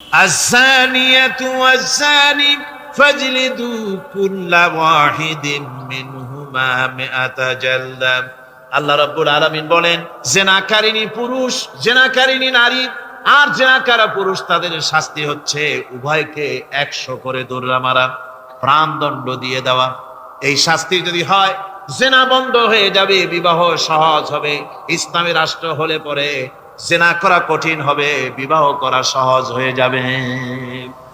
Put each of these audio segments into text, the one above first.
الزانية والزاني فاجلدوا كل واحد منهما 100 جلدة। আল্লাহ রাব্বুল আলামিন বলেন, জেনাকারিনী পুরুষ, জেনাকারিনী নারী আর জেনাকারা পুরুষ, তাদের শাস্তি হচ্ছে উভয়কে 100 করে দৌড়া মারা, প্রাণদণ্ড দিয়ে দেওয়া। এই শাস্তি যদি হয়, জেনা বন্ধ হয়ে যাবে, বিবাহ সহজ হবে। ইসলামী রাষ্ট্র হলে পরে জেনা করা কঠিন হবে, বিবাহ করা সহজ হয়ে যাবে।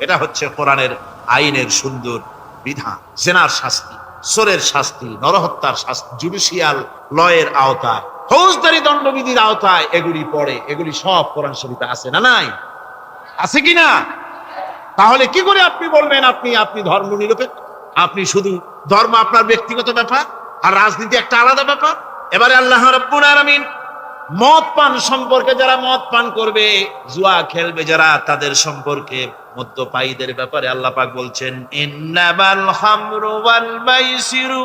এটা হচ্ছে কোরআনের আইনের সুন্দর বিধান। জেনার শাস্তি, চোরের শাস্তি, নরহত্যার শাস্তি জুডিশিয়াল লয়ের আওতায়, ফৌজদারি দণ্ডবিধির আওতায় এগুলি পড়ে। এগুলি সব কোরআন শরীফে আছে না নাই? আছে কিনা? তাহলে কি করে আপনি বলবেন আপনি ধর্ম নিরপেক্ষ? আপনি শুধু ধর্ম আপনার ব্যক্তিগত ব্যাপার আর রাজনীতি একটা আলাদা ব্যাপার। এবারে আল্লাহ রাব্বুল আলামিন মদ পান সম্পর্কে, যারা মদ পান করবে, জুয়া খেলবে যারা, তাদের সম্পর্কে, মদ্যপায়ীদের ব্যাপারে আল্লাহ পাক বলছেন, ইন্নামাল খামরু ওয়াল মাইসিরু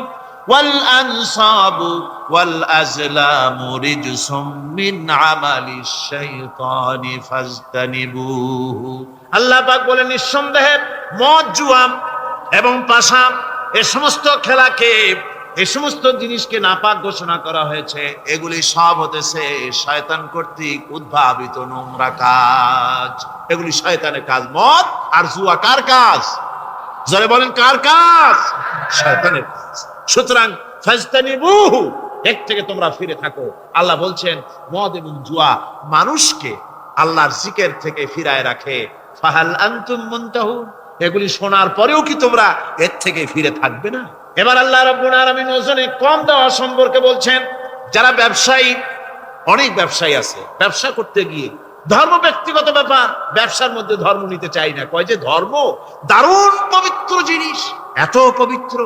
ওয়াল আনসাবু ওয়াল আজলামু রিজসুম মিন আমালিশ শাইতানি ফাজতানিবুহু। আল্লাহ পাক বলেন, নিঃসন্দেহে মদ, জুয়া এবং পাশা, এই সমস্ত খেলাকে, এই সমস্ত জিনিসকে নাপাক ঘোষণা করা হয়েছে। এগুলি সব হতেছে শয়তান কর্তৃক উদ্ভাবিত নোংরা কাজ। এগুলি শয়তানের কাজ। মদ আর জুয়া কার কাজ? যারা বলেন কার কাজ? শয়তানের কাজ। সুতরাং ফাজতানিবুহু, এর থেকে তোমরা ফিরে থাকো। আল্লাহ বলছেন, মদ এবং জুয়া মানুষকে আল্লাহর জিকির থেকে ফিরায় রাখে। ফাহাল আনতুম মুনতাহুন, এগুলি শোনার পরেও কি তোমরা এর থেকে ফিরে থাকবে না? এবার আল্লাহ রাব্বুল আলামিন ওজনে কম দেওয়া সম্পর্কে বলছেন। যারা ব্যবসায়ী, অনেক ব্যবসায়ী আছে, ব্যবসা করতে গিয়ে ধর্ম ব্যক্তিগত ব্যাপার, ব্যবসার মধ্যে ধর্ম নিতে চাই না। কয় যে ধর্ম দারুণ পবিত্র জিনিস, এত পবিত্র,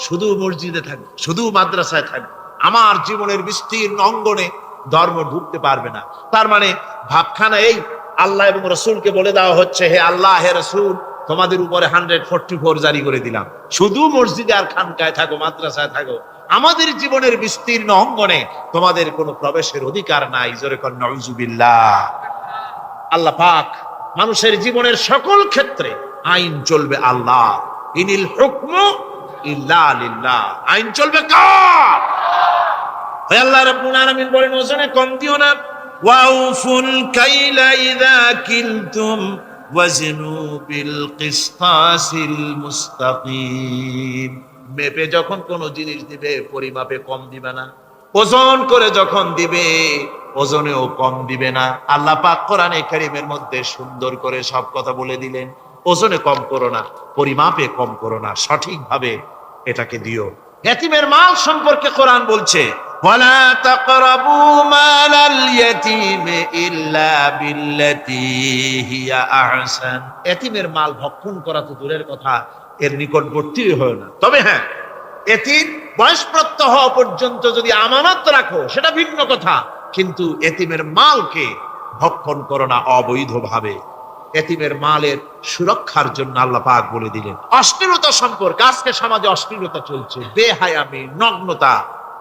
শুধু মসজিদে থাকবে, শুধু মাদ্রাসায় থাকবে, আমার জীবনের বিস্তীর্ণ অঙ্গনে ধর্ম ঢুকতে পারবে না। তার মানে ভাবখানা এই, আল্লাহ এবং রসুলকে বলে দেওয়া হচ্ছে, হে আল্লাহ, হে রসুল, তোমাদের উপরে 144 জারি করে দিলাম, শুধু মসজিদে আর খানকায় থাকো, মাদ্রাসায় থাকো, আমাদের জীবনের বিস্তীর্ণ অঙ্গনে তোমাদের কোনো প্রবেশের অধিকার নাই। জোরে কর নাউজুবিল্লাহ। আল্লাহ পাক মানুষের জীবনের সকল ক্ষেত্রে আইন চলবে আল্লাহ। ইনিল হুকমু ইল্লা লিল্লাহ, আইন চলবে কার? আল্লাহ রাব্বুল আলামিন বলেন, ওজনে কম দিও না। ওয়াউফুল কাইলা ইযা কিলতুম ওয়াজনু বিল কিসতাসিল মুস্তাকিম। মেপে যখন কোন জিনিস দিবে, পরিমাপে কম দিবে না। ওজন করে যখন দিবে, ওজনেও কম দিবে না। আল্লাহ পাক কোরআনে কারীমের মধ্যে সুন্দর করে সব কথা বলে দিলেন। ওজনে কম করো না, পরিমাপে কম করো না, সঠিকভাবে এটাকে দিও। ইয়াতীমের মাল সম্পর্কে কোরআন বলছে, ওয়ালা তাকরাবু মালাল ইয়াতীমি ইল্লা বিল্লাতী হিয়া আহসান। ইয়াতীমের মাল ভক্ষণ করা তো দূরের কথা, এর নিকটবর্তী হয় না। তবে হ্যাঁ, এতিম বয়সপ্রাপ্ত হওয়া পর্যন্ত যদি আমানত রাখো, সেটা ভিন্ন কথা, কিন্তু এতিমের মালকে ভক্ষণ করো না অবৈধভাবে। এতিমের মালের সুরক্ষার জন্য আল্লাহ পাক বলে দিলেন। অশ্লীলতা সম্পর্কে, আজকে সমাজে অশ্লীলতা চলছে, বেহায়ামি, নগ্নতা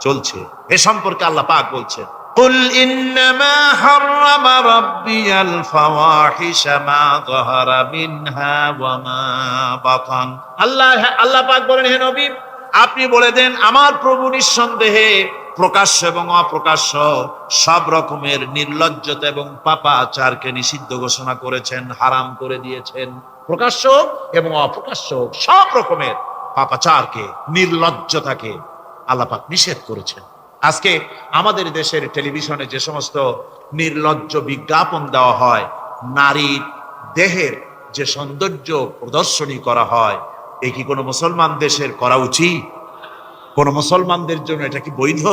চলছে, এ সম্পর্কে আল্লাহ পাক বলছেন, কুল ইন্নামা হাররামা রাব্বিয়াল ফাওয়াহিশা মা যাহারা মিনহা ওয়া মা বাতান। আল্লাহ পাক বলেন, হে নবী, আপনি বলে দেন, আমার প্রভু নিঃসন্দেহে প্রকাশ্য এবং অপ্রকাশ্য সব রকমের নির্লজ্জতা এবং পাপাচারকে নিষিদ্ধ ঘোষণা করেছেন, হারাম করে দিয়েছেন। প্রকাশ্য এবং অপ্রকাশ্য সব রকমের পাপাচারকে, নির্লজ্জতাকে আল্লাহ পাক নিষেধ করেছেন। আজকে আমাদের দেশের টেলিভিশনে যে সমস্ত নির্লজ্জ বিজ্ঞাপন দেওয়া হয়, নারীর দেহের যে সৌন্দর্য প্রদর্শনী করা হয়, এ কি কোনো মুসলমান দেশের করা উচিত? কোন মুসলমানদের জন্য এটা কি বৈধ?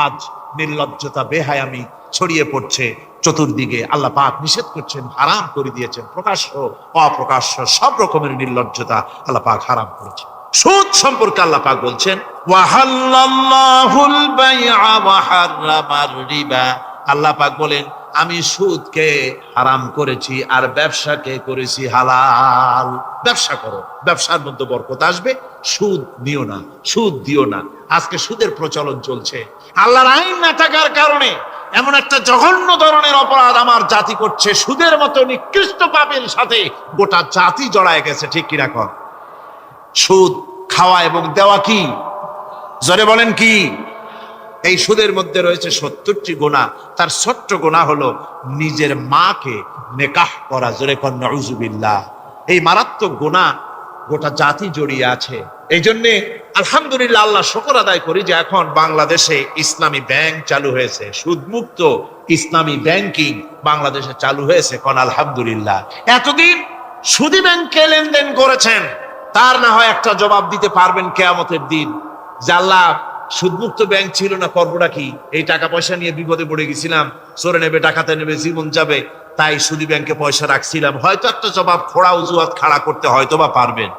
আজ নির্লজ্জতা, বেহায়ামি ছড়িয়ে পড়ছে চতুর্দিকে। আল্লাহ পাক নিষেধ করছেন, হারাম করে দিয়েছেন। প্রকাশ্য অপ্রকাশ্য সব রকমের নির্লজ্জতা আল্লাহ পাক হারাম করেছেন। সুদ সম্পর্কে আল্লাহ পাক বলছেন, ওয়াহাল্লাল্লাহুল বাইআ ওয়া হাররামার রিবা। আল্লাহ পাক বলেন, আমি সুদকে হারাম করেছি আর ব্যবসাকে করেছি হালাল। ব্যবসা করো, ব্যবসার মধ্যে বরকত আসবে। সুদ নিও না, সুদ দিও না। আজকে সুদের প্রচলন চলছে। আল্লাহর আইন না থাকার কারণে এমন একটা জঘন্য ধরনের অপরাধ আমার জাতি করছে, সুদের মতো নিকৃষ্ট পাপের সাথে গোটা জাতি জড়ায় গেছে, ঠিক কিনা কর? সুদ খাওয়া এবং দেওয়া কি? জোরে বলেন কি? এই সুদের মধ্যে রয়েছে 70টি গুনাহ। তার ছোট্ট গুনাহ হলো নিজের মাকে নেকাহ করা। জোরে কর নাউজুবিল্লাহ। এই মারাত্মক গুনাহ গোটা জাতি জড়িয়ে আছে। এই জন্যে আলহামদুলিল্লাহ, আল্লাহ শুকর আদায় করি যে এখন বাংলাদেশে ইসলামী ব্যাংক চালু হয়েছে, সুদমুক্ত ইসলামী ব্যাংকিং বাংলাদেশে চালু হয়েছে। কোন আলহামদুলিল্লাহ। এতদিন সুদী ব্যাংকে লেনদেন করেছেন, তার না হয় একটা জবাব দিতে পারবেন কিয়ামতের দিন যে আল্লাহ, সুদমুক্ত ব্যাংক ছিল না, করবোটা কি? এই টাকা পয়সা নিয়ে বিপদে পড়ে গেছিলাম, চোরে নেবে, ডাকাতে নেবে, জীবন যাবে, তাই সুদী ব্যাংকে পয়সা রাখছিলাম। হয়তো একটা জবাব, খোড়া অজুহাত খাড়া করতে হয়তো বা পারবেন।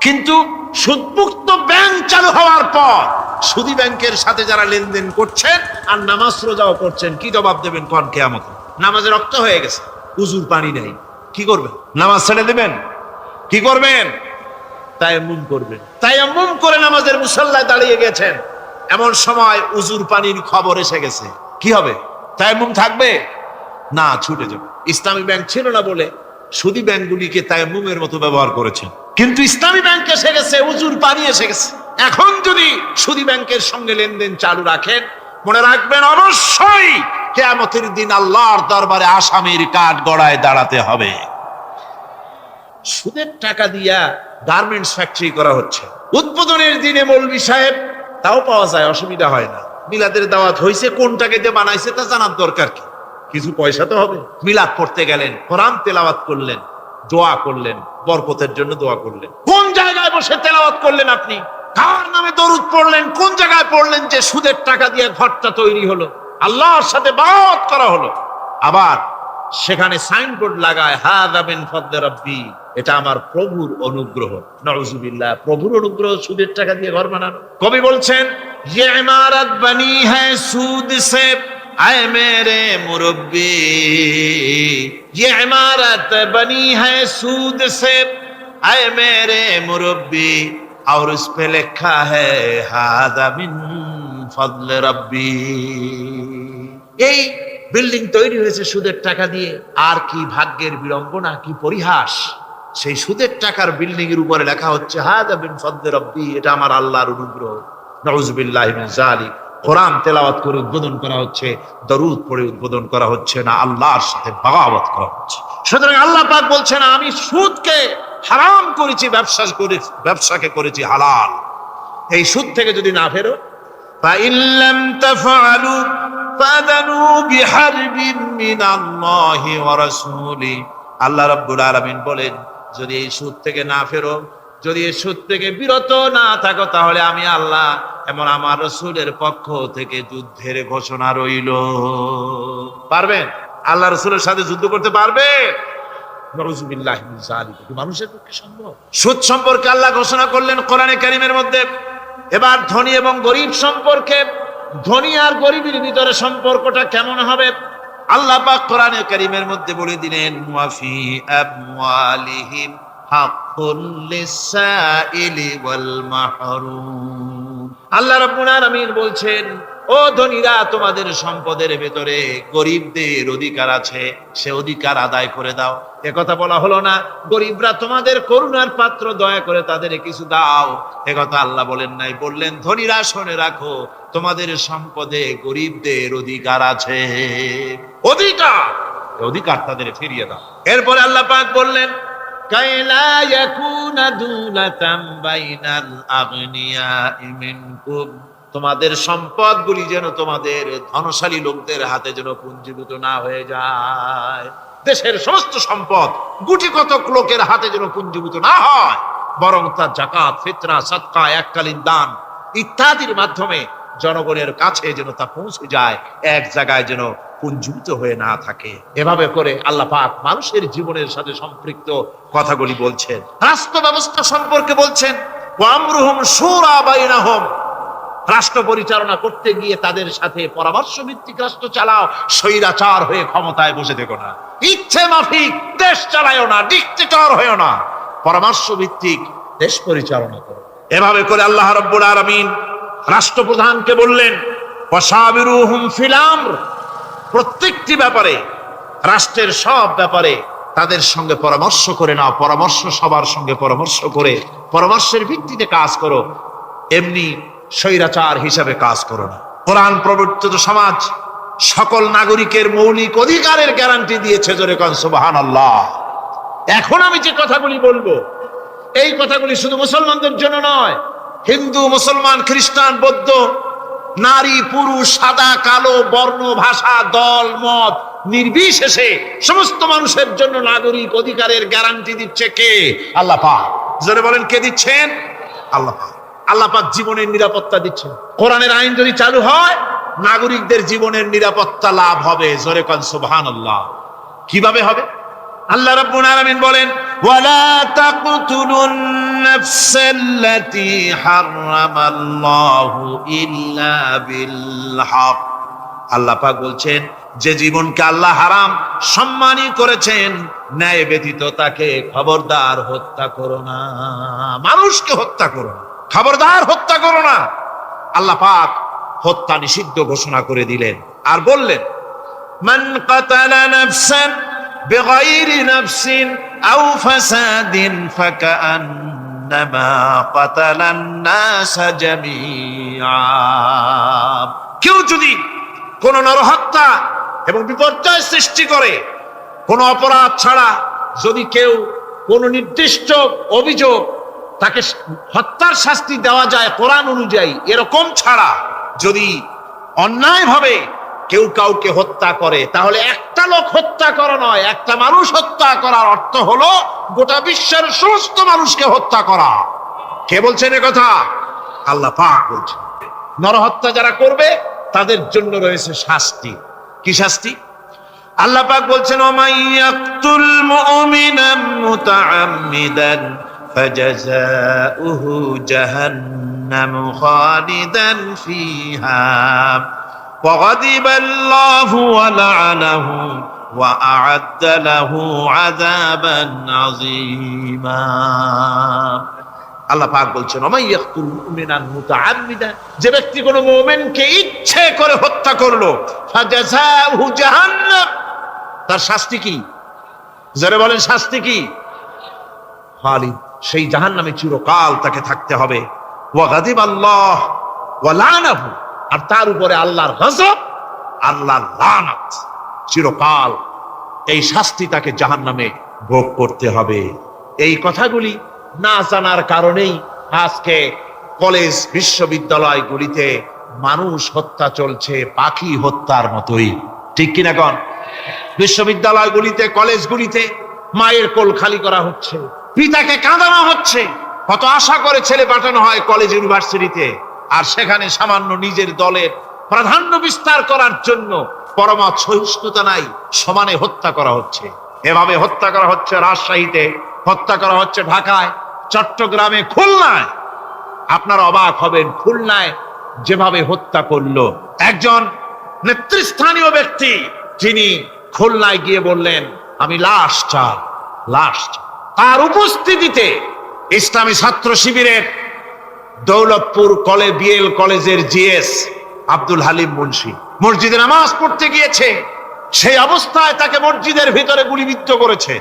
কিন্তু সুদমুক্ত ব্যাংক চালু হওয়ার পর সুদী ব্যাংকের সাথে যারা লেনদেন করছেন আর নামাজ রোজাও করছেন, কি জবাব দেবেন কোন কিয়ামতে? নামাজে রক্ত হয়ে গেছে, উজুর পানি নেই, কি করবেন? নামাজ ছেড়ে দেবেন? কি করবেন? তায়াম্মুম করবেন। তায়াম্মুম করে নামাজের মুসাল্লায় দাঁড়িয়ে গেছেন, এমন সময় উজুর পানির খবর এসে গেছে, কি হবে? তায়াম্মুম থাকবে না, ছুটে যাবে। ইসলামী ব্যাংক ছিল না বলে সুদী ব্যাংকগুলিকে তায়াম্মুমের মতো ব্যবহার করেছেন, কিন্তু ইসলামী ব্যাংক এসে গেছে, উজুর পানি এসে গেছে। এখন যদি সুদী ব্যাংকের সঙ্গে লেনদেন চালু রাখেন, মনে রাখবেন অবশ্যই কিয়ামতের দিন আল্লাহর দরবারে আসামির কাঠ গড়ায় দাঁড়াতে হবে। সুদের টাকা দিয়া গার্মেন্টস ফ্যাক্টরি করা হচ্ছে। উদ্বোধনের দিনে মৌলভী সাহেব, তাও পাওয়া যায়, অসুবিধা হয় না। মিলাদের দাওয়াত হয়েছে, কোন টাকা দিয়ে বানাইছে তা জানার দরকার কি? কিছু পয়সা তো হবে। মিলাদ পড়তে গেলেন, কোরআন তেলাওয়াত করলেন, দোয়া করলেন, বরকতের জন্য দোয়া করলেন। কোন জায়গায় বসে তেলাওয়াত করলেন আপনি? কার নামে দরুদ পড়লেন? কোন জায়গায় পড়লেন যে সুদের টাকা দিয়ে ঘরটা তৈরি হলো, আল্লাহর সাথে বায়াত করা হলো? আবার সেখানে সাইনবোর্ড লাগায়, হাযা মিন ফাদলি রাব্বি, এটা আমার প্রভুর অনুগ্রহ। নাউজুবিল্লাহ, প্রভুর অনুগ্রহ সুদের টাকা দিয়ে ঘর বানানো। কবি বলছেন, ये इमारत बनी है सूद से आए मेरे मुरब्बी, ये इमारत बनी है सूद से आए मेरे मुरब्बी, और उस पे लिखा है हादा मिन फضل रब्बी। এই বিল্ডিং তৈরি হয়েছে সুদের টাকা দিয়ে। আর কি ভাগ্যের বিড়ম্বনা, কি পরিহাস! সেই সুদের টাকার বিল্ডিং এর উপরে লেখা হচ্ছে হাদা মিন ফদলি রাব্বি, এটা আমার আল্লাহর অনুগ্রহ। নাউযুবিল্লাহি মিন যালিক। কোরআন তেলাওয়াত করে উদ্বোধন করা হচ্ছে, দরুদ পড়ে উদ্বোধন করা হচ্ছে না, আল্লাহর সাথে বাগাবত করা হচ্ছে। সুতরাং আল্লাহ পাক বলছেন, আমি সুদকে হারাম করেছি, ব্যবসাকে করেছি হালাল। এই সুদ থেকে যদি না ফেরো, فإن لم تفعلوا فأذنوا بحرب من الله ورسوله। আল্লাহ রাব্বুল আলামিন বলেন, যদি এই সুদ থেকে না ফেরো, যদি এই সুদ থেকে বিরত না থাকো, তাহলে আমি আল্লাহ এবং আমার রাসূলের পক্ষ থেকে যুদ্ধের ঘোষণা রইল। পারবেন? আল্লাহ রাসূলের সাথে যুদ্ধ করতে পারবেন? নাউযুবিল্লাহি মিন যালিক। মানুষের পক্ষে সম্ভব? সুদ সম্পর্কে আল্লাহ ঘোষণা করলেন কোরআনে কারীমের মধ্যে। এবার ধনী এবং গরিব সম্পর্কে, ধনী আর গরিবের ভিতরে সম্পর্কটা কেমন হবে আল্লাহ পাক কোরআনে কারীমের মধ্যে বলে দিলেন, ওয়াফি আমওয়ালিহিম হাক্কুল লিসাইলি ওয়াল মাহরুম। আল্লাহ রাব্বুল আলামিন বলছেন, ও ধনীরা, তোমাদের সম্পদের ভেতরে গরিবদের অধিকার আছে, সে অধিকার আদায় করে দাও। একথা বলা হলো না গরিবরা তোমাদের করুণার পাত্র, দয়া করে তাদের কিছু দাও, একথা আল্লাহ বলেন নাই। বললেন, ধনীরা শুনে রাখো, তোমাদের সম্পদে গরিবদের অধিকার আছে, অধিকার তাদের ফিরিয়ে দাও। এরপরে আল্লাহ পাক বললেন, কাইলা ইয়াকুনা দুলাতাম বাইনাল আগনিয়াই মিনকুম, তোমাদের সম্পদগুলি যেন তোমাদের ধনশালী লোকদের হাতে যেন পুঞ্জীভূত না হয়ে যায়। দেশের সমস্ত সম্পদ গুটি কতক লোকের হাতে যেন পুঞ্জীভূত না হয়, বরং তা যাকাত, ফিতরা, সাদকা, এককালীন দান ইত্যাদির মাধ্যমে জনগণের কাছে যেন তা পৌঁছে যায়, এক জায়গায় যেন পুঞ্জীভূত হয়ে না থাকে। এভাবে করে আল্লাহ পাক মানুষের জীবনের সাথে সম্পৃক্ত কথাগুলি বলছেন। রাষ্ট্র ব্যবস্থা সম্পর্কে বলছেন, ওয়া আমরুহুম শুরা বাইনাহুম, রাষ্ট্র পরিচালনা করতে গিয়ে তাদের সাথে পরামর্শ ভিত্তিক রাষ্ট্র চালাও, স্বৈরাচার হয়ে ক্ষমতায় বসে থেকো না, ইচ্ছে মাফিক দেশ চালায়ও না, ডিক্টেটর হয়েও না, পরামর্শ ভিত্তিক দেশ পরিচালনা করো। এভাবে করে আল্লাহ রাব্বুল আলামিন রাষ্ট্রপ্রধানকে বললেন, ওয়াসাবিরুহুম ফিল আমর, প্রত্যেকটি ব্যাপারে, রাষ্ট্রের সব ব্যাপারে তাদের সঙ্গে পরামর্শ করে নাও, পরামর্শ সবার সঙ্গে পরামর্শ করে পরামর্শের ভিত্তিতে কাজ করো, এমনি স্বৈরাচার হিসাবে কাজ করো না। কোরআন প্রবর্তিত সমাজ সকল নাগরিকের মৌলিক অধিকারের গ্যারান্টি দিয়েছে, জোরে কোন সুবহানাল্লাহ। এখন আমি যে কথাগুলি বলবো, এই কথাগুলি শুধু মুসলমানদের জন্য নয়, হিন্দু, মুসলমান, খ্রিস্টান, বৌদ্ধ, নারী, পুরুষ, সাদা, কালো, বর্ণ, ভাষা, দল, মত নির্বিশেষে সমস্ত মানুষের জন্য নাগরিক অধিকারের গ্যারান্টি দিচ্ছে কে? আল্লাহ পাক। জোরে বলেন, কে দিচ্ছেন? আল্লাহ পাক। আল্লাহ পাক জীবনের নিরাপত্তা দিচ্ছেন। কোরআনের আইন যদি চালু হয়, নাগরিকদের জীবনের নিরাপত্তা লাভ হবে। জোরে কোন সুবহানাল্লাহ। কিভাবে হবে? আল্লাহ রাব্বুল আলামিন বলেন, ওয়ালা তাকতুলুন নাফসাল্লাতী হারামাল্লাহু ইল্লা বিল হক। আল্লাহ পাক বলছেন, যে জীবনকে আল্লাহ হারাম সম্মানই করেছেন, ন্যায় ব্যতীত তাকে খবরদার হত্যা করো না। মানুষকে হত্যা করো না, খবরদার হত্যা করো না। আল্লাহ পাক হত্যা নিষিদ্ধ ঘোষণা করে দিলেন আর বললেন, মান কাতালা নাফসান বিগাইরি নাফসিন আও ফাসাদিন ফাকান্নামা কাতালান নাস জামিআ। কেউ যদি কোন নরহত্যা এবং বিপর্যয় সৃষ্টি করে, কোন অপরাধ ছাড়া যদি কেউ কোন নির্দিষ্ট অভিযোগ, তাকে হত্যার শাস্তি দেওয়া যায় কোরআন অনুযায়ী, এরকম ছাড়া যদি অন্যায়ভাবে কেউ কাউকে হত্যা করে, তাহলে একটা লোক হত্যা করা নয়, একটা মানুষ হত্যা করার অর্থ হলো গোটা বিশ্বের সমস্ত মানুষকে হত্যা করা। কে বলছেন এ কথা? আল্লাহ পাক বলছেন। নরহত্যা যারা করবে তাদের জন্য রয়েছে শাস্তি। কি শাস্তি? আল্লাহ পাক বলছেন, ওমাইয়াকতুল মুমিনান মুতাআম্মিদান ফাজাযাউহু জাহান্নাম খালিদান ফিহা ওয়া গাদিবাল্লাহু ওয়া লা'নাহু ওয়া আ'আদ্দা লাহু আযাবান আযীমা। আল্লাহ পাক বলছেন, ওমাইয়াকতুল মুমিনান মুতাআম্মিদান, যে ব্যক্তি কোনো মুমিনকে ইচ্ছে করে হত্যা করলো, ফাজাযাউহু জাহান্নাম, তার শাস্তি কি? যারা বলেন শাস্তি কি? খালিদ, সেই জাহান্নামে চিরকাল তাকে থাকতে হবে। ওয়া গাদিবাল্লাহ ওয়া লা'নাহু, আর তার উপরে আল্লাহর গজব, আল্লাহর লানত, চিরকাল এই শাস্তি তাকে জাহান্নামে ভোগ করতে হবে। এই কথাগুলি না জানার কারণেই আজকে কলেজ বিশ্ববিদ্যালয়গুলিতে মানুষ হত্যা চলছে পাখি হত্যার মতোই। ঠিক কিনা কোন? বিশ্ববিদ্যালয়গুলিতে, কলেজগুলিতে মায়ের কোল খালি করা হচ্ছে, পিতাকে কাঁদানো হচ্ছে। কত আশা করে ছেলে পাঠানো হয় কলেজ ইউনিভার্সিটিতে, আর সেখানে সামান্য নিজের দলের প্রাধান্য বিস্তার করার জন্য পরমত সহিষ্ণুতা নাই, সমানে হত্যা করা হচ্ছে। এভাবে হত্যা করা হচ্ছে রাজশাহীতে, হত্যা করা হচ্ছে ঢাকায়, চট্টগ্রামে, খুলনায়। আপনারা অবাক হবেন, খুলনায় যেভাবে হত্যা করলো একজন নেতৃস্থানীয় ব্যক্তি, যিনি খুলনায় গিয়ে বললেন, আমি লাশ চাই, লাশ চাই। তার উপস্থিতিতে ইসলামী ছাত্র শিবিরের দৌলতপুর বিএল কলেজের জিএস আব্দুল হালিম মুন্সি মসজিদে নামাজ পড়তে গিয়েছে। সেই অবস্থায় তাকে মসজিদের ভিতরে গুলিবিদ্ধ করেছে।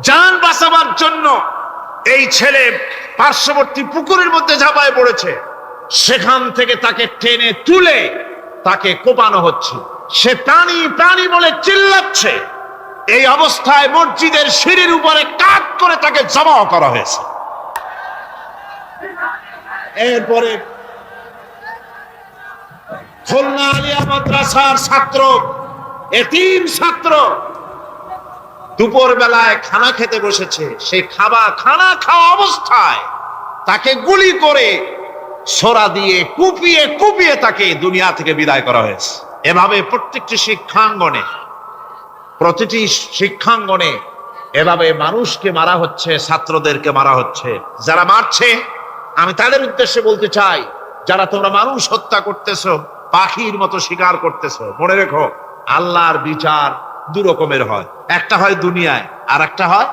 জান বাঁচাবার জন্য এই ছেলে পার্শ্ববর্তী পুকুরের মধ্যে ঝাঁপায় পড়েছে। সেখান থেকে তাকে টেনে তুলে তাকে কোপানো হচ্ছে। সে প্রাণী প্রাণী বলে চিল্লাচ্ছে। এই অবস্থায় মসজিদের সিঁড়ির উপরে কাট করে তাকে জবাও করা হয়েছে। এরপরে খুলনা আলিয়া মাদ্রাসার ছাত্র, এতিম ছাত্র, দুপুর বেলায় খানা খেতে বসেছে। সেই খানা খাওয়া অবস্থায় তাকে গুলি করে ছোরা দিয়ে কুপিয়ে কুপিয়ে তাকে দুনিয়া থেকে বিদায় করা হয়েছে। এভাবে প্রতিটি শিক্ষাঙ্গনে এভাবে মানুষকে মারা হচ্ছে, ছাত্রদেরকে মারা হচ্ছে। যারা মারছে, আমি তাদের উদ্দেশ্যে বলতে চাই, যারা তোমরা মানুষ হত্যা করতেছো, পাখির মতো শিকার করতেছো, মনে রেখো আল্লাহর বিচার দু রকমের হয়। একটা হয় দুনিয়ায়, আর একটা হয়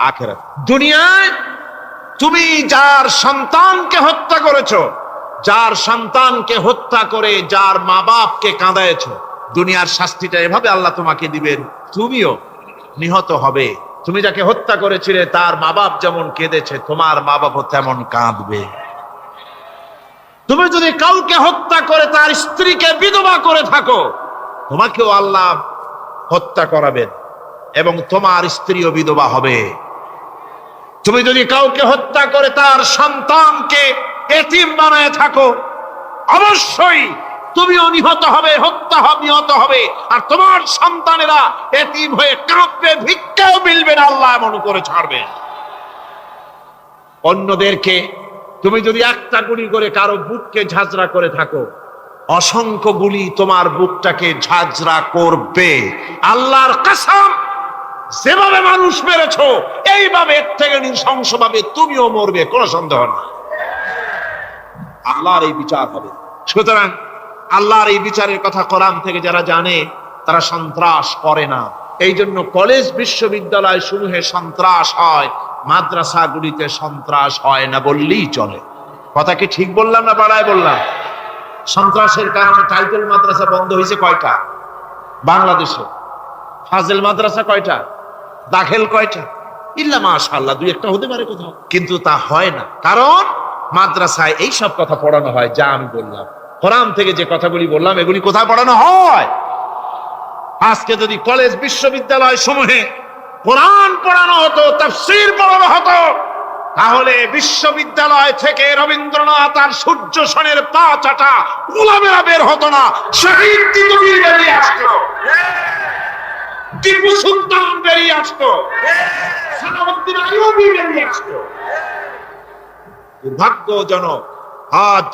আখিরাত। দুনিয়ায় তুমি যার সন্তানকে হত্যা করেছো, যার সন্তানকে হত্যা করে যার মা বাপকে কাঁদাইছো, দুনিয়ার শাস্তিটা এভাবে আল্লাহ তোমাকে দিবেন, তুমিও নিহত হবে। তুমি যাকে হত্যা করেছিলে তার মা বাপ যেমন কেঁদেছে, তোমার মা বাপও তেমন কাঁদবে। তুমি যদি কাউকে হত্যা করে তার স্ত্রীকে বিধবা করে থাকো, তোমাকেও আল্লাহ হত্যা করাবেন এবং তোমার স্ত্রীও বিধবা হবে। তুমি যদি কাউকে হত্যা করে তার সন্তানকে এতিম বানায় থাকো, অবশ্যই তুমিও নিহত হবে, নিহত হবে। আর তোমার সন্তানেরা এতিম হয়ে কাঁদবে, ভিক্ষাও মিলবে না, আল্লাহ এমন করে ছাড়বে। অন্যদেরকে তুমি যদি একটা গুলি করে কারো বুককে ঝাঁঝরা করে থাকো, অসংখ্য গুলি তোমার বুকটাকে ঝাঁঝরা করবে। আল্লাহর কসম, যেভাবে মানুষ মেরেছো এইভাবে এর থেকে নৃশংসভাবে তুমিও মরবে, কোনো সন্দেহ না। আল্লাহর এই বিচার হবে। সুতরাং আল্লাহর এই বিচারের কথা কোরআন থেকে যারা জানে তারা সন্ত্রাস করে না। এই জন্য কলেজ বিশ্ববিদ্যালয় সমূহে সন্ত্রাস হয়, মাদ্রাসাগুলিতে সন্ত্রাস হয় না বললেই চলে। কথা কি ঠিক বললাম না বাড়ায় বললাম? সন্ত্রাসের কারণে টাইটেল মাদ্রাসা বন্ধ হয়েছে কয়টা বাংলাদেশে? ফাজেল মাদ্রাসা কয়টা? দাখিল কয়টা? ইল্লা মাশাআল্লাহ দুই একটা হতে পারে কোথাও, কিন্তু তা হয় না। কারণ মাদ্রাসায় এই সব কথা পড়ানো হয় যা আমি বললাম। কোরআন থেকে যে কথাগুলি বললাম এগুলি কোথায় পড়ানো হয়? আজকে যদি কলেজ বিশ্ববিদ্যালয় সমূহে কোরআন পড়ানো হতো, তাফসীর পড়ানো হতো, তাহলে বিশ্ববিদ্যালয় থেকে রবীন্দ্রনাথ আর সূর্য সেনের পা চাটা গোলামেরা বের হতো না, শহীদ তিতুমির বেরিয়ে আসতো, টিপু সুলতান বেরিয়ে আসতো, সালাউদ্দিন আইয়ুবী বেরিয়ে আসতো। দুর্ভাগ্যজনক আজ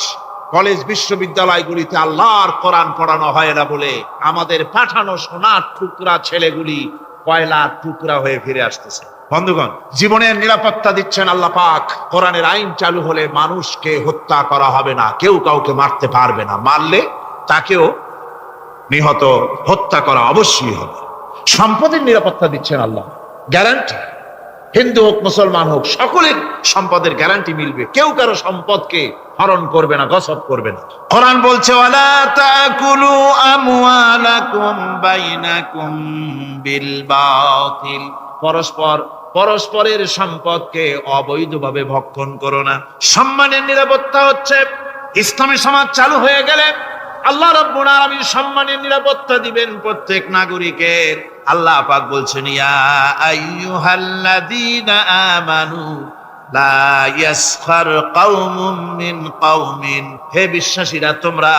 কলেজ বিশ্ববিদ্যালয়গুলিতে আল্লাহর কোরআন পড়ানো হয় না বলে আমাদের পাঠানো সোনার টুকরা ছেলেগুলি কয়লার টুকরা হয়ে ফিরে আসতেছে। বন্ধুগণ, জীবনের নিরাপত্তা দিচ্ছেন আল্লাহ পাক। কোরআনের আইন চালু হলে মানুষকে হত্যা করা হবে না, কেউ কাউকে মারতে পারবে না, মারলে তাকেও নিহত হত্যা করা অবশ্যই হবে। সম্পদের নিরাপত্তা দিচ্ছেন আল্লাহ, গ্যারান্টি। হিন্দু হোক মুসলমান হোক সকলের সম্পদের গ্যারান্টি মিলবে, কেউ কারো সম্পদকে হরণ করবে না, গসব করবে না। কোরআন বলছে ওয়ালা তাকুলু আমওয়ালাকুম বাইনাকুম বিল বাতিল, পরস্পরের সম্পদকে অবৈধভাবে ভক্ষণ করো না। সম্মানের নিরাপত্তা হচ্ছে ইসলামী সমাজ চালু হয়ে গেলে আল্লাহ রাব্বুল আলামিন সম্মানের নিরাপত্তা দিবেন প্রত্যেক নাগরিকের। আল্লাহ পাক বলছেন ইয়া আইয়ুহাল্লাযীনা আমানু লা ইয়াসখার কওমুম মিন কওমিন, হে বিশ্বাসীরা তোমরা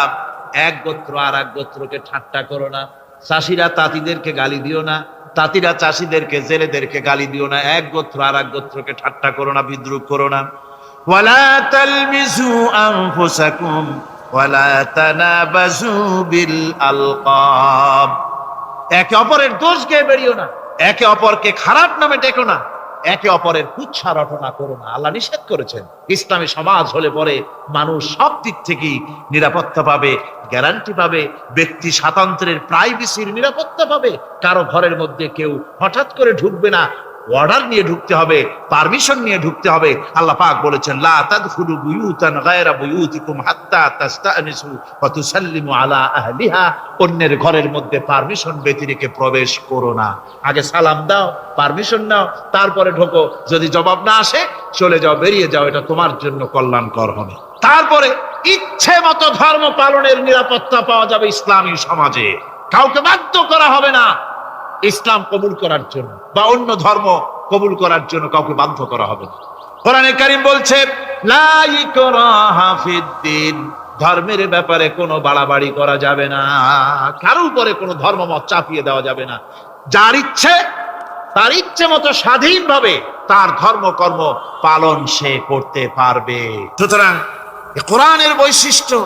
এক গোত্র আর এক গোত্রকে ঠাট্টা করো না। চাষীরা তাঁতিদেরকে গালি দিও না, তাঁতিরা চাষীদেরকে, জেলেদেরকে গালি দিও না। এক গোত্র আর এক গোত্রকে ঠাট্টা করো না, বিদ্রুপ করো না। ওয়ালা তালমিজু আনফুসাকুম ওয়ালা তানাবাজু বিল আলকাব, একে অপরের দোষ গিয়ে বেরিও না, একে অপরকে খারাপ নামে ডেকো না, একে অপরের কুচ্ছা রটনা করো না। আল্লাহ নিষেধ করেছেন। ইসলামী সমাজ হলে পরে মানুষ সব দিক থেকেই নিরাপত্তা পাবে, গ্যারান্টি পাবে, ব্যক্তি স্বাতন্ত্র্যের প্রাইভেসির নিরাপত্তা পাবে। কারো ঘরের মধ্যে কেউ হঠাৎ করে ঢুকবে না, অর্ডার নিয়ে ঢুকতে হবে, পারমিশন নিয়ে ঢুকতে হবে। আল্লাহ পাক বলেছেন লা তাদখুলু বুয়ুতান গায়রা বুয়ুতিকুম হাত্তা তাস্তানিসু ওয়া তুসাল্লিমু আলা আহলিহা, অন্যের ঘরের মধ্যে পারমিশন ব্যতি রেখে প্রবেশ করো না। আগে সালাম দাও, পারমিশন নাও, তারপরে ঢোকো। যদি জবাব না আসে চলে যাও, বেরিয়ে যাও, এটা তোমার জন্য কল্যাণকর হবে। তারপরে ইচ্ছে মতো ধর্ম পালনের নিরাপত্তা পাওয়া যাবে ইসলামী সমাজে। কাউকে বাধ্য করা হবে না ইসলাম কবুল করার জন্য, বা অন্য ধর্ম কবুল করার জন্য কাউকে বাধ্য করা হবে না। কোরআনে কারীম বলছে লা ইকরাহা ফিদ্দিন, ধর্মের ব্যাপারে কোনো বাড়াবাড়ি করা যাবে না, কারো উপরে কোনো ধর্মমত চাপিয়ে দেওয়া যাবে না। যার ইচ্ছে তার ইচ্ছে মতো স্বাধীনভাবে তার ধর্মকর্ম পালন সে করতে পারবে। সুতরাং কোরআনের বৈশিষ্ট্য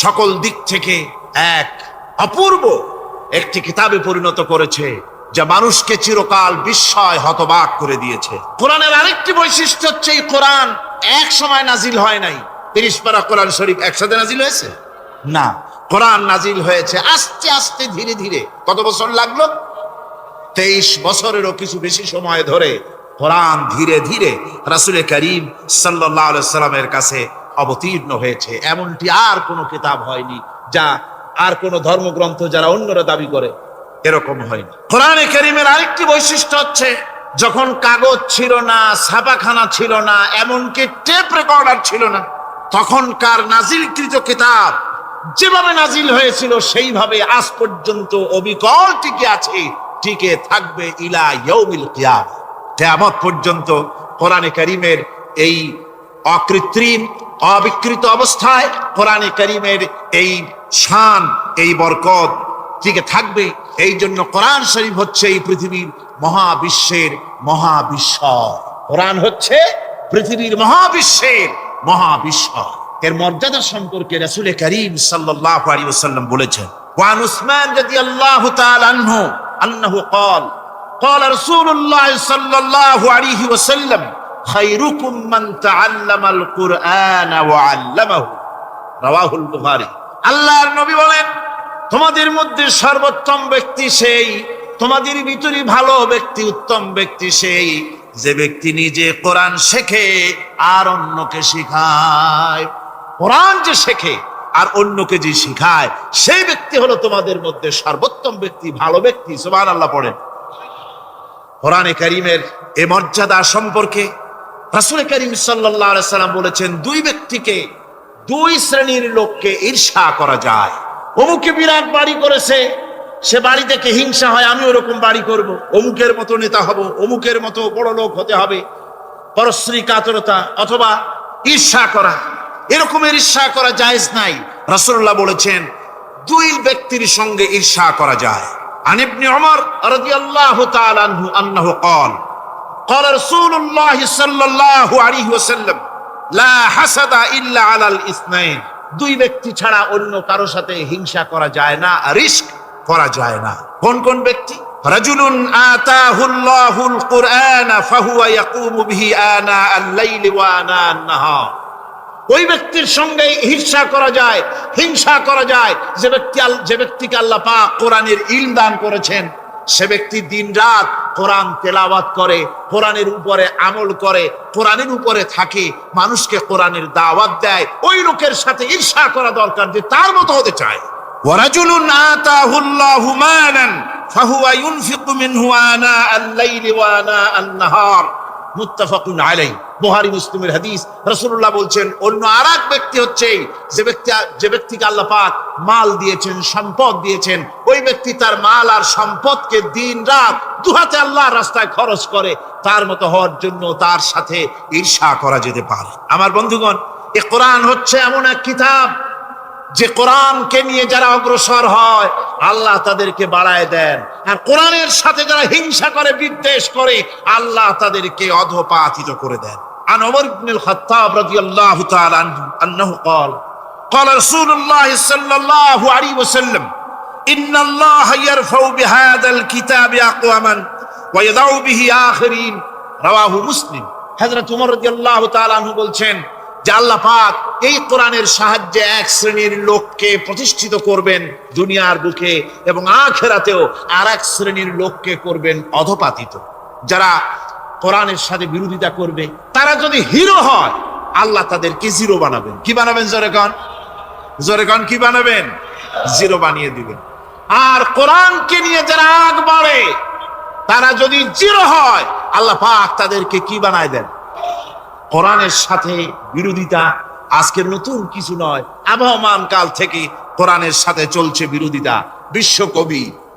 সকল দিক থেকে এক অপূর্ব একটি কিতাবে পরিণত করেছে, যা মানুষকে চিরকাল বিস্ময় হতবাক করে দিয়েছে। কোরআনের আরেকটি বৈশিষ্ট্য হচ্ছে এই কোরআন এক সময় নাজিল হয় নাই। 30 পারা কোরআন শরীফ একসাথে নাজিল হয়েছে না, কোরআন নাজিল হয়েছে আস্তে আস্তে ধীরে ধীরে। কত বছর লাগলো? 23 বছরেরও কিছু বেশি সময় ধরে কোরআন ধীরে ধীরে রাসূল করিম সাল্লাল্লাহু আলাইহি সাল্লামের কাছে অবতীর্ণ হয়েছে। এমনটি আর কোনো কিতাব হয়নি যা আর কোন ধর্মগ্রন্থ যারা অন্যরা দাবি করে এরকম হয় না। কোরআনে কারীমের আরেকটি বৈশিষ্ট্য হচ্ছে, যখন কাগজ ছিল না, ছাপাখানা ছিল না, এমনকি টেপ রেকর্ডার ছিল না, তখনকার নাজিলকৃত কিতাব যেভাবে নাজিল হয়েছিল সেইভাবে আজ পর্যন্ত অবিকল টিকে আছে, টিকে থাকবে ইলা ইয়াউমিল কিয়ামah। কিয়ামত পর্যন্ত কোরআনে কারীমের এই অকৃত্রিম অবিকৃত অবস্থায় কোরআনে কারীমের এই শান, এই বরকত টিকে থাকবে। এই জন্য কোরআন শরীফ হচ্ছে এই পৃথিবীর মহাবিশ্বের মহাবিস্ময়। কোরআন হচ্ছে পৃথিবীর মহাবিশ্বের মহাবিস্ময়। এর মর্যাদা সম্পর্কে রাসূল করিম সাল্লাল্লাহু আলাইহি ওয়াসাল্লাম বলেছেন, ওয়ান উসমান রাদিয়াল্লাহু তাআলা আনহু আন্নাহু ক্বাল ক্বালা রাসূলুল্লাহ সাল্লাল্লাহু আলাইহি ওয়াসাল্লাম খায়রুকুম মান তাআল্লামাল কুরআন ওয়া আল্লামাহু, রাওয়াহুল বুখারী। আল্লাহর নবী বলেন, তোমাদের মধ্যে সর্বোত্তম ব্যক্তি সেই, তোমাদের ভিতরে ভালো ব্যক্তি, উত্তম ব্যক্তি সেই যে ব্যক্তি নিজে কোরআন শেখে আর অন্যকে শেখায়। কোরআন যে শেখে আর অন্যকে যে শেখায়, সেই ব্যক্তি হলো তোমাদের মধ্যে সর্বোত্তম ব্যক্তি, ভালো ব্যক্তি। সুবহানাল্লাহ পড়েন। কোরআনে কারীমের এই মর্যাদা সম্পর্কে রাসূল করিম সাল্লাল্লাহু আলাইহি সাল্লাম বলেছেন, দুই ব্যক্তিকে, দুই শ্রেণীর লোককে ঈর্ষা করা যায়। অমুকে বিরাট বাড়ি করেছে, সে বাড়ি থেকে হিংসা হয়, আমি ওরকম বাড়ি করব, অমুকের মতো নেতা হব, অমুকের মতো বড় লোক হতে হবে। পরশ্রী কাতরতা অথবা ঈর্ষা করা, এরকমের ঈর্ষা করা জায়েজ নাই। রাসূলুল্লাহ বলেছেন দুই ব্যক্তির সঙ্গে ঈর্ষা করা যায়। আন ইবনে ওমর রাদিয়াল্লাহু তাআলা আনহু আন্নাহু ক্বাল ক্বালা রাসূলুল্লাহ সাল্লাল্লাহু আলাইহি ওয়াসাল্লাম লা হাসাদা ইল্লা আলাল ইসনাইন, দুই ব্যক্তি ছাড়া অন্য কারো সাথে হিংসা করা যায় না, রিস্ক করা যায় না। কোন কোন ব্যক্তি? রাজুলুন আতাহুল্লাহুল কুরআন ফাহুয়া ইয়াকুমু বিহি আনা আল-লাইলি ওয়া আনা আন-নাহার, ওই ব্যক্তির সঙ্গে ঈর্ষা করা যায়, হিংসা করা যায় যে ব্যক্তিকে আল্লাহ পাক কোরআনের ইলম দান করেছেন, সে ব্যক্তি দিন রাত কোরআন তেলাওয়াত করে, কোরআনের উপরে আমল করে, কোরআনের উপরে থাকে, মানুষকে কোরআনের দাওয়াত দেয়। ওই লোকের সাথে ঈর্ষা করা দরকার যে তার মতো হতে চায়। ওয়ারাজুলুন আতাহুল্লাহু মালান ফাহুয়া ইউনফিকু মিনহু আনা আল-লাইলি ওয়া আনা আন-নাহার, মুত্তাফাকুন আলাইহি, বুখারী মুসলিমের হাদিস। রাসূলুল্লাহ বলছেন, অন্য আরেক ব্যক্তি হচ্ছে যে ব্যক্তিকে আল্লাহ পাক মাল দিয়েছেন, সম্পদ দিয়েছেন, ওই ব্যক্তি তার মাল আর সম্পদকে দিন রাত দুহাতে আল্লাহর রাস্তায় খরচ করে, তার মতো হওয়ার জন্য তার সাথে ঈর্ষা করা যেতে পারে। আমার বন্ধুগণ, এই কোরআন হচ্ছে এমন এক কিতাব যে কোরআনকে নিয়ে যারা অগ্রসর হয় আল্লাহ তাদেরকে বাড়ায় দেন, আর কোরআনের সাথে যারা হিংসা করে, বিদ্বেষ করে, আল্লাহ তাদেরকে অধঃপাতিত করে দেন। আন ওমর ইবনুল খাত্তাব রাদিয়াল্লাহু তাআলা আনহু قال قال رسول الله صلى الله عليه وسلم ان الله يرفع بهذا الكتاب اقواما ويضع به اخرين, রাওয়াহু মুসলিম। হযরত ওমর রাদিয়াল্লাহু তাআলা আনহু বলছেন যে আল্লাহ পাক এই কোরআনের সাহায্যে এক শ্রেণীর লোককে প্রতিষ্ঠিত করবেন দুনিয়ার বুকে, এবং আখিরাতেও আর এক শ্রেণীর লোককে করবেন অধঃপাতিত। যারা কোরআনের সাথে বিরোধিতা করবে, তারা যদি হিরো হয় আল্লাহ তাদেরকে জিরো বানাবেন। কি বানাবেন? জোরে কোন কি বানাবেন? জিরো বানিয়ে দিবেন। আর কোরআনকে নিয়ে যারা আগ বাড়ে, তারা যদি জিরো হয় আল্লাহ পাক তাদেরকে কি বানায় দেন? কোরআনের সাথে বিরোধিতা আজকের নতুন কিছু নয়, আবহমান কাল থেকে কোরআনের সাথে চলছে বিরোধিতা।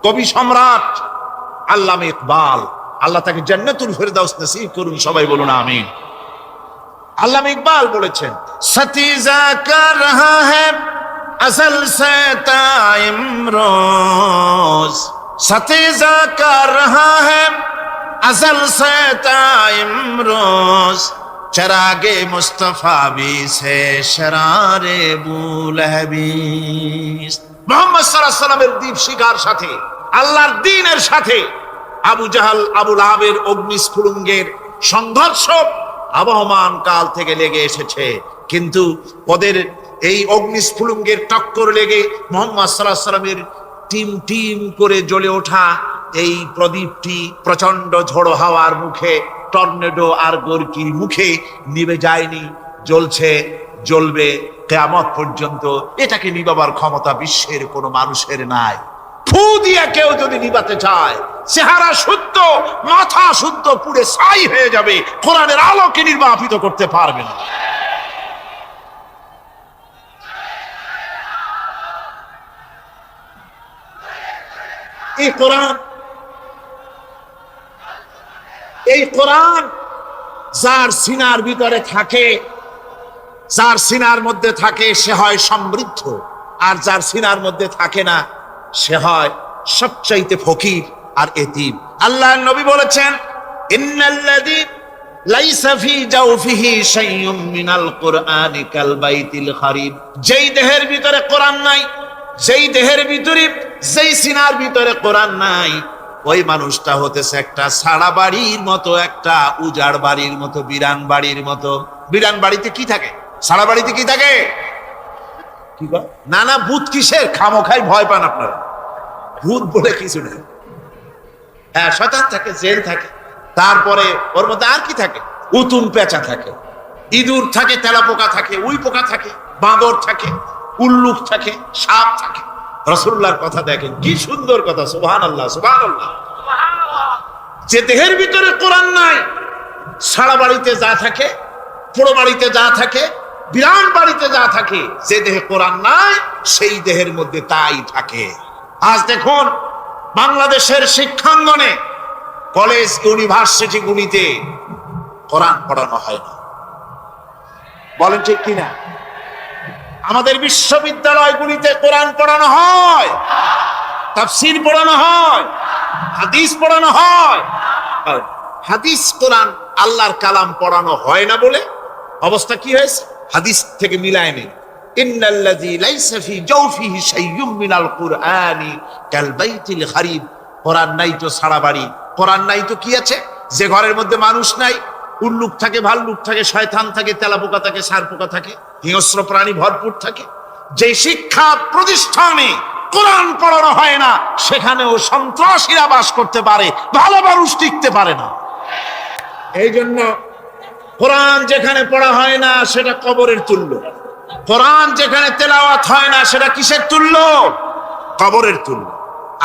কবি সম্রাট আল্লামা ইকবাল, আল্লাহ তাকে জান্নাতুল ফেরদাউস নসিব করুন, সবাই বলুন আমিন। আল্লামা ইকবাল বলেছেন, সতীজা কর রহা হ্যায় আসল সে তাইম রোজ, সতীজা কর রহা হ্যায় আসল সে তাইম রোজ, চরাগে মুস্তফা বি সে শরারে বুলহবিস। মুহাম্মদ সাল্লাল্লাহু আলাইহি ওয়াসাল্লামের দ্বীপ শিখার সাথে, আল্লাহর দ্বীনের সাথে আবু জাহাল, আবু লাহাবের অগ্নিস্ফুলিঙ্গের সংঘর্ষ আবহমান কাল থেকে লেগে এসেছে, কিন্তু ওদের এই অগ্নিস্ফুলিঙ্গের টক্কর লেগে মুহাম্মদ সাল্লাল্লাহু আলাইহি ওয়াসাল্লামের টিম টিম করে জ্বলে ওঠা এই প্রদীপটি প্রচন্ড ঝড়ো হাওয়ার মুখে, টর্নেডো আর গর্কির মুখে নিভে যায়নি, জ্বলছে। জ্বলবে কিয়ামত পর্যন্ত। এটাকে নিভাবার ক্ষমতা বিশ্বের কোনো মানুষের নাই। ফু দিয়া কেউ যদি নিভাতে চায়, চেহারা শুদ্ধ মাথা শুদ্ধ পুড়ে ছাই হয়ে যাবে, কোরআনের আলোকে নির্বাপিত করতে পারবে না। এই কোরআন যার সিনার ভিতরে থাকে, যার সিনার মধ্যে থাকে সে হয় সমৃদ্ধ, আর যার সিনার মধ্যে থাকে না সে হয় সবচাইতে ফকির আর এতিম। আল্লাহর নবী বলেছেন, ইন্নাল্লাযী লাইসা ফি জাওফিহি শাইউম মিনাল কুরআনি কাল বাইতিল খারিব। যেই দেহের ভিতরে কোরআন নাই, যেই দেহের ভিতরে, যেই সিনার ভিতরে কোরআন নাই, ওই মানুষটা হতেছে একটা সাড়া বাড়ির মতো, একটা উজাড় বাড়ির মতো, বিরান বাড়ির মতো। বিরান বাড়িতে কি থাকে? সাড়া বাড়িতে কি থাকে? কি না না, ভূত কিসের? খামোখাই ভয় পান আপনারা। ভূত বলে কিছু নেই। হ্যাঁ, শয়তান থাকে, জেল থাকে, তারপরে ওর মধ্যে আর কি থাকে? উতুন পেঁচা থাকে, ইঁদুর থাকে, তেলাপোকা থাকে, উই পোকা থাকে, বাঁদর থাকে, উল্লুক থাকে, সাপ থাকে। রাসূলুল্লাহর কথা দেখেন, কি সুন্দর কথা। সুবহানাল্লাহ, সুবহানাল্লাহ। যে দেহের ভিতরে কোরআন নাই, সারা বাড়িতে যা থাকে, পুরো বাড়িতে যা থাকে, বিরান বাড়িতে যা থাকে, যে দেহে কোরআন নাই সেই দেহের মধ্যে তাই থাকে। আজ দেখুন বাংলাদেশের শিক্ষাঙ্গনে, কলেজ ইউনিভার্সিটি গুলিতে কোরআন পড়ানো হয় না। বলেন ঠিক কিনা? আমাদের বিশ্ববিদ্যালয়গুলিতে কোরআন পড়ানো হয়, তাফসীর পড়ানো হয়, হাদিস পড়ানো হয়। হাদিস কোরআন আল্লাহর কালাম পড়ানো হয় না বলে অবস্থা কি হয়েছে? হাদিস থেকে মিলায় নেই। ইন্নাল্লাযী লাইসা ফি জাওফিহি শাইউম মিনাল কুরআনি কাল বাইতিল খারিব। কোরআন নাই তো সারা বাড়ি, কোরআন নাই তো কি আছে? যে ঘরের মধ্যে মানুষ নাই, উল্লুক থাকে, ভাল্লুক থাকে, শয়তান থাকে, তেলাপোকা থাকে, সারপোকা থাকে, হিংস্র প্রাণী ভরপুর থাকে। যে শিক্ষা প্রতিষ্ঠানে কোরআন পড়ানো হয় না, সেখানেও সন্ত্রাসীরা বাস করতে পারে, ভালো মানুষ টিকতে পারে না। এই জন্য কোরআন যেখানে পড়া হয় না সেটা কবরের তুল্য। কোরআন যেখানে তেলাওয়াত হয় না সেটা কিসের তুল্য? কবরের তুল্য।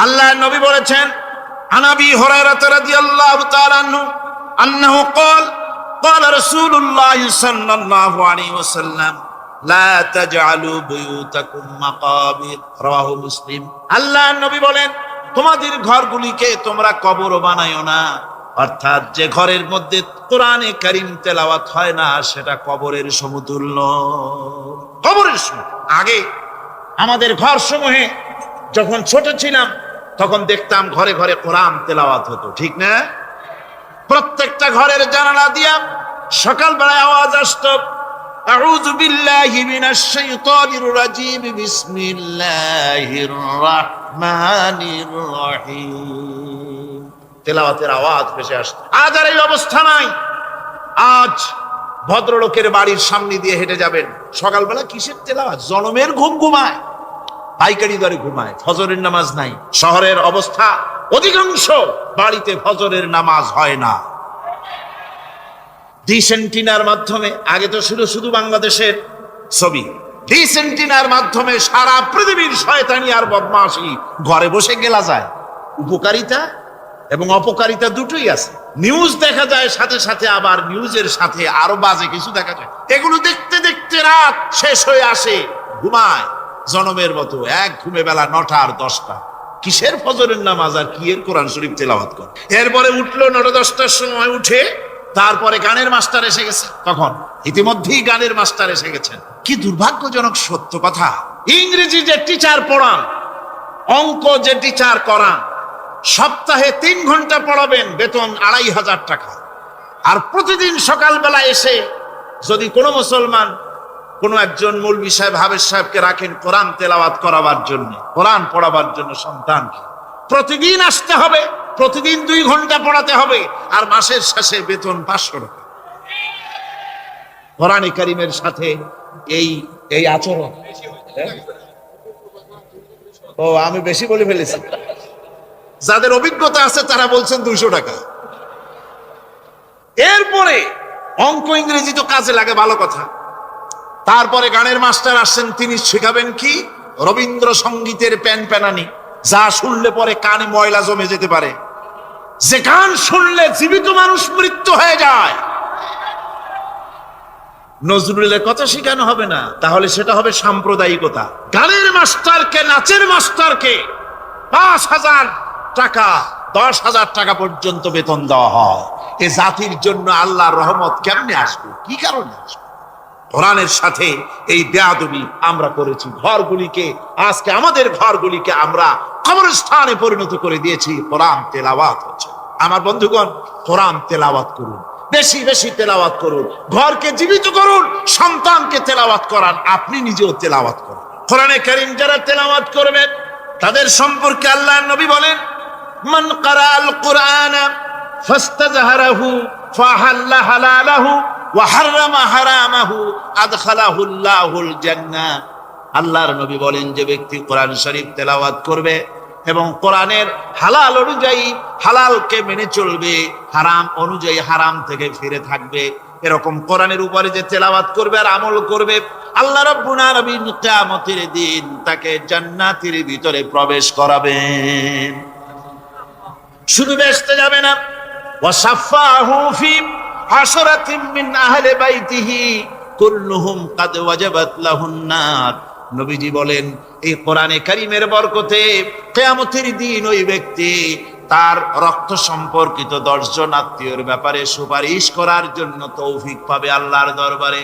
আল্লাহর নবী বলেছেন, আনাবি হুরায়রা রাদিয়াল্লাহু তাআলা আন্নাহু ক্বাল ক্বালা রাসূলুল্লাহ সাল্লাল্লাহু আলাইহি ওয়াসাল্লাম লা তাজআলু বুয়ুতাকুম মাকাবির, রাওয়াহু মুসলিম। আল্লাহর নবী বলেন, তোমাদের ঘরগুলিকে তোমরা কবর বানায়ো না। অর্থাৎ যে ঘরের মধ্যে কোরআনে কারীম তেলাওয়াত হয় না সেটা কবরের সমতুল্য। কবরের সমতুল্য। আগে আমাদের ঘর সমূহে যখন ছোট ছিলাম তখন দেখতাম ঘরে ঘরে কোরআন তেলাওয়াত হতো, ঠিক না? প্রত্যেকটা ঘরের জানালা দিয়া সকালবেলায় আওয়াজ আসতো, আউযু বিল্লাহি মিনাশ শাইতানির রাজীম, বিসমিল্লাহির রাহমানির রহিম। তেলাওয়াতের আওয়াজ ভেসে আসতো। আজ আর এই অবস্থা নাই। আজ ভদ্রলোকের বাড়ির সামনে দিয়ে হেঁটে যাবেন, সকালবেলা কিসের তেলাওয়াত? জনমের ঘুম ঘুমায়, পাইকারি দরে ঘুমায়, ফজরের নামাজ নাই। শহরের অবস্থা, অধিকাংশ বাড়িতে ফজরের নামাজ হয় না। ডিসেন্টিনার মাধ্যমে, আগে তো শুধু বাংলাদেশের ছবি, ডিসেন্টিনার মাধ্যমে সারা পৃথিবীর শয়তানি আর বদমাশি ঘরে বসে গেলা যায়। উপকারিতা এবং অপকারিতা দুটোই আছে। নিউজ দেখা যায়, সাথে সাথে আবার নিউজের সাথে আরো বাজে কিছু দেখা যায়। এগুলো দেখতে দেখতে রাত শেষ হয়ে আসে, ঘুমায় জনমের মতো, এক ঘুমে বেলা 9টা আর 10টা। কিসের ফজরের নামাজ আর কি এর কোরআন শরীফ তেলাওয়াত করে। এরপরে উঠলো 9টা-10টার সময়, উঠে তারপরে গানের মাস্টার এসে গেছে। তখন ইতিমধ্যেই গানের মাস্টার এসে গেছেন। কি দুর্ভাগ্যজনক সত্য কথা। ইংরেজি যে টিচার পড়ান, অঙ্ক যে টিচার করান, সপ্তাহে 3 ঘন্টা পড়াবেন, বেতন 2500 টাকা। আর প্রতিদিন সকালবেলা এসে যদি কোনো মুসলমান কোনো একজন মৌলভী সাহেব, হাফেজ সাহেবকে রাখেন কোরআন তেলাওয়াত করাবার জন্য, কোরআন পড়াবার জন্য সন্তানকে, প্রতিদিন আসতে হবে, প্রতিদিন 2 ঘন্টা পড়াতে হবে, আর মাসের শেষে বেতন 500 টাকা। কোরআনে কারীমের সাথে এই আচরণ। ও, আমি বেশি বলে ফেলেছি। যাদের অভিজ্ঞতা আছে তারা বলছেন 200 টাকা। এরপরে অঙ্ক ইংরেজি তো কাজে লাগে, ভালো কথা। তারপরে গানের মাস্টার আসছেন, তিনি শেখাবেন কি? রবীন্দ্রসঙ্গীতের প্যানপ্যানানি, যা শুনলে পরে কানে ময়লা জমে যেতে পারে, যে গান শুনলে জীবিত মানুষ মৃত্যু হয়ে যায়। নজরুলের কথা শেখানো হবে না, তাহলে সেটা হবে সাম্প্রদায়িকতা। গানের মাস্টারকে, নাচের মাস্টারকে 5,000 টাকা 10,000 টাকা পর্যন্ত বেতন দেওয়া হয়। এ জাতির জন্য আল্লাহর রহমত কেমনে আসবে? কি কারণে আসবে? কোরআনের সাথে এই বেয়াদবি আমরা করেছি। ঘরগুলিকে, আজকে আমাদের ঘরগুলিকে আমরা কবরস্থানে পরিণত করে দিয়েছি। কোরআন তেলাওয়াত হচ্ছে। আমার বন্ধুগণ, কোরআন তেলাওয়াত করুন, বেশি বেশি তেলাওয়াত করুন, ঘরকে জীবিত করুন, সন্তানকে তেলাওয়াত করান, আপনি নিজেও তেলাওয়াত করুন। কোরআনে কারীম যারা তেলাওয়াত করবেন তাদের সম্পর্কে আল্লাহর নবী বলেন, মান ক্বারাআল কুরআনা ফাস্তাজহারাহু ফাহাল্লা হালালাহু ওয়া হাররামা হারামাহু আদখালাহুল্লাহুল জান্নাহ। আল্লাহর নবী বলেন, যে ব্যক্তি কোরআন শরীফ তেলাওয়াত করবে এবং কোরআনের হালাল অনুযায়ী হালালকে মেনে চলবে, হারাম অনুযায়ী হারাম থেকে ফিরে থাকবে, এরকম কোরআনের উপরে যে তেলাওয়াত করবে আর আমল করবে, আল্লাহ রাব্বুল আলামিন কিয়ামতের দিন তাকে জান্নাতের ভিতরে প্রবেশ করাবেন। শুধু বেহেশতে যাবে না, ওয়াসাফাহু ফি আশরাতিন মিন আহলি বাইতিহি কুল্লুহুম কাদ ওয়াজাবাত লাহুন নার। নবীজি বলেন, এই কোরআনে কারীমের বরকতে কিয়ামতের দিন ওই ব্যক্তি তার রক্ত সম্পর্কিত 10 জন আত্মীয়র ব্যাপারে সুপারিশ করার জন্য তৌফিক পাবে আল্লাহর দরবারে।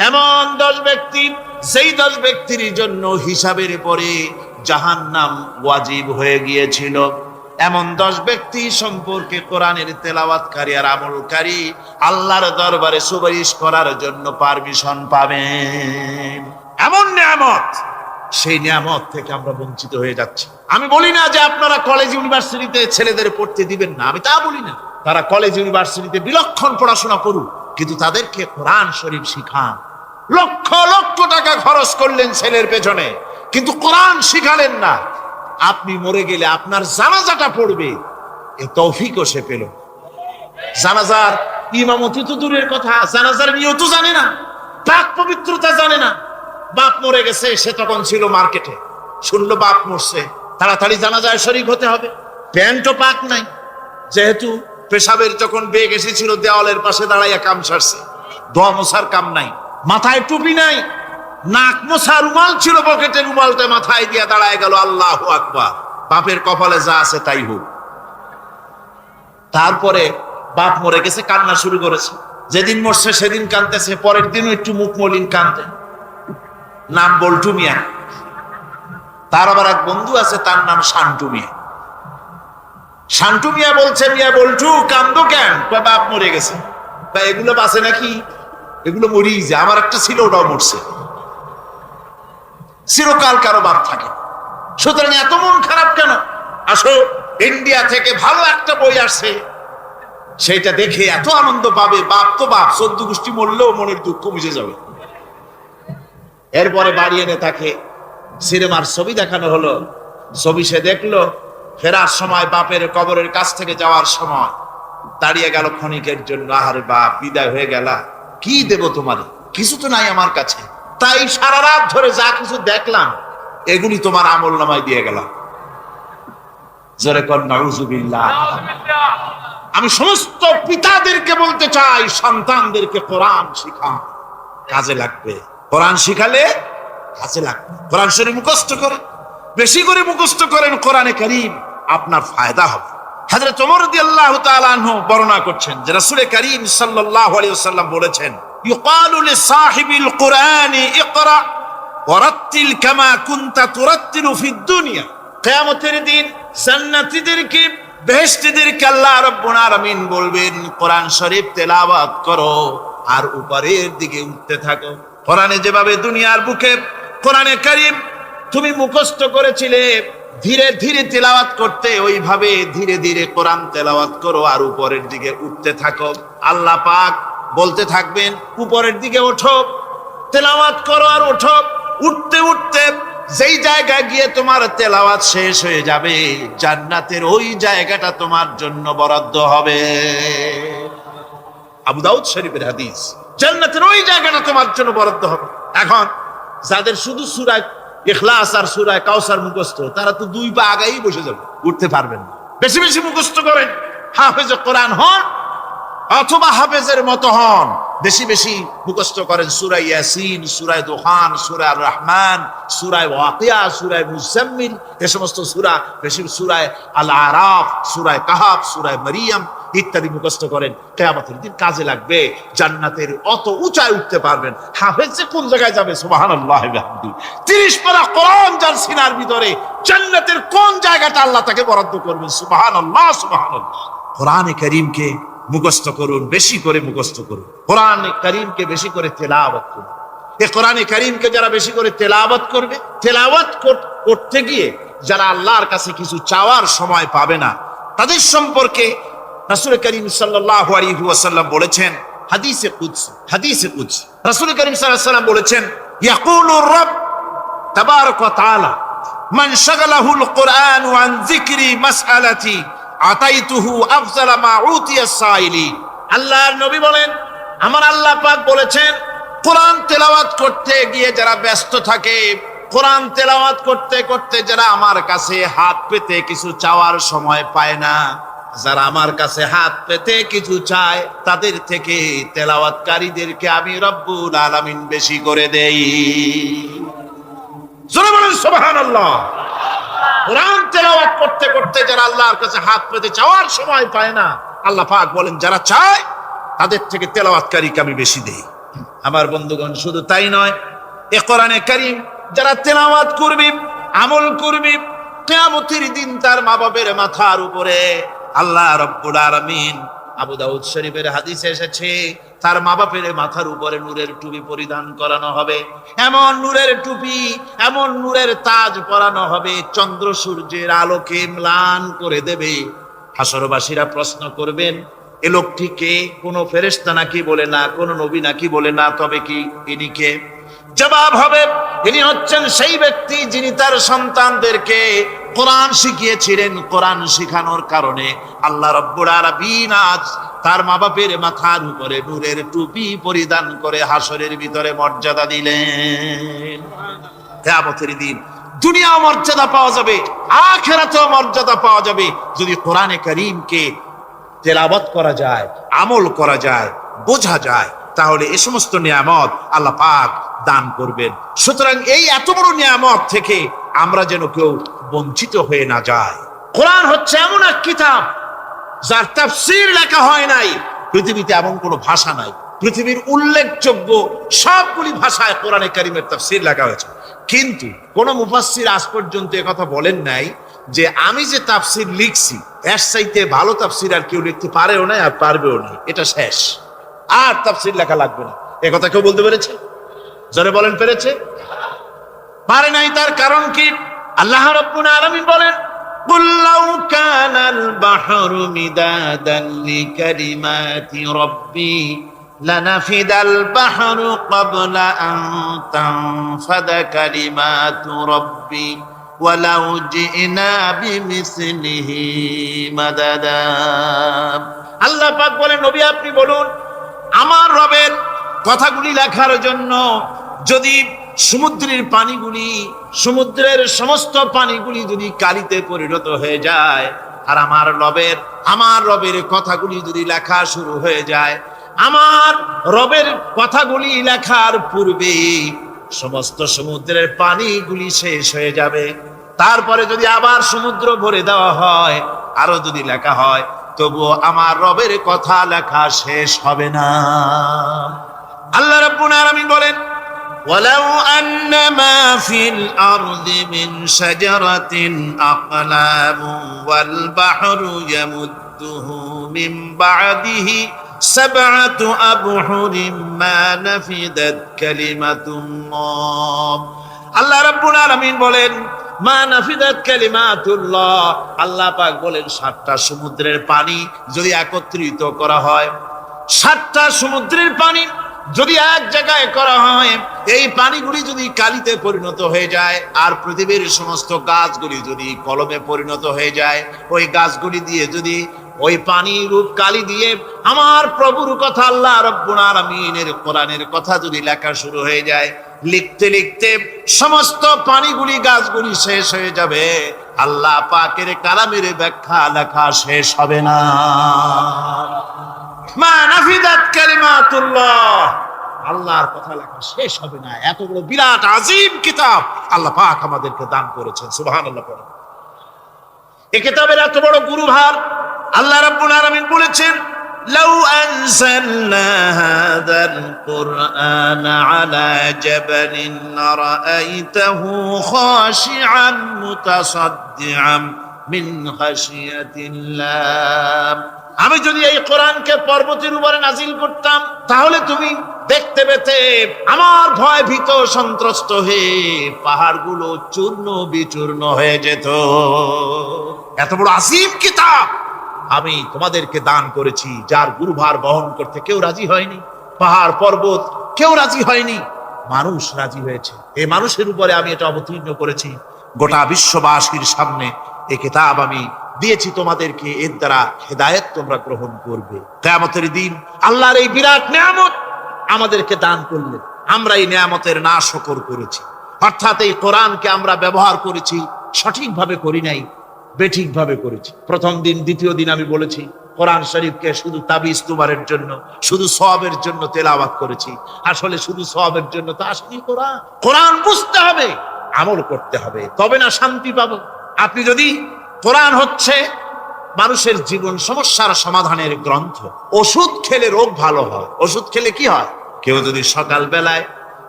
এমন 10 ব্যক্তি, সেই 10 ব্যক্তির জন্য হিসাবের পরে জাহান্নাম ওয়াজিব হয়ে গিয়েছিল। এমন 10 ব্যক্তি সম্পর্কে কোরআনের তেলাওয়াতকারী আর আমলকারী আল্লাহর দরবারে সুপারিশ করার জন্য পারমিশন পাবেন। এমন নিয়ামত, সেই নিয়ামত থেকে আমরা বঞ্চিত হয়ে যাচ্ছি। আমি বলি না যে আপনারা কলেজ ইউনিভার্সিটিতে ছেলেদের পড়তে দিবেন না, আমি তা বলি না। তারা কলেজ ইউনিভার্সিটিতে বিলক্ষণ পড়াশোনা করুক, কিন্তু তাদেরকে কোরআন শরীফ শিখান। লক্ষ লক্ষ টাকা খরচ করলেন ছেলের পেছনে, কিন্তু কোরআন শিখালেন না। আপনি মরে গেলে আপনার জানাজাটা পড়বে, এ তৌফিকও সে পেল। জানাজার ইমামতি তো দূরের কথা, জানাজার নিয়ত জানে না, পাক পবিত্রতা জানে না। বাপ মরে গেছে, সে তখন ছিল মার্কেটে, শুনলো বাপ মরছে, তাড়াতাড়ি জানাজায় শরীক হতে হবে। প্যান্টও পাক নাই, যেহেতু পেশাবের যখন বেগ এসেছিল দেওয়ালের পাশে দাঁড়াইয়া কাম সারছে, দোয়া মোছার কাম নাই, মাথায় টুপি নাই, নাক মোছা রুমাল ছিল পকেটে, রুমালটা মাথায় দিয়া দাঁড়ায় গেল। আল্লাহু আকবার। বাপের কপালে যা আছে তাই হোক। তারপরে বাপ মরে গেছে, কান্না শুরু করেছে। যেদিন মরছে সেদিন কাঁদতেছে, পরের দিনও একটু মুখ মলিন কাঁদে। নাম বল্টু মিয়া। তার আবার এক বন্ধু আছে, তার নাম শান্টু মিয়া। শান্টু মিয়া বলছে, মিয়া বল্টু কান্দো কেন? বাপ মরে গেছে। এগুলো বাঁচে নাকি? এগুলো মরিই যায়। আমার একটা ছিল, ওটাও মরছে। চিরকাল কারো বাপ থাকে, সুতরাং এত মন খারাপ কেন? আসো, ইন্ডিয়া থেকে ভালো একটা বই আসছে, সেটা দেখে এত আনন্দ পাবে। বাপ তো বাপ, 14 গোষ্ঠী মরলেও মনের দুঃখ মুছে যাবে। এরপরে বাড়ি এনে তাকে সিনেমার ছবি দেখানো হলো। ছবি সে দেখলো, ফেরার সময় বাপের কবরের কাছ থেকে যাওয়ার সময় দাঁড়িয়ে গেল ক্ষণিকের জন্য। আহারে বাপ, বিদায় হয়ে গেলা, কি দেব তোমার? কিছু তো নাই আমার কাছে, তাই সারা রাত ধরে যা কিছু দেখলাম এগুলি তোমার আমল নামায় দিয়ে গেলাম। জোরে কর নাউজুবিল্লাহ। আমি সমস্ত পিতাদেরকে বলতে চাই, সন্তানদেরকে কোরআন শিখান, কাজে লাগবে। কোরআন শিখালে কাজে লাগবে। কোরআন শরীফ মুখস্থ করেন, বেশি করে মুখস্থ করেন কোরআনে কারীম, আপনার ফায়দা হবে। হযরত ওমর রাদিয়াল্লাহু তাআলা আনহু বর্ণনা করছেন যে রাসূল কারীম সাল্লাল্লাহু আলাইহি ওয়াসাল্লাম বলেছেন, ইউকালু লিসাহিবিল কুরআনি ইকরা ওয়ারাত্তিল কামা কুনতা তুরাত্তিলু ফিদ দুনিয়া। কিয়ামতের দিন জান্নাতীদেরকে, বেহেশতীদেরকে আল্লাহ রাব্বুল আলামিন বলবেন, কোরআন শরীফ তেলাওয়াত করো আর উপরের দিকে উঠতে থাকো। কোরআনে যেভাবে দুনিয়ার বুকে কোরআনে কারীম তুমি মুখস্থ করেছিলে, ধীরে ধীরে তেলাওয়াত করতে, ওইভাবে ধীরে ধীরে কোরআন তেলাওয়াত করো আর উপরের দিকে উঠতে থাকো। আল্লাহ পাক বলতে থাকবেন, উপরের দিকে ওঠো, তেলাওয়াত করো আর ওঠো। উঠতে উঠতে যেই জায়গায় গিয়ে তোমার তেলাওয়াত শেষ হয়ে যাবে, জান্নাতের ওই জায়গাটা তোমার জন্য বরাদ্দ হবে। আবু দাউদ শরীফের হাদিস। জান্নাতের ওই জায়গাটা তোমার জন্য বরাদ্দ হবে। এখন যাদের শুধু সূরা ইখলাস আর সূরা কাউসার মুখস্থ, তারা তো 2 পা আগাই বসে যাবে, উঠতে পারবেন না। বেশি বেশি মুখস্থ করেন, হাফেজ কোরআন হন অথবা হাফেজের মতো হন। বেশি বেশি মুখস্থ করেন সূরা ইয়াসিন, সূরা দুখান, সূরা আর রহমান, সূরা ওয়াকিয়া, সূরা মুজাম্মিল, এই সমস্ত সূরা, বেশি সূরা আল আরাফ, সূরা কাহাফ, সূরা মারিয়াম ইত্যাদি মুখস্থ করেন। কিয়ামতের দিন কাজে লাগবে, জান্নাতের অত উঁচায় উঠতে পারবেন। হাফেজ যে কোন জায়গায় যাবে, সুবহানাল্লাহ ওয়া বিহামদি। 30 পারা কোরআন যার সিনার ভিতরে, জান্নাতের কোন জায়গাটা আল্লাহ তাকে বরাদ্দ করবেন, সুবহানাল্লাহ সুবহানাল্লাহ। কোরআনে কারীমকে মুখস্থ করুন, বেশি করে মুখস্থ করুন। কোরআনে কারীমকে বেশি করে তেলাওয়াত করুন। এই কোরআনে কারীমকে যারা বেশি করে তেলাওয়াত করবে, তেলাওয়াত করতে গিয়ে যারা আল্লাহর কাছে কিছু চাওয়ার সময় পাবে না, তাদের সম্পর্কে রাসূল করিম সাল্লাল্লাহু আলাইহি ওয়াসাল্লাম বলেছেন হাদিসে কুদসি, রাসূল করিম সাল্লাল্লাহু আলাইহি ওয়াসাল্লাম বলেছেন, ইয়াকুলুর রাব তাবারাক ওয়া তাআলা মান শাগালাহুল কুরআন আন যিকরি মাসআলাতি আতাইতুহু আফজালা মা উতিয়া সাইলি। আল্লাহর নবী বলেন, আমার আল্লাহ পাক বলেছেন, কোরআন তেলাওয়াত করতে গিয়ে যারা ব্যস্ত থাকে, কোরআন তেলাওয়াত করতে করতে যারা আমার কাছে হাত পেতে কিছু চাওয়ার সময় পায় না, যারা আমার কাছে হাত পেতে কিছু চায়, তাদের থেকে তেলাওয়াতকারীদেরকে আমি রব্বুল আলামিন বেশি করে দেই। জোরে বলেন সুবহানাল্লাহ। কোরআন তেলাওয়াত করতে করতে যারা আল্লাহর কাছে হাত পেতে চাওয়ার সময় পায় না, আল্লাহ পাক বলেন যারা চায় তাদের থেকে তেলাওয়াতকারীকে আমি বেশি দেই। আমার বন্ধুগণ, শুধু তাই নয়, এ কোরআনে কারীম যারা তেলাওয়াত করবে, আমল করবে, কিয়ামতের দিন তার মা বাবার মাথার উপরে আল্লাহ রাব্বুল আলামিন, আবু দাউদ শরীফের হাদিসে এসেছে, তার মা বাপের মাথার উপরে নূরের টুপি পরিধান করানো হবে। এমন নূরের টুপি, এমন নূরের তাজ পরানো হবে, চন্দ্র সূর্যের আলোকে ম্লান করে দেবে। হাসরবাসীরা প্রশ্ন করবেন, এ লোকটি কে? কোন ফেরেশতা নাকি বলে না, কোন নবী নাকি বলে না, তবে কি ইনি কে? জবাব হবে, ইনি হচ্ছেন সেই ব্যক্তি যিনি তার সন্তানদেরকে কোরআন শিখিয়েছিলেন। কোরআন শিখানোর কারণে আল্লাহ রাব্বুল আলামিন আজ তার মা বাপের মাথার উপরে নূরের টুপি পরিধান করে হাসরের ভিতরে মর্যাদা দিলেন। কিয়ামতের দিন দুনিয়াও মর্যাদা পাওয়া যাবে, আখিরাতেও মর্যাদা পাওয়া যাবে যদি কোরআনে কারীমকে তেলাওয়াত করা যায়, আমল করা যায়, বোঝা যায়, তাহলে এই সমস্ত নিয়ামত আল্লাহ পাক দান করবেন। সুতরাং এই এত বড় নিয়ামত থেকে আমরা যেন কেউ বঞ্চিত হয়ে না যায়। কোরআন হচ্ছে এমন এক কিতাব যার তাফসীর লেখা হয় নাই। পৃথিবীতে এমন কোনো ভাষা নাই, পৃথিবীর উল্লেখযোগ্য সবগুলি ভাষায় কোরআনে কারীমের তাফসীর লেখা হয়েছে, কিন্তু কোন মুফাসসির আজ পর্যন্ত একথা বলেন নাই যে আমি যে তাফসীর লিখছি এর চাইতে ভালো তাফসীর আর কেউ লিখতে পারেও না আর পারবেও না, এটা শেষ, আর তাফসীর লেখা লাগবে না। একথা কেউ বলতে পেরেছে? জোরে বলেন, পেরেছে? পারে নাই। তার কারণ কি? আল্লাহ রাব্বুল আলামিন বলেন, কুল লাউ কানাল বাহরু মিদাদান লিকালিমাতি রাব্বি লানাফিদাল বাহরু ক্বাবলা আন তানফাদা কালিমাতু রাব্বি ওয়ালাউ জিনা বিমিসলিহি মাদাদা। আল্লাহ পাক বলেন, নবী আপনি বলুন, আমার রবের কথাগুলি লেখার জন্য যদি সমুদ্রের পানিগুলি, সমুদ্রের সমস্ত পানিগুলি যদি কালিতে পরিণত হয়ে যায়, আর আমার রবের কথাগুলি যদি লেখা শুরু হয়ে যায়, আমার রবের কথাগুলি লেখার পূর্বে সমস্ত সমুদ্রের পানিগুলি শেষ হয়ে যাবে। তারপরে যদি আবার সমুদ্র ভরে দেওয়া হয়, আরো যদি লেখা হয়, তবুও আমার রবের কথা লেখা শেষ হবে না। আল্লাহ রাব্বুল আলামিন বলেন, ওয়ালাউ আন্নামা ফিল আরদি মিন শাজারাতিন আকলামু ওয়াল বাহরু ইয়ামুদ্দুহু মিন বা'দিহি সাবআতু আবহুরিম মা নাফিদাত কালিমাতুল্লাহ। আল্লাহ রাব্বুল আলামিন বলেন, মা নাফিদাত কালিমাতুল্লাহ। আল্লাহ পাক বলেন, 7টা সমুদ্রের পানি যদি একত্রিত করা হয়, 7টা সমুদ্রের পানি যদি এক জায়গায় করা হয়, এই পানিগুলি যদি কালিতে পরিণত হয়ে যায়, আর পৃথিবীর সমস্ত গাছগুলি যদি কলমে পরিণত হয়ে যায়, ওই গাছগুলি দিয়ে যদি ওই পানি রূপ কালি দিয়ে আমার প্রভুর কথা আল্লাহ রাব্বুল আলামিনের কোরআনের কথা যদি লেখা শুরু হয়ে যায়, লিখতে লিখতে সমস্ত পানিগুলি গাছগুলি শেষ হয়ে যাবে, আল্লাহ পাকের কালামের ব্যাখ্যা লেখা শেষ হবে না। মা নাফিদাত কালিমাতুল্লাহ, আল্লাহর কথা লেখা শেষ হবে না। এত বড় বিরাট আযীম কিতাব আল্লাহ পাক আমাদেরকে দান করেছেন, সুবহানাল্লাহ। এই কিতাবের এত বড় গুরুভার আল্লাহ রাব্বুল আলামিন বলেছেন, লাউ আনজালনা হাযাল কুরআন আলা জাবালিন লারাআইতাহু খাশিআন মুতাসাদ্দিআন মিন খাশিয়াতিল্লাহ। আমি যদি এই কোরআনকে পর্বতের উপরে নাজিল করতাম, তাহলে তুমি দেখতে পেতে আমার ভয় ভীত সন্ত্রস্ত হয়ে পাহাড়গুলো চূর্ণ বিচূর্ণ হয়ে যেত। এত বড় আসীম কিতাব আমি তোমাদেরকে দান করেছি, যার গুরুভার বহন করতে কেউ রাজি হয়নি। পাহাড় পর্বত কেউ রাজি হয়নি, মানুষ রাজি হয়েছে। এই মানুষের উপরে আমি এটা অবতীর্ণ করেছি। গোটা বিশ্ববাসীর সামনে এই কিতাব আমি দিয়েছি তোমাদেরকে, এর দ্বারা হেদায়েত তোমরা গ্রহণ করবে। কিয়ামতের দিন আল্লাহর এই বিরাট নিয়ামত আমাদেরকে দান করলেন, আমরা এই নিয়ামতের নাশকর করেছি। অর্থাৎ এই কোরআনকে আমরা ব্যবহার করেছি, সঠিকভাবে করি নাই, বেঠিকভাবে করেছি। প্রথম দিন দ্বিতীয় দিন আমি বলেছি কোরআন শরীফকে শুধু তাবিজ তুমারের জন্য, শুধু সওয়াবের জন্য তেলাওয়াত করেছি। আসলে শুধু সওয়াবের জন্য তা আসলে কোরআন বুঝতে হবে, আমল করতে হবে, তবে না শান্তি পাবো। আপনি যদি কোরআন হচ্ছে মানুষের জীবন সমস্যার সমাধানের গ্রন্থ। ওষুধ খেলে রোগ ভালো হয়। ওষুধ খেলে কি হয়? কেউ যদি সকাল বেলায়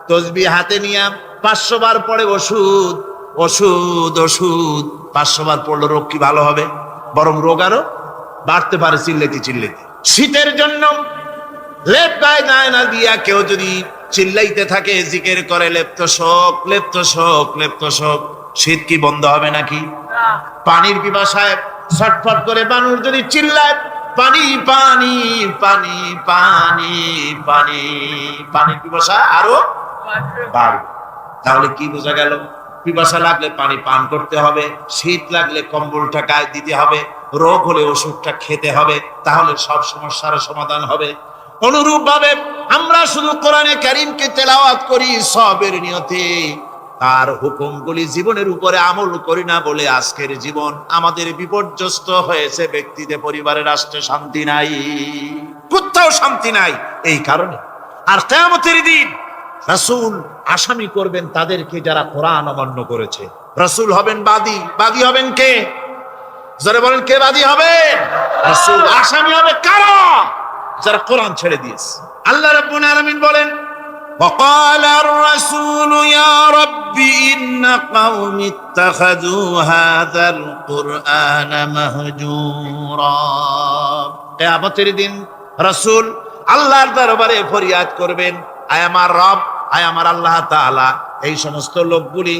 তসবিহ হাতে নিয়ে 500 বার পড়ে ওষুধ ওষুধ ওষুধ, 500 বার পড়লে রোগ কি ভালো হবে? বরং রোগ আরো বাড়তে পারে চিল্লাতে চিল্লাতে। শীতের জন্য লেপ গায়ে গায়ে না দিয়া কেউ যদি চিল্লাইতে থাকে, জিকির করে লেপ্ত শোক লেপ্ত শোক লেপ্ত শোক, শীত কি বন্ধ হবে নাকি? পানির পিপাসায় ছটফট করে মানুষ যদি চিল্লায় পানি পানি পানি পানি পানি, পানির পিপাসা আরো বাড়বে। তাহলে কি বোঝা গেল? পিপাসা লাগলে পানি পান করতে হবে, শীত লাগলে কম্বলটা গায়ে দিতে হবে, রোগ হলে ওষুধটা খেতে হবে, তাহলে সব সমস্যার সমাধান হবে। অনুরূপ ভাবে আমরা শুধু কোরআনে কারীমকে তেলাওয়াত করি সওয়াবের নিয়তে, তার হুকুমগুলি জীবনের উপরে আমল করি না বলে আজকের জীবন আমাদের বিপর্যস্ত হয়েছে। ব্যক্তিতে, পরিবারে, রাষ্ট্রে শান্তি নাই, কোথাও শান্তি নাই এই কারণে। আর কিয়ামতের দিন রাসূল আসামি করবেন তাদেরকে যারা কোরআন অমান্য করেছে। রাসূল হবেন বাদী। বাদী হবেন কে? যারা বলেন কে বাদী হবে? রাসূল। আসামি হবে কারা? যারা কোরআন ছেড়ে দিয়েছে। আল্লাহ রাব্বুল আলামিন বলেন, وقال الرسول يا رب إن قوم اتخذوا هذا القرآن مهجورا। কিয়ামতের দিন রাসূল আল্লাহর দরবারে ফরিয়াদ করবেন, আয় আমার রব, আয় আমার আল্লাহ তাআলা, এই সমস্ত লোকগুলি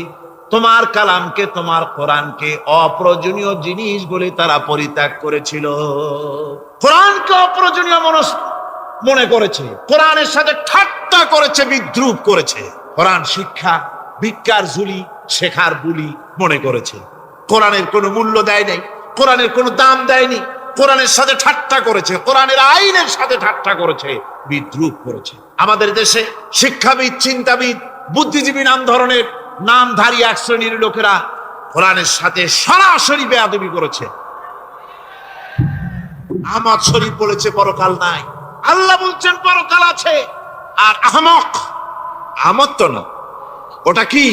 তোমার কালামকে, তোমার কোরআনকে অপ্রয়োজনীয় জিনিস বলে তারা পরিত্যাগ করেছিল। কোরআনকে অপ্রয়োজনীয় মনে করেছে, কোরআনের সাথে ঠাট্টা করেছে, বিদ্রুপ করেছে। কোরআন শিক্ষা ভিক্ষার ঝুলি, শেখার বুলি মনে করেছে। কোরআনের কোনো মূল্য দেয় নাই, কোরআনের কোনো দাম দেয়নি, কোরআনের সাথে ঠাট্টা করেছে, কোরআনের আইনের সাথে ঠাট্টা করেছে, বিদ্রুপ করেছে। আমাদের দেশে শিক্ষাবিদ, চিন্তাবিদ, বুদ্ধিজীবী নাম ধরনের নামধারী এক শ্রেণীর লোকেরা কোরআনের সাথে সরাসরি বেয়াদবি করেছে। আহমদ শরীফ বলেছে পরকাল নাই, আল্লাহ বলছেন পরকাল আছে। আর আহমক, আহমদ তো না, ওটা কি?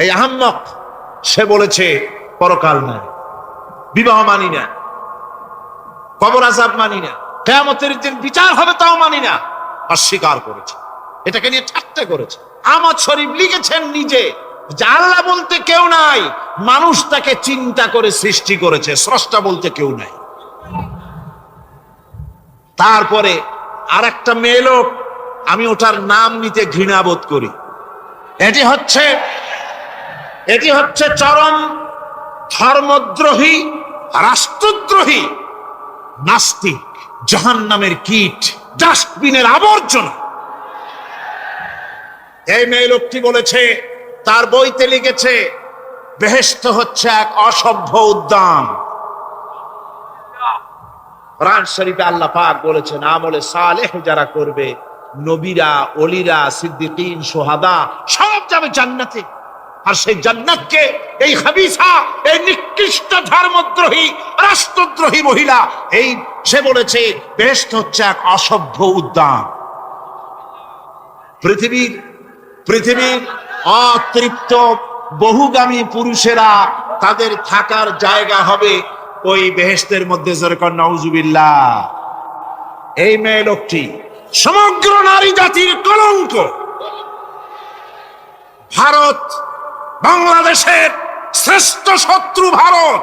এই আহমক সে বলেছে পরকাল নাই, বিবাহ মানি না, কবর আযাব মানি না, কিয়ামতের দিন বিচার হবে তাও মানি না, অস্বীকার করেছে। এটাকে নিয়ে ঠাট্টা করেছে। আহমদ শরীফ লিখেছেন নিজে যে আল্লাহ বলতে কেউ নাই, মানুষ তাকে চিন্তা করে সৃষ্টি করেছে, স্রষ্টা বলতে কেউ নাই। তারপরে আর একটা মেয়ে লোক, আমি ওটার নাম নিতে ঘৃণা বোধ করি, এটি হচ্ছে চরম ধর্মদ্রোহী, রাষ্ট্রদ্রোহী, নাস্তিক, জাহান্নামের কীট, ডাস্টবিনের আবর্জনা। এই মেয়ে লোকটি বলেছে, তার বইতে লিখেছে, বেহেশত হচ্ছে এক অসভ্য উদ্যান। কোরআন শরীফে আল্লাহ পাক বলেছেন আমলে সালেহ যারা করবে, নবীরা, ওলিরা, সিদ্দিকীন, শুহাদা সব যাবে জান্নাতে। আর সেই জান্নাতকে এই খাবিসা, এই নিকৃষ্ট ধর্মদ্রোহী, রাষ্ট্রদ্রোহী মহিলা, এই সে বলেছে বেহেশত হচ্ছে এক অসভ্য উদ্যান। পৃথিবীর অতৃপ্ত বহুগামী পুরুষেরা তাদের থাকার জায়গা হবে ওই বেহেশতের মধ্যে। যেরকম নাউজুবিল্লাহ। এই মেয়ে লোকটি সমগ্র নারী জাতির কলঙ্ক। ভারত, বাংলাদেশের শ্রেষ্ঠ শত্রু ভারত,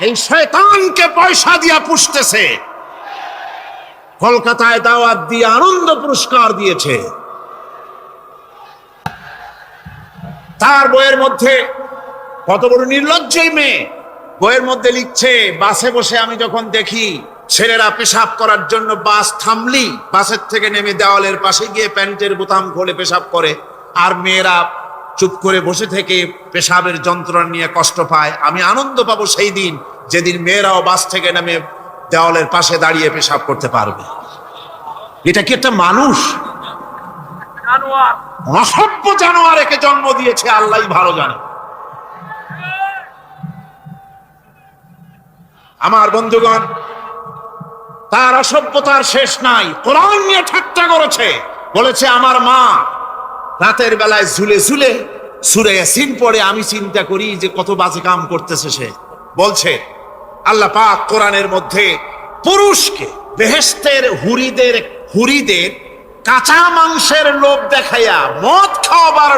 এই শয়তানকে পয়সা দিয়া পুষতেছে। কলকাতায় দাওয়াত দিয়ে আনন্দ পুরস্কার দিয়েছে। তার বইয়ের মধ্যে কত বড় নির্লজ্জই মেয়ে, বইয়ের মধ্যে লিখছে বাসে বসে আমি যখন দেখি ছেলেরা পেশাব করার জন্য বাস থামলি বাসের থেকে নেমে দেওয়ালের পাশে গিয়ে প্যান্টের বোতাম খুলে পেশাব করে, আর মেয়েরা চুপ করে বসে থেকে পেশাবের যন্ত্রণা নিয়ে কষ্ট পায়, আমি আনন্দ পাবো সেই দিন যেদিন মেয়েরাও বাস থেকে নেমে দেওয়ালের পাশে দাঁড়িয়ে পেশাব করতে পারবে। এটা কি একটা মানুষ? অসভ্য জানোয়ার একে জন্ম দিয়েছে, আল্লাহই ভালো জানে। আমার বন্ধুগণ, তার অসভ্যতার শেষ নাই। কোরআন নিয়ে ঠাট্টা করেছে, বলেছে আমার মা রাতের বেলায় ঝুলে ঝুলে সূরা ইয়াসিন পড়ে, আমি চিন্তা করি যে কত বাজে কাম করতেছে সে। বলছে আল্লাহ পাক কোরআনের মধ্যে পুরুষকে বেহেশতের হুরিদের কাঁচা মাংসের লোভ দেখাইয়া, মদ খাওয়াবার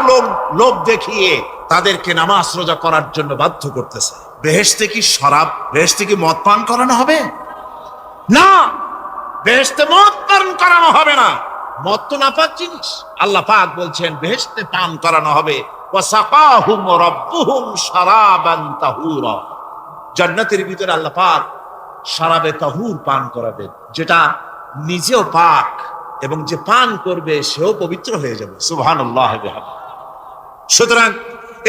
লোভ দেখিয়ে তাদেরকে নামাজ রোজা করার জন্য বাধ্য করতেছে। বেহেশতে কি শরাব, বেহেশতে কি মদ পান করানো হবে? না, বেহেশতে মদ পান করানো হবে না। মদ তো নাপাক জিনিস। আল্লাহ পাক বলছেন বেহেশতে পান করানো হবে। ওয়াসাকাহুম রাব্বুহুম শারাবান তাহুরা। জান্নাতের ভিতরে আল্লাহ পাক শারাবে তাহুর পান করাবেন, যেটা নিজেও পাক এবং যে পান করবে সেও পবিত্র হয়ে যাবে। সুবহানাল্লাহ। সুতরাং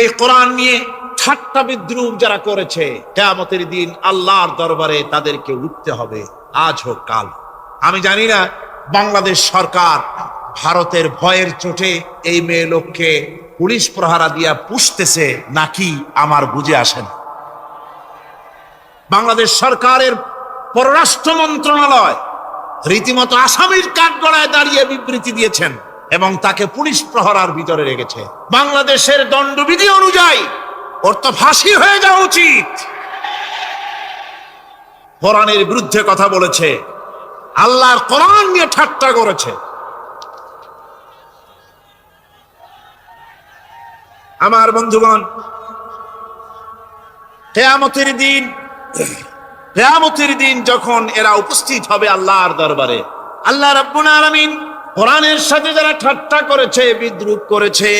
এই কোরআন নিয়ে ঠাট্টা বিদ্রুপ যারা করেছে, কিয়ামতের দিন আল্লাহর দরবারে তাদেরকে উঠতে হবে, আজ হোক কাল। আমি জানি না বাংলাদেশ সরকার ভারতের ভয়ের চোটে এই মেয়ে লোককে পুলিশ প্রহারা দিয়া পুষতেছে নাকি আমার বুঝে আসে না। বাংলাদেশ সরকারের পররাষ্ট্র মন্ত্রণালয় রীতিমতো আসামির কাঠগড়ায় দাঁড়িয়ে বিবৃতি দিয়েছেন এবং তাকে পুলিশ প্রহরার ভিতরে রেখেছে। বাংলাদেশের দণ্ডবিধি অনুযায়ী ওর তো ফাঁসি হয়ে যাওয়া উচিত। কোরআনের বিরুদ্ধে কথা বলেছে, আল্লাহর কোরআন নিয়ে ঠাট্টা করেছে। আমার বন্ধুগণ, কিয়ামতের দিন যখন এরা উপস্থিত হবে আল্লাহর দরবারে, আল্লাহ রাব্বুল আলামিন কোরআনের সাথে যারা ঠাট্টা করেছে, বিদ্রুপ করেছে,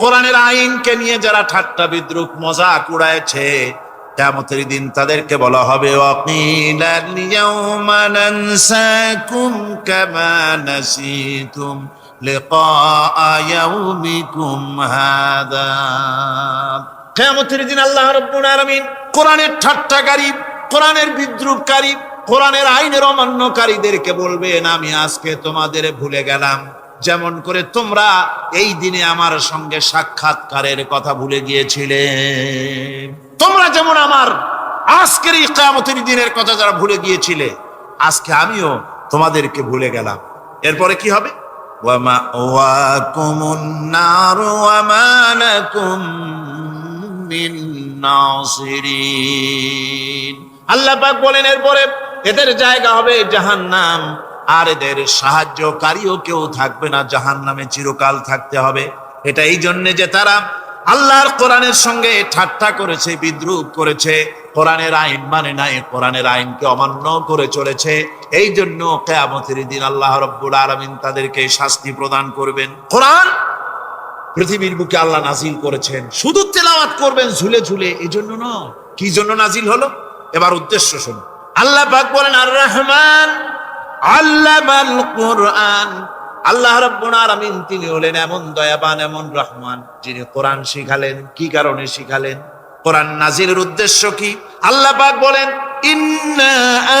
কোরআনের আইনকে নিয়ে যারা ঠাট্টা বিদ্রুপ মজাক উড়াইছে, কিয়ামতের দিন তাদেরকে বলা হবে ওয়াকিলাল ইয়াউমা নানসাকুম কামা নাসিতুম লিকা ইয়াউমিকুম হাদা। কিয়ামতের দিন আল্লাহ রাব্বুল আলামিন কোরআনের ঠাট্টাকারী, কোরআনের বিদ্রুপকারী, কোরআনের আইনের অমান্যকারীদেরকে বলবেন আমি আজকে তোমাদের ভুলে গেলাম, যেমন করে তোমরা এই দিনে আমার সঙ্গে সাক্ষাৎকারের কথা ভুলে গিয়েছিলে। তোমরা যেমন আমার আজকের এই কিয়ামতের দিনের কথা যারা ভুলে গিয়েছিলে, আজকে আমিও তোমাদেরকে ভুলে গেলাম। এরপরে কি হবে? ওয়া মাওয়াকুমুন নার ওয়া মা লাকুম মিন নাসিরিন। আল্লাহ পাক বলেন এরপরে এদের জায়গা হবে জাহান্নাম, আর এদের সাহায্যকারীও কেউ থাকবে না, জাহান্নামে চিরকাল থাকতে হবে। এটা এই জন্য যে তারা আল্লাহর কোরআনের সঙ্গে ঠাট্টা করেছে, বিদ্রুপ করেছে, কোরআনের আইন মানে নাই, কোরআনের আইনকে অমান্য করে চলেছে। এই জন্য কিয়ামতের দিন আল্লাহ রাব্বুল আলামিন তাদেরকে শাস্তি প্রদান করবেন। কোরআন পৃথিবীর বুকে আল্লাহ নাজিল করেছেন, শুধু তেলাওয়াত করবেন ঝুলে ঝুলে, এই জন্য নয়। কি জন্য নাজিল হলো? এবার উদ্দেশ্য শুনুন। আল্লাহ পাক বলেন আর রহমান আল্লামাল কোরআন। আল্লাহ রাব্বুল আলামিন তিনি হলেন এমন দয়াবান, এমন রহমান, যিনি কোরআন শিখালেন। কি কারণে শিখালেন? কোরআন নাজিলের উদ্দেশ্য কি? আল্লাহ পাক বলেন ইন্না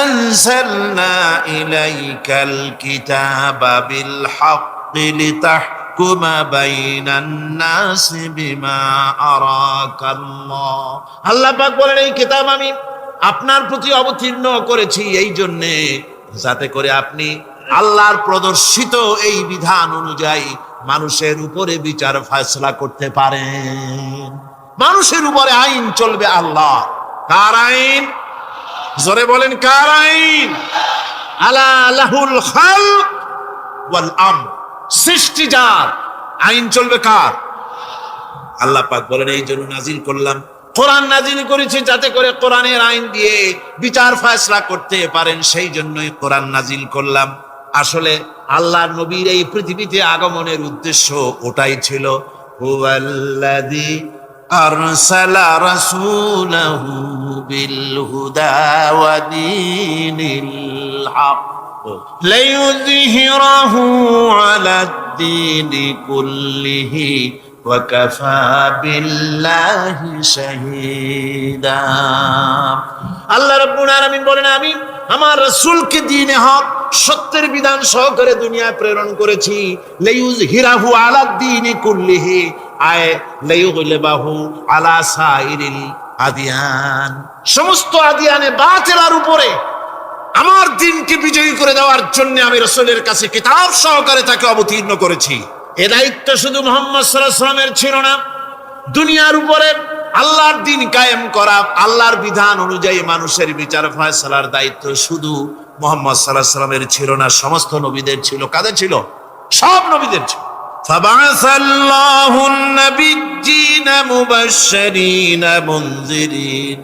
আনজালনা ইলাইকাল কিতাবা বিল হাক্কি লিতাহকুমা বাইনান নাসি বিমা আরাকাল্লাহ। আল্লাহ পাক বলেন, এই কিতাব আমি আপনার প্রতি অবতীর্ণ করেছি এই জন্যে যাতে করে আপনি আল্লাহর প্রদর্শিত এই বিধান অনুযায়ী মানুষের উপরে বিচার ফয়সালা করতে পারেন। মানুষের উপরে আইন চলবে আল্লাহ। কার আইন? জোরে বলেন, কার আইন? আলা লাহুল খালক ওয়াল আমর, সৃষ্টি যার, আইন চলবে কার? আল্লাহ পাক বলেন, এই জন্য নাজিল করলাম, কোরআন নাজিল করেছি যাতে করে কোরআনের আইন দিয়ে বিচার ফয়সালা করতে পারেন, সেই জন্যই কোরআন নাজিল করলাম। আসলে আল্লাহর নবীর এই পৃথিবীতে আগমনের উদ্দেশ্য ওটাই ছিল। হুয়াল্লাযী আরসালা রাসূলাহু বিল হুদা ওয়া দীনিল হক লিইয়ুযহিরাহু আলাদ-দীনি কুল্লিহি ওয়া কাফা বিল্লাহি শাহীদা। আল্লাহ রাব্বুল আলামিন বলেন, আমি আমার রাসূলকে দ্বীনে হক, সত্যের বিধান সহকারে দুনিয়ায় প্রেরণ করেছি। লিইয়ুযহিরাহু আলাদ-দীনি কুল্লিহি, আয় লিইয়ুগলিবাহু আলা সাইরিল আদিয়ান, সমস্ত আদিয়ানে বাতিলের উপরে আমার দ্বীনকে বিজয়ী করে দেওয়ার জন্য আমি রাসূলের কাছে কিতাব সহকারে তাকে অবতীর্ণ করেছি। এ দায়িত্ব শুধু মুহাম্মদ সাল্লাল্লাহু আলাইহি ওয়াসাল্লামের ছিল না, দুনিয়ার উপরে আল্লাহর দ্বীন কায়েম করা, আল্লাহর বিধান অনুযায়ী মানুষের বিচার ফয়সালার দায়িত্ব শুধু মুহাম্মদ সাল্লাল্লাহু আলাইহি ওয়াসাল্লামের ছিল না, সমস্ত নবীদের ছিল। কাদের ছিল? সব নবীদের ছিল। ফাবাসাল্লাহু আন-নাবিয়্যিনা মুবাশশিরিনা মুনযিরিন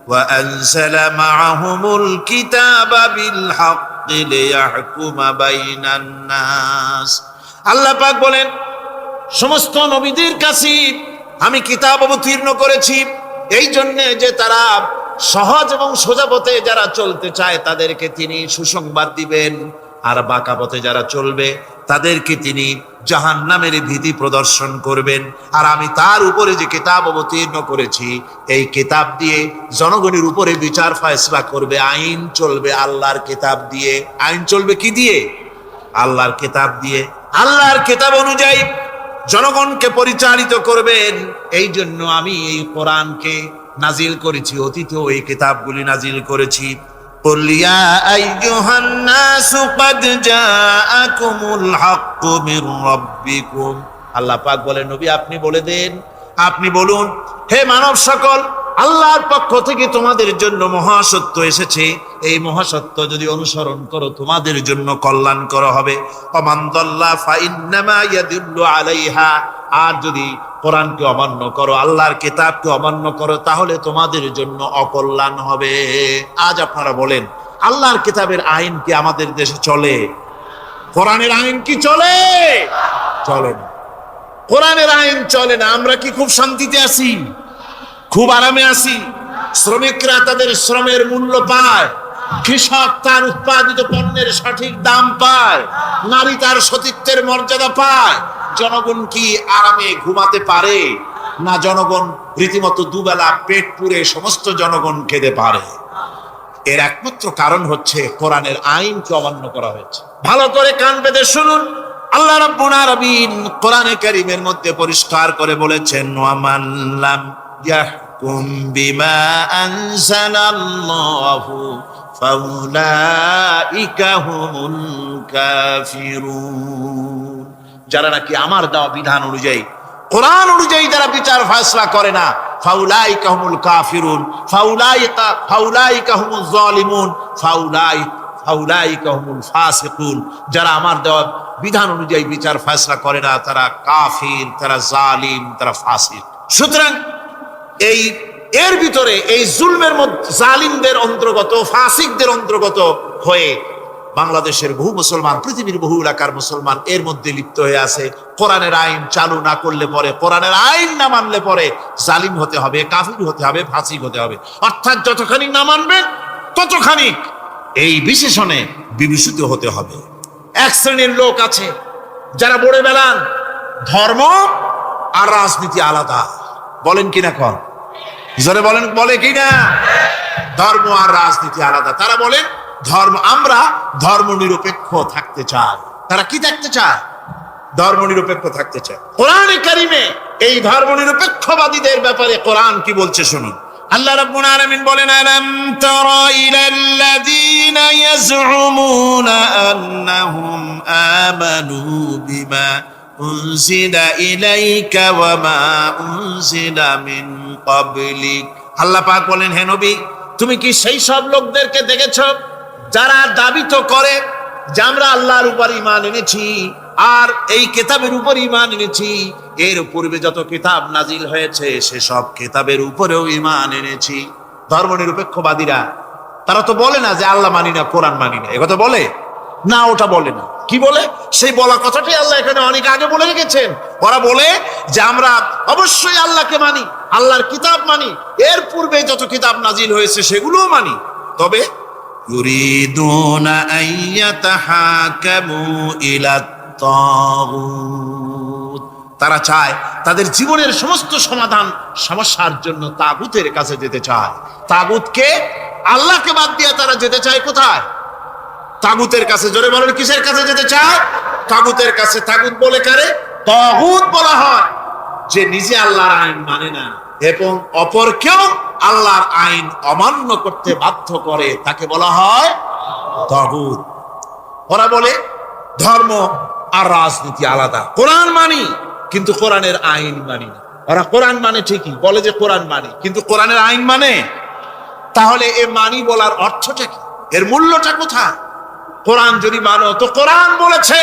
ওয়া আনজালা মা'আহুমুল কিতাবা বিল হাক্কি লিয়াহকুমা বাইনান নাস। আল্লাহ পাক বলেন, সমস্ত নবীদের কাছে আমি কিতাব অবতীর্ণ করেছি এই জন্য যে তারা সহজ এবং সোজা পথে যারা চলতে চায় তাদেরকে তিনি সুসংবাদ দিবেন, আর বাঁকা পথে যারা চলবে তাদেরকে তিনি জাহান্নামের ভীতি প্রদর্শন করবেন। আর আমি তার উপরে যে কিতাব অবতীর্ণ করেছি, এই কিতাব দিয়ে জনগণের উপরে বিচার ফয়সালা করবে, আইন চলবে আল্লাহর কিতাব দিয়ে। আইন চলবে কি দিয়ে? আল্লাহর কিতাব দিয়ে। আল্লাহর কিতাব অনুযায়ী জনগণকে পরিচালিত করবেন। এই জন্য আমি এই কোরআনকে নাজিল করেছি, অতীতেও এই কিতাবগুলি নাজিল করেছি। কুল ইয়া আইয়ুহান নাসু ক্বাদ জাআকুমুল হাক্কু মির রাব্বিকুম। আল্লাহ পাক বলেন, নবী আপনি বলে দেন, আপনি বলুন, হে মানব সকল, আল্লাহর পক্ষ থেকে তোমাদের জন্য মহাসত্য এসেছে। এই মহাসত্য যদি অনুসরণ করো তোমাদের জন্য কল্যাণকর হবে। ওমান দাল্লা ফাইন্নামা ইয়াদুল্লু আলাইহা, আর যদি কোরআনকে অমান্য করো, আল্লাহর কিতাবকে অমান্য করো, তাহলে তোমাদের জন্য অকল্যাণ হবে। আজ আপনারা বলেন, আল্লাহর কিতাবের আইন কি আমাদের দেশে চলে? কোরআনের আইন কি চলে? চলে না। কোরআনের আইন চলে না। আমরা কি খুব শান্তিতে আছি? খুব আরামে আছি? শ্রমিকরা তাদের শ্রমের মূল্য পায়, কৃষক তার উৎপাদিত পণ্যের সঠিক দাম পায়, নারী তার সতীত্বের মর্যাদা পায়। জনগণ কি আরামে ঘুমাতে পারে? না, জনগণ রীতিমতো দুবেলা পেট পুরে সমস্ত জনগণ খেতে পারে। এর একমাত্র কারণ হচ্ছে কোরআনের আইনকে অমান্য করা হয়েছে। ভালো করে কান পেতে শুনুন, আল্লাহ রাব্বুল আলামিন কোরআনে কারীমের মধ্যে পরিষ্কার করে বলেছেন, ওয়া মান লাম ইয়াহকুম বিমা আনজালাল্লাহু ফাউলাইকা হুমুল কাফিরুন। যারা নাকি আমার দেওয়া বিধান অনুযায়ী, কোরআন অনুযায়ী যারা বিচার ফয়সালা করে না, ফাউলাইকা হুমুল কাফিরুন, ফাউলাইকা হুমুজ জালিমুন, ফাউলাইকা হুমুল ফাসিকুন। যারা আমার দেওয়া বিধান অনুযায়ী বিচার ফয়সালা করে না, তারা কাফির, তারা জালিম, তারা ফাসিক। সুতরাং এর ভিতরে এই জুলমের মধ্যে জালিমদের অন্তর্গত, ফাসিকদের অন্তর্গত হয়ে বাংলাদেশের বহু মুসলমান, পৃথিবীর বহু এলাকার মুসলমান এর মধ্যে লিপ্ত হয়ে আছে। কোরআনের আইন চালু না করলে পরে, কোরআনের আইন না মানলে পরে জালিম হতে হবে, কাফির হতে হবে, ফাসিক হতে হবে। অর্থাৎ যতখানি না মানবেন ততখানি এই বিশেষণে বিভূষিত হতে হবে। এক শ্রেণীর লোক আছে যারা বলে বেড়ান ধর্ম আর রাজনীতি আলাদা। বলেন কিনা? কন জোরে বলেন, বলে কিনা? ধর্ম আর রাজনীতি আলাদা। তারা বলেন আমরা ধর্ম নিরপেক্ষ থাকতে চাই। তারা কি থাকতে চায়? ধর্ম নিরপেক্ষ থাকতে চায়। কোরআনে কারিমে এই ধর্ম নিরপেক্ষবাদীদের ব্যাপারে কোরআন কি বলছে শুনুন। আল্লাহ রাব্বুল আলামিন বলেন, আলাম তারা ইলাল্লাযীনা ইয়াজউমুনা আন্নাহুম আমানু বিমা উনজিলা ইলাইকা ওয়া মা উনজিলা মিন ক্বাবলিক। আল্লাহ পাক বলেন, হে নবী, তুমি কি সেই সব লোকদেরকে দেখেছো যারা দাবি তো করে যে আমরা আল্লাহর উপর ঈমান এনেছি আর এই কিতাবের উপর ঈমান এনেছি, এর পূর্বে যত কিতাব নাজিল হয়েছে সেসব কিতাবের উপরেও ঈমান এনেছি। ধর্ম নিরপেক্ষবাদীরা তারা তো বলে না যে আল্লাহ মানি না, কোরআন মানি না, একথা বলে না, ওটা বলে না। কি বলে? সেই বলা কথাটাই আল্লাহ এখানে অনেক আগে বলে রেখেছেন। ওরা বলে যে আমরা অবশ্যই আল্লাহকে মানি, আল্লাহর কিতাব মানি, এর পূর্বে যত কিতাব নাজিল হয়েছে সেগুলোও মানি, তবে ইউরিদুনা আইয়াতাহাকামু ইলাত তাগুত, তারা চায় তাদের জীবনের সমস্ত সমাধান সমস্যার জন্য তাগুতের কাছে যেতে চায়। তাগুতকে, আল্লাহকে বাদ দিয়ে তারা যেতে চায় কোথায়? তাগুতের কাছে। জোরে বলেন, কিসের কাছে যেতে চায়? তাগুতের কাছে। তাগুত বলে কারে? তাগুত বলা হয় যে নিজে আল্লাহর আইন মানে না এবং অপরকেও আল্লাহর আইন অমান্য করতে বাধ্য করে, তাকে বলা হয় তাগুত। ওরা বলে ধর্ম আর রাজনীতি আলাদা। কোরআন মানি কিন্তু কোরআনের আইন মানি না। ওরা কোরআন মানে ঠিকই, বলে যে কোরআন মানি, কিন্তু কোরআনের আইন মানে। তাহলে এ মানি বলার অর্থটা কি? এর মূল্যটা কোথায়? কোরআন যদি মানো তো কোরআন বলেছে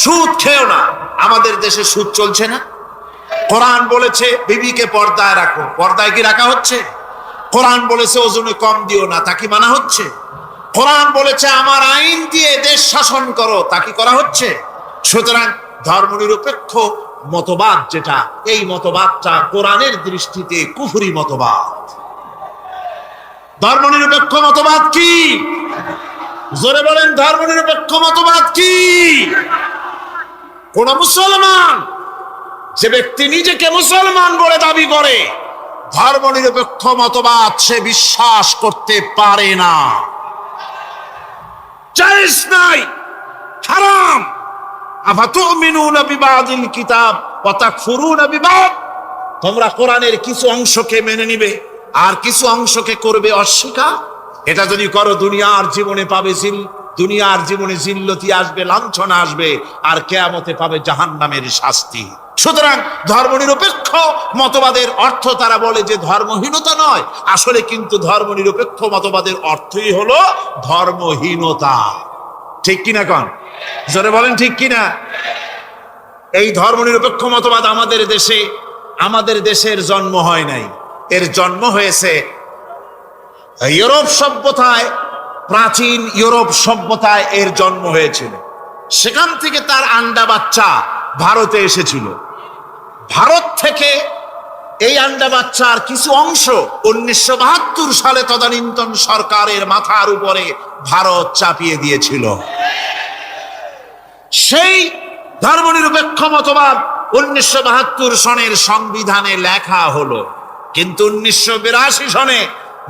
সুদ খেও না, আমাদের দেশে সুদ চলছে না। কোরআন বলেছে বিবিকে পর্দায় রাখো, পর্দায় কি রাখা হচ্ছে? কোরআন বলেছে ওজনে কম দিও না, তা কি মানা হচ্ছে? কোরআন বলেছে আমার আইন দিয়ে দেশ শাসন করো, তা কি করা হচ্ছে? সুতরাং ধর্মনিরপেক্ষ মতবাদ যেটা, এই মতবাদটা কোরআনের দৃষ্টিতে কুফরি মতবাদ। ধর্মনিরপেক্ষ মতবাদ কি? জোরে বলেন, ধর্মনিরপেক্ষ মতবাদ কি? কোন মুসলমান, যে ব্যক্তি নিজেকে মুসলমান বলে দাবি করে, ধর্মনিরপেক্ষ মতবাদ সে বিশ্বাস করতে পারে না, জায়েজ নাই, হারাম। আফাতুমিনুনা বিবাদিল কিতাব ওয়া তাকফুরুনা বিবাদ, তোমরা কোরআনের কিছু অংশকে মেনে নিবে আর কিছু অংশকে করবে অস্বীকার। এটা যদি করো দুনিয়ার জীবনে পাবে দুনিয়ার জীবনে জিল্লতি আসবে, লাঞ্ছনা আসবে, আর কিয়ামতে পাবে জাহান্নামের শাস্তি। সুতরাং ধর্মনিরপেক্ষ মতবাদের অর্থ তারা বলে যে ধর্মহীনতা নয়, আসলে কিন্তু ধর্মনিরপেক্ষ মতবাদের অর্থই হলো ধর্মহীনতা। ঠিক কিনা কন? জোরে বলেন ঠিক কিনা? এই ধর্মনিরপেক্ষ মতবাদ আমাদের দেশের জন্ম হয় নাই, এর জন্ম হয়েছে ইউরোপ সভ্যতায়। প্রাচীন ইউরোপ সভ্যতায় এর জন্ম হয়েছিল, সেখান থেকে তার আন্ডা বাচ্চা ভারতে এসেছিল। ভারত থেকে এই আন্ডা বাচ্চার কিছু অংশ 1972 সালে তদানীন্তন সরকারের মাথার উপরে ভারত চাপিয়ে দিয়েছিল। সেই ধর্মনিরপেক্ষ মতবাদ 1972 সনের সংবিধানে লেখা হলো, কিন্তু 1982 সনে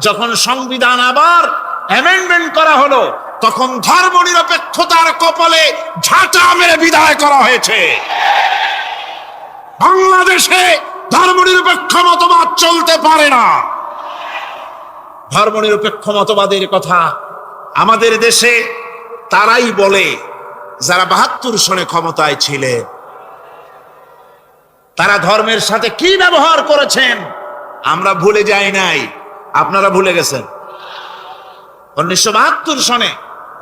যখন সংবিধান আবার অ্যামেন্ডমেন্ট করা হলো, তখন ধর্মনিরপেক্ষতার কপালে ঝাঁটা মেরে বিদায় করা হয়েছে। বাংলাদেশে ধর্মনিরপেক্ষ মতবাদ চলতে পারে না। ধর্মনিরপেক্ষ মতবাদের কথা আমাদের দেশে তারাই বলে যারা 72 সনে ক্ষমতায় ছিলেন। তারা ধর্মের সাথে কি ব্যবহার করেছেন আমরা ভুলে যাই নাই, আপনারা ভুলে গেছেন। 1972 সনে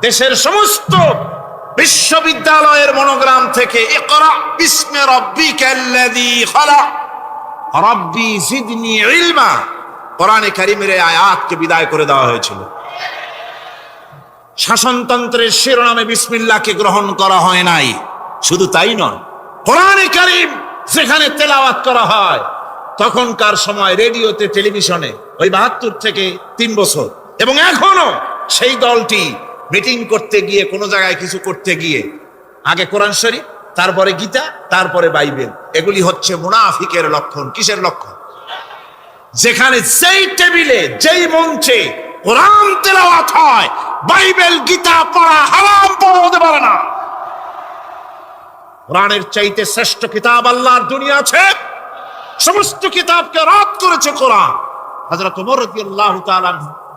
দেশের সমস্ত বিশ্ববিদ্যালয়ের মনোগ্রাম থেকে ইকরা বিসমি রাব্বিকাল্লাযী খালাক রাব্বি জিদনি ইলমা, কোরআনে কারীমের আয়াতকে বিদায় করে দেওয়া হয়েছিল। শাসনতন্ত্রের শিরোনামে বিসমিল্লাহকে গ্রহণ করা হয় নাই। শুধু তাই নয়, কোরআনে কারীম যেখানে তেলাওয়াত করা হয়, তখনকার সময় রেডিওতে, টেলিভিশনে, ওই 72 থেকে 3 বছর, এবং এখনো সেই দলটি মিটিং করতে গিয়ে, কোনো জায়গায় কিছু করতে গিয়ে, আগে কোরআন শরীফ, তারপরে গীতা, তারপরে বাইবেল, এগুলি হচ্ছে মুনাফিকের লক্ষণ। কিসের লক্ষণ? যেখানে যেই টেবিলে, যেই মঞ্চে কোরআন তেলাওয়াত হয়, বাইবেল গীতা পড়া হারাম পড়া হতে পারে না। কোরআনের চাইতে শ্রেষ্ঠ কিতাব আল্লাহর দুনিয়া আছে? সমস্ত কিতাবকে রদ করেছে কোরআন। হযরত ওমর রাদিয়াল্লাহু তাআলা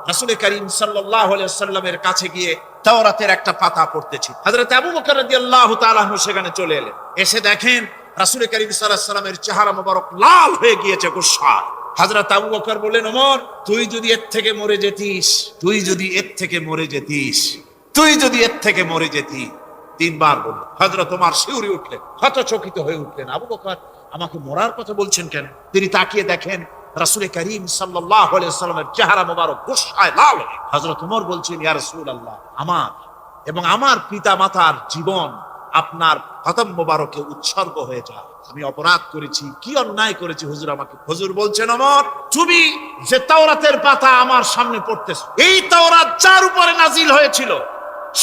রাসূল করিম সাল্লাল্লাহু আলাইহি ওয়াসাল্লামের কাছে গিয়ে তাওরাতের একটা পাতা পড়তেছি। হযরত আবু বকর রাদিয়াল্লাহু তাআলা সেখানে চলে এলেন। এসে দেখেন রাসূল করিম সাল্লাল্লাহু আলাইহি ওয়াসাল্লামের চেহারা মোবারক লাল হয়ে গিয়েছে গুসায়। হযরত আবু বকর বললেন, ওমর তুই যদি এর থেকে মরে যেতিস, তুই যদি এর থেকে মরে যেতিস, তুই যদি এর থেকে মরে যেতি। তিনবার বলল। হযরত ওমর শিউরে উঠলেন, হতচকিত হয়ে উঠলেন। আবু বকর আমাকে মরার কথা বলছেন কেন? তিনি তাকিয়ে দেখেন রাসূল করিম সাল্লাল্লাহু আলাইহি ওয়াসাল্লামের চেহারা মোবারক গুসায় লাল। হযরত ওমর বলছেন, ইয়া রাসূলুল্লাহ, আমার এবং আমার পিতা মাতার জীবন আপনার কদম মোবারকে উৎসর্গ হয়ে যায়। আমি অপরাধ করেছি, কি অন্যায় করেছি হুজুর আমাকে? হুজুর বলছেন, ওমর তুমি যে তাওরাতের পাতা আমার সামনে পড়তেছো, এই তাওরাত যার উপরে নাজিল হয়েছিল,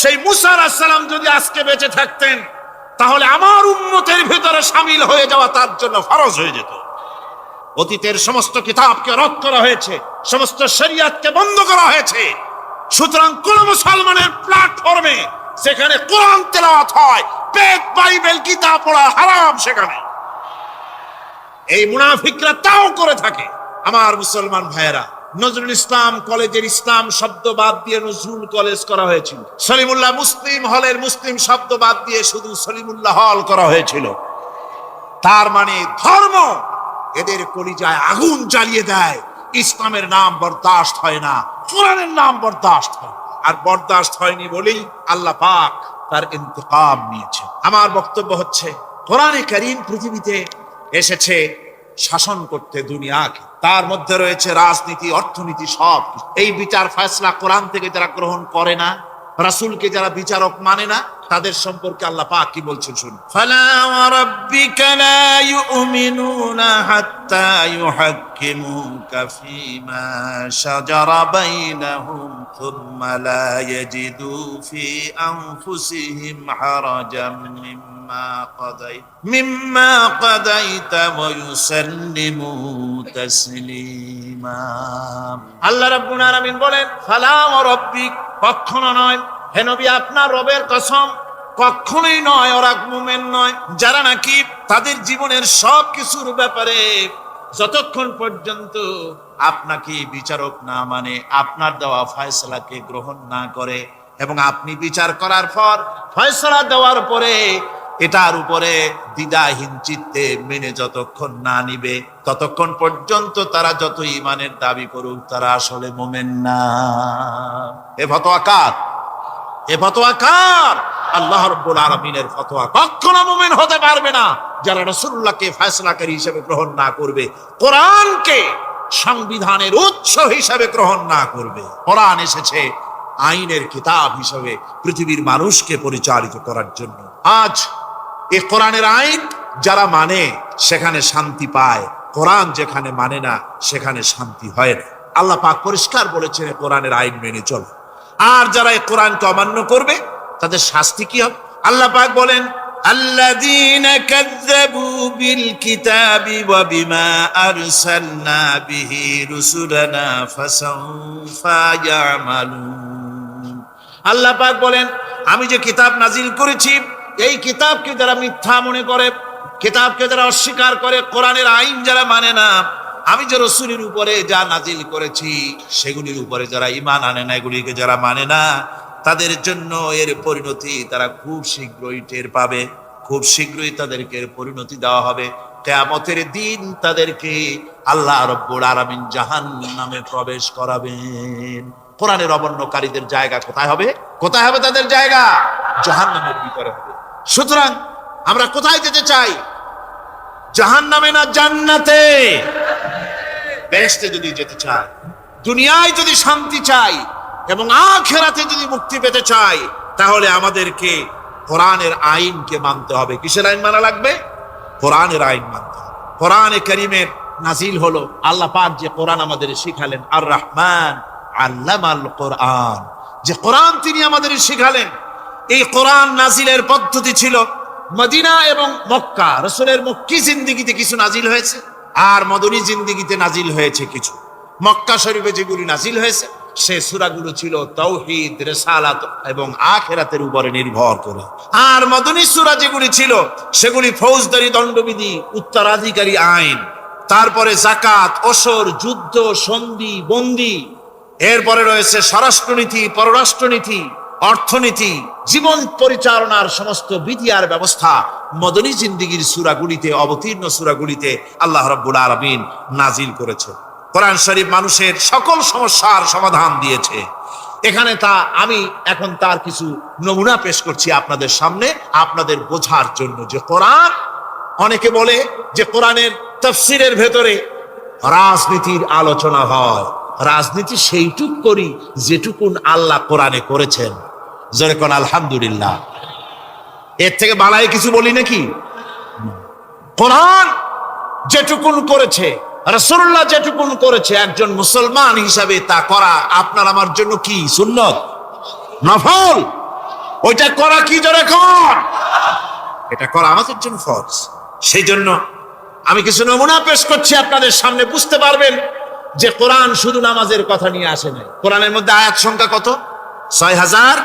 সেই মুসা আলাইহিস সালাম যদি আজকে বেঁচে থাকতেন, তাহলে আমার উম্মতের ভিতরে শামিল হয়ে যাওয়া তার জন্য ফরজ হয়ে যেত। অতীতের সমস্ত কিতাবকে রদ করা হয়েছে, সমস্ত শরিয়াতকে বন্ধ করা হয়েছে। সুতরাং কোন মুসলমানের প্ল্যাটফর্মে যেখানে কোরআন তেলাওয়াত হয়, বেদ বাইবেল গীতা পড়া হারাম সেখানে। এই মুনাফিকরা তাও করে থাকে। আমার মুসলমান ভাইয়েরা, নজরুল ইসলাম কলেজের ইসলাম শব্দ বাদ দিয়ে নজরুল কলেজ করা হয়েছিল। সলিমুল্লাহ মুসলিম হলের মুসলিম শব্দ বাদ দিয়ে শুধু সলিমুল্লাহ হল করা হয়েছিল। তার মানে ধর্ম এদের কলিজায় আগুন জ্বালিয়ে দেয়। ইসলামের নাম বরদাস্ত হয় না, কোরআনের নাম বরদাস্ত হয়। আর বরদাস্ত হয়নি বলেই আল্লাহ পাক তার ইন্তেকাম নিয়েছে। আমার বক্তব্য হচ্ছে, কোরআনে কারীম পৃথিবীতে এসেছে শাসন করতে দুনিয়াকে। তার মধ্যে রয়েছে রাজনীতি, অর্থনীতি, সব। এই বিচার ফয়সালা কোরআন থেকে যারা গ্রহণ করে না, রাসূলকে যারা বিচারক মানে না, তাদের সম্পর্কে আল্লাহ পাক কি বলছেন শুনুন। ফালা ওয়া রাব্বিকা লা ইউমিনুনা হাত্তা ইউহাক্কিমুকা ফীমা শাজারা বাইনাহুম থুম্মা লা ইয়াজিদু ফি আনফুসিহিম হারাজাম মিম্মা কাদাইতা ওয়া ইউসাল্লিমু তাসলিমা। আল্লাহ রাব্বুল আলামিন বলেন, ফালা ওয়া রাব্বিক, কখনো নয় হে নবী, আপনার রবের কসম, কখনোই নয়। ওরা মুমিন নয় যারা নাকি তাদের জীবনের সব কিছুর ব্যাপারে যতক্ষণ পর্যন্ত আপনাকে বিচারক না মানে, আপনার দেওয়া ফয়সালাকে গ্রহণ না করে, এবং আপনি বিচার করার পর ফয়সালা দেওয়ার পরে এটার উপরে দ্বিধাহীন চিত্তে মেনে যতক্ষণ না নিবে, ততক্ষণ পর্যন্ত তারা যত ঈমানের দাবি করুক, তারা আসলে মুমিন না। এ ফতোয়া কার? এ ফতোয়া কার? আল্লাহ রাব্বুল আলামিনের ফতোয়া। কখনো মুমিন হতে পারবে না যারা রাসূলুল্লাহকে ফয়সালাকারী হিসেবে গ্রহণ না করবে, কোরআনকে সংবিধানের উৎস হিসেবে গ্রহণ না করবে। কোরআন এসেছে আইনের কিতাব হিসেবে পৃথিবীর মানুষকে পরিচালিত করার জন্য। আজ এই কোরআনের আইন যারা মানে সেখানে শান্তি পায়, কোরআন যেখানে মানে না সেখানে শান্তি হয় না। আল্লাহ পাক পরিষ্কার বলেছেন কোরআনের আইন মেনে চলো। আর যারা এই কোরআনকে অমান্য করবে তাদের শাস্তি কি হবে? আল্লাহ পাক বলেন, আল্লাযীনা কাযযাবু বিল কিতাবি ওয়া বিমা আরসালনা বিহি রুসুলানা ফাসাউফা ইয়ামালুন। আল্লাহ পাক বলেন, আমি যে কিতাব নাজিল করেছি, এই কিতাবকে যারা মিথ্যা মনে করে, কিতাবকে যারা অস্বীকার করে, কোরআনের আইন যারা মানে না, আমি যে রাসূলের উপরে যা নাজিল করেছি সেগুলির উপরে যারা ঈমান আনে না, এগুলিকে যারা মানে না, তাদের জন্য এর পরিণতি তারা খুব শীঘ্রই টের পাবে। খুব শীঘ্রই তাদেরকে পরিণতি দেওয়া হবে। কিয়ামতের দিন তাদেরকে আল্লাহ রাব্বুল আলামিন জাহান্নামে প্রবেশ করাবেন। কোরআনের অবমাননাকারীদের জায়গা কোথায় হবে? কোথায় হবে তাদের জায়গা? জাহান্নামের ভিতরে হবে। সুতরাং আমরা কোথায় যেতে চাই? জাহান্নামে না জান্নাতে? বেহেশতে যদি যেতে চাই, দুনিয়ায় যদি শান্তি চাই এবং আখিরাতে যদি মুক্তি পেতে চাই, তাহলে আমাদেরকে কোরআনের আইনকে মানতে হবে। কিসের আইন মানা লাগবে? কোরআনের আইন মানতে হবে। কোরআনে কারীমের নাজিল হলো, আল্লাহ পাক যে কোরআন আমাদের শিখালেন, আর রহমান আল্লামাল কোরআন, যে কোরআন তিনি আমাদের শিখালেন। এই কোরআন নাজিলের পদ্ধতি ছিল মদিনা এবং মক্কা। রাসূলের মক্কি জিন্দেগিতে কিছু নাজিল হয়েছে, আর মদনী জিন্দেগিতে নাজিল হয়েছে কিছু। মক্কা শরীফে যেগুলি নাজিল হয়েছে সে সূরাগুলো ছিল তাওহীদ, রিসালাত এবং আখিরাতের উপরে নির্ভর করে। আর মদনী সূরা যেগুলি ছিল সেগুলি ফৌজদারি দণ্ডবিধি, উত্তরাধিকারী আইন, তারপরে যাকাত, ওসর, যুদ্ধ, সন্ধি, বন্দি, এরপরে রয়েছে স্বরাষ্ট্রনীতি, পররাষ্ট্রনীতি, অর্থনীতি, জীবন পরিচালনার সমস্ত বিধি আর ব্যবস্থা মদনী জিন্দেগীর সূরাগুলিতে, অবতীর্ণ সূরাগুলিতে আল্লাহ রাব্বুল আলামিন নাজিল করেছে। কোরআন শরীফ মানুষের সকল সমস্যার সমাধান দিয়েছে। এখানে আমি এখন তার কিছু নমুনা পেশ করছি আপনাদের সামনে, আপনাদের বোঝার জন্য যে কোরআন, অনেকে বলে যে কোরআনের তাফসীরের ভেতরে রাজনীতির আলোচনা হয়। রাজনীতি সেইটুক করি যেটুকুন আল্লাহ কোরআনে করেছেন। জোরে কোন আলহামদুলিল্লাহ। এর থেকে বালাই কিছু বলি নাকি? কোরআন যেটুকুন করেছে, রাসূলুল্লাহ যেটুকুন করেছে, একজন মুসলমান হিসাবে তা করা আপনার আমার জন্য কি সুন্নত, নফল? ওইটা করা কি জোরে কোন? এটা করা আমাদের জন্য ফরজ। সেই জন্য আমি কিছু নমুনা পেশ করছি আপনাদের সামনে, বুঝতে পারবেন যে কোরআন শুধু নামাজের কথা নিয়ে আসে নাই। কোরআনের মধ্যে আয়াত সংখ্যা কত? ৬,৬৬৬,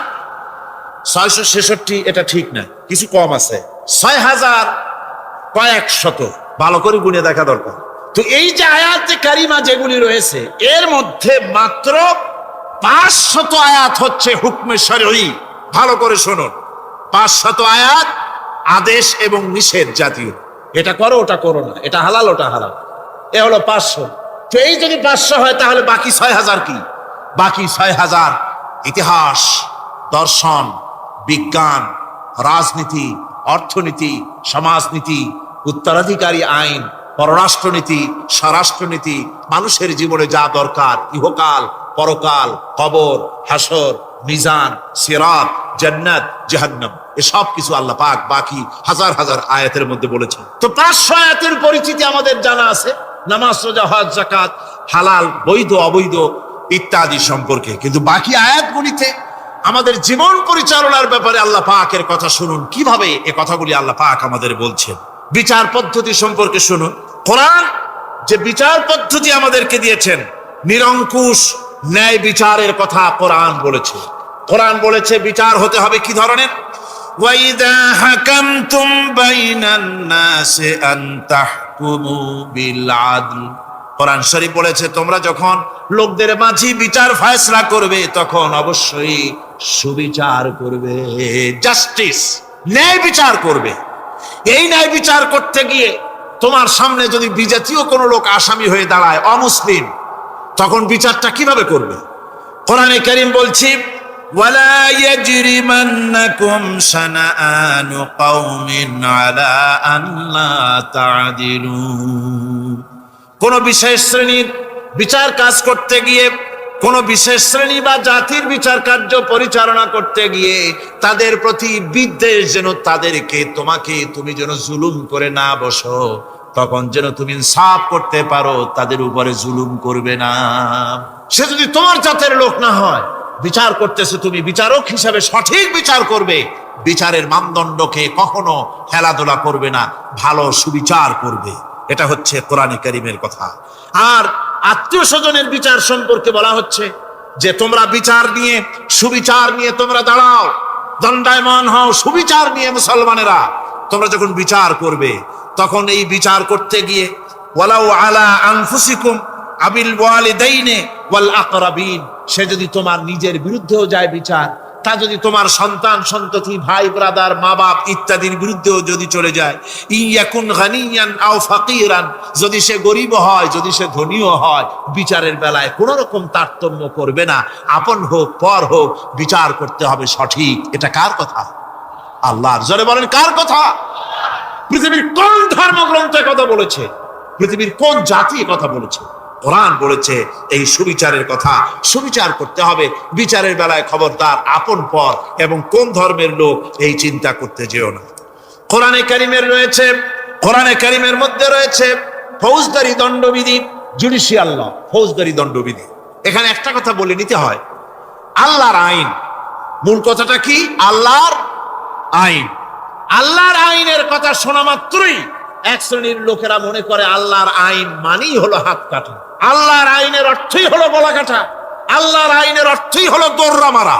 এটা ঠিক না, কিছু কম আছে। ৬,০০০ কয়েক শত, ভালো করে গুনে দেখা দরকার। তো এই যে আয়াতে কারিমা যেগুলি রয়েছে, এর মধ্যে মাত্র ৫০০ আয়াত হচ্ছে হুকমে শরঈ। ভালো করে শুনুন, ৫০০ আয়াত আদেশ এবং নিষেধ জাতীয়, এটা করো ওটা করো না, এটা হালাল ওটা হারাম, এ হলো ৫০০। তো এই যদি ৫০০ হয় তাহলে বাকি ৬,০০০ কি? বাকি ৬,০০০ ইতিহাস, দর্শন, বিজ্ঞান, রাজনীতি, অর্থনীতি, সমাজনীতি, উত্তরাধিকারী আইন, পররাষ্ট্রনীতি, স্বরাষ্ট্রনীতি, মানুষের জীবনে যা দরকার, ইহকাল, পরকাল, কবর, হাসর, মিজান, সিরাত, জান্নাত, জাহান্নাম, এসব কিছু আল্লাহ পাক বাকি হাজার হাজার আয়াতের মধ্যে বলেছেন। তো ৫০০ আয়াতের পরিচিতি আমাদের জানা আছে, নামাজ, রোজা, হজ, যাকাত, হালাল, বৈধ, অবৈধ ইত্যাদি সম্পর্কে। কিন্তু বাকি আয়াতগুলিতে আমাদের জীবন পরিচালনার ব্যাপারে আল্লাহ পাকের কথা শুনুন, কিভাবে এ কথাগুলি আল্লাহ পাক আমাদের বলছেন। বিচার পদ্ধতি সম্পর্কে শুনুন। কোরআন যে বিচার পদ্ধতি আমাদেরকে দিয়েছেন, নিরঙ্কুশ ন্যায় বিচারের কথা কোরআন বলেছে। কোরআন বলেছে বিচার হতে হবে কি ধরনের? ওয়াইদা হাকামতুম বাইনান নাসি আন তাহকুমু বিল আদল। কোরআন শরীফ বলেছে তোমরা যখন লোকদের মাঝে বিচার ফয়সালা করবে তখন অবশ্যই সুবিচার করবে, জাস্টিস, ন্যায় বিচার করবে। এই ন্যায় বিচার করতে গিয়ে তোমার সামনে যদি বিজাতীয় কোনো লোক আসামি হয়ে দাঁড়ায়, অমুসলিম, তখন বিচারটা কিভাবে করবে? কোরআনে কারীম বলছি, ওয়ালা ইয়াজরিমান্নাকুম শানাআনু কওমিন আলা আল্লা তা'দিলু। কোন বিশেষ শ্রেণীর বিচার কাজ করতে গিয়ে, কোন বিশেষ শ্রেণী বা জাতির বিচার কার্য পরিচালনা করতে গিয়ে তাদের প্রতি বিদ্বেষ যেন তুমি যেন জুলুম করে না বসো, তখন যেন তুমি ইনসাফ করতে পারো, তাদের উপরে জুলুম করবে না। সে যদি তোমার জাতের লোক না হয়, বিচার করতেছে, তুমি বিচারক হিসাবে সঠিক বিচার করবে, বিচারের মানদণ্ডকে কখনো খেলাধুলা করবে না, ভালো সুবিচার করবে। এটা হচ্ছে কোরআনে কারীমের কথা। আর আত্মীয় স্বজনের বিচার সম্পর্কে বলা হচ্ছে যে তোমরা বিচার নিয়ে, সুবিচার নিয়ে তোমরা দাঁড়াও, দণ্ডায়মান হও সুবিচার নিয়ে। মুসলমানেরা তোমরা যখন বিচার করবে, তখন এই বিচার করতে গিয়ে ওয়ালাউ আলা আনফুসিকুম আবিল ওয়ালিদাইনি ওয়াল আকরাবিন, সে যদি তোমার নিজের বিরুদ্ধেও যায় বিচার, তা যদি তোমার সন্তান সন্ততি, ভাই ব্রাদার, মা বাপ ইত্যাদির বিরুদ্ধেও যদি চলে যায়, ইয়াকুন গানিয়ান আও ফাকিরান, যদি সে গরিব হয়, যদি সে ধনীও হয়, বিচারের বেলায় কোন রকম তারতম্য করবে না, আপন হোক পর হোক, বিচার করতে হবে সঠিক। এটা কার কথা? আল্লাহর। জোরে বলেন কার কথা? পৃথিবীর কোন ধর্মগ্রন্থে কথা বলেছে? পৃথিবীর কোন জাতি কথা বলেছে? কোরআন বলেছে এই সুবিচারের কথা। সুবিচার করতে হবে, বিচারের বেলায় খবরদার আপন পর এবং কোন ধর্মের লোক এই চিন্তা করতে যেও না। কোরআনে কারীমের মধ্যে রয়েছে ফৌজদারি দণ্ডবিধি, জুডিশিয়াল ল, ফৌজদারি দণ্ডবিধি। এখানে একটা কথা বলে নিতে হয়, আল্লাহর আইন, মূল কথাটা কি? আল্লাহর আইন। আল্লাহর আইনের কথা শোনা মাত্রই এক শ্রেণীর লোকেরা মনে করে আল্লাহর আইন মানেই হলো হাত কাটা, আল্লাহর আইনের অর্থই হলো গলা কাটা। আল্লাহর আইনের অর্থই হলো দৌড়া মারা।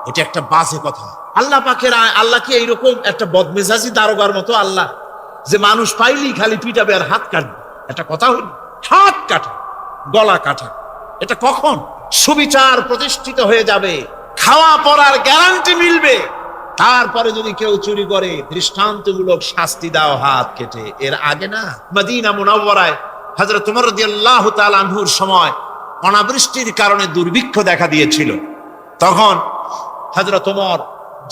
এটা একটা বাজে কথা। আল্লাহ পাকের আল্লাহ কি এইরকম একটা বদমেজাজি দারোগার মতো আল্লাহ, যে মানুষ পাইলেই খালি পিটাবে আর হাত কাটবে? একটা কথা হইল, হাত কাটা, গলা কাটা, এটা কখন? সুবিচার প্রতিষ্ঠিত হয়ে যাবে, খাওয়া পড়ার গ্যারান্টি মিলবে, তারপরে যদি কেউ চুরি করে দৃষ্টান্তমূলক শাস্তি দাও হাত কেটে। এর আগে না, মদিনা মুনাওয়ারায় হযরত ওমর রাদিয়াল্লাহু তাআলা আনহুর সময় অনাবৃষ্টির কারণে দুর্ভিক্ষ দেখা দিয়েছিল। তখন হযরত ওমর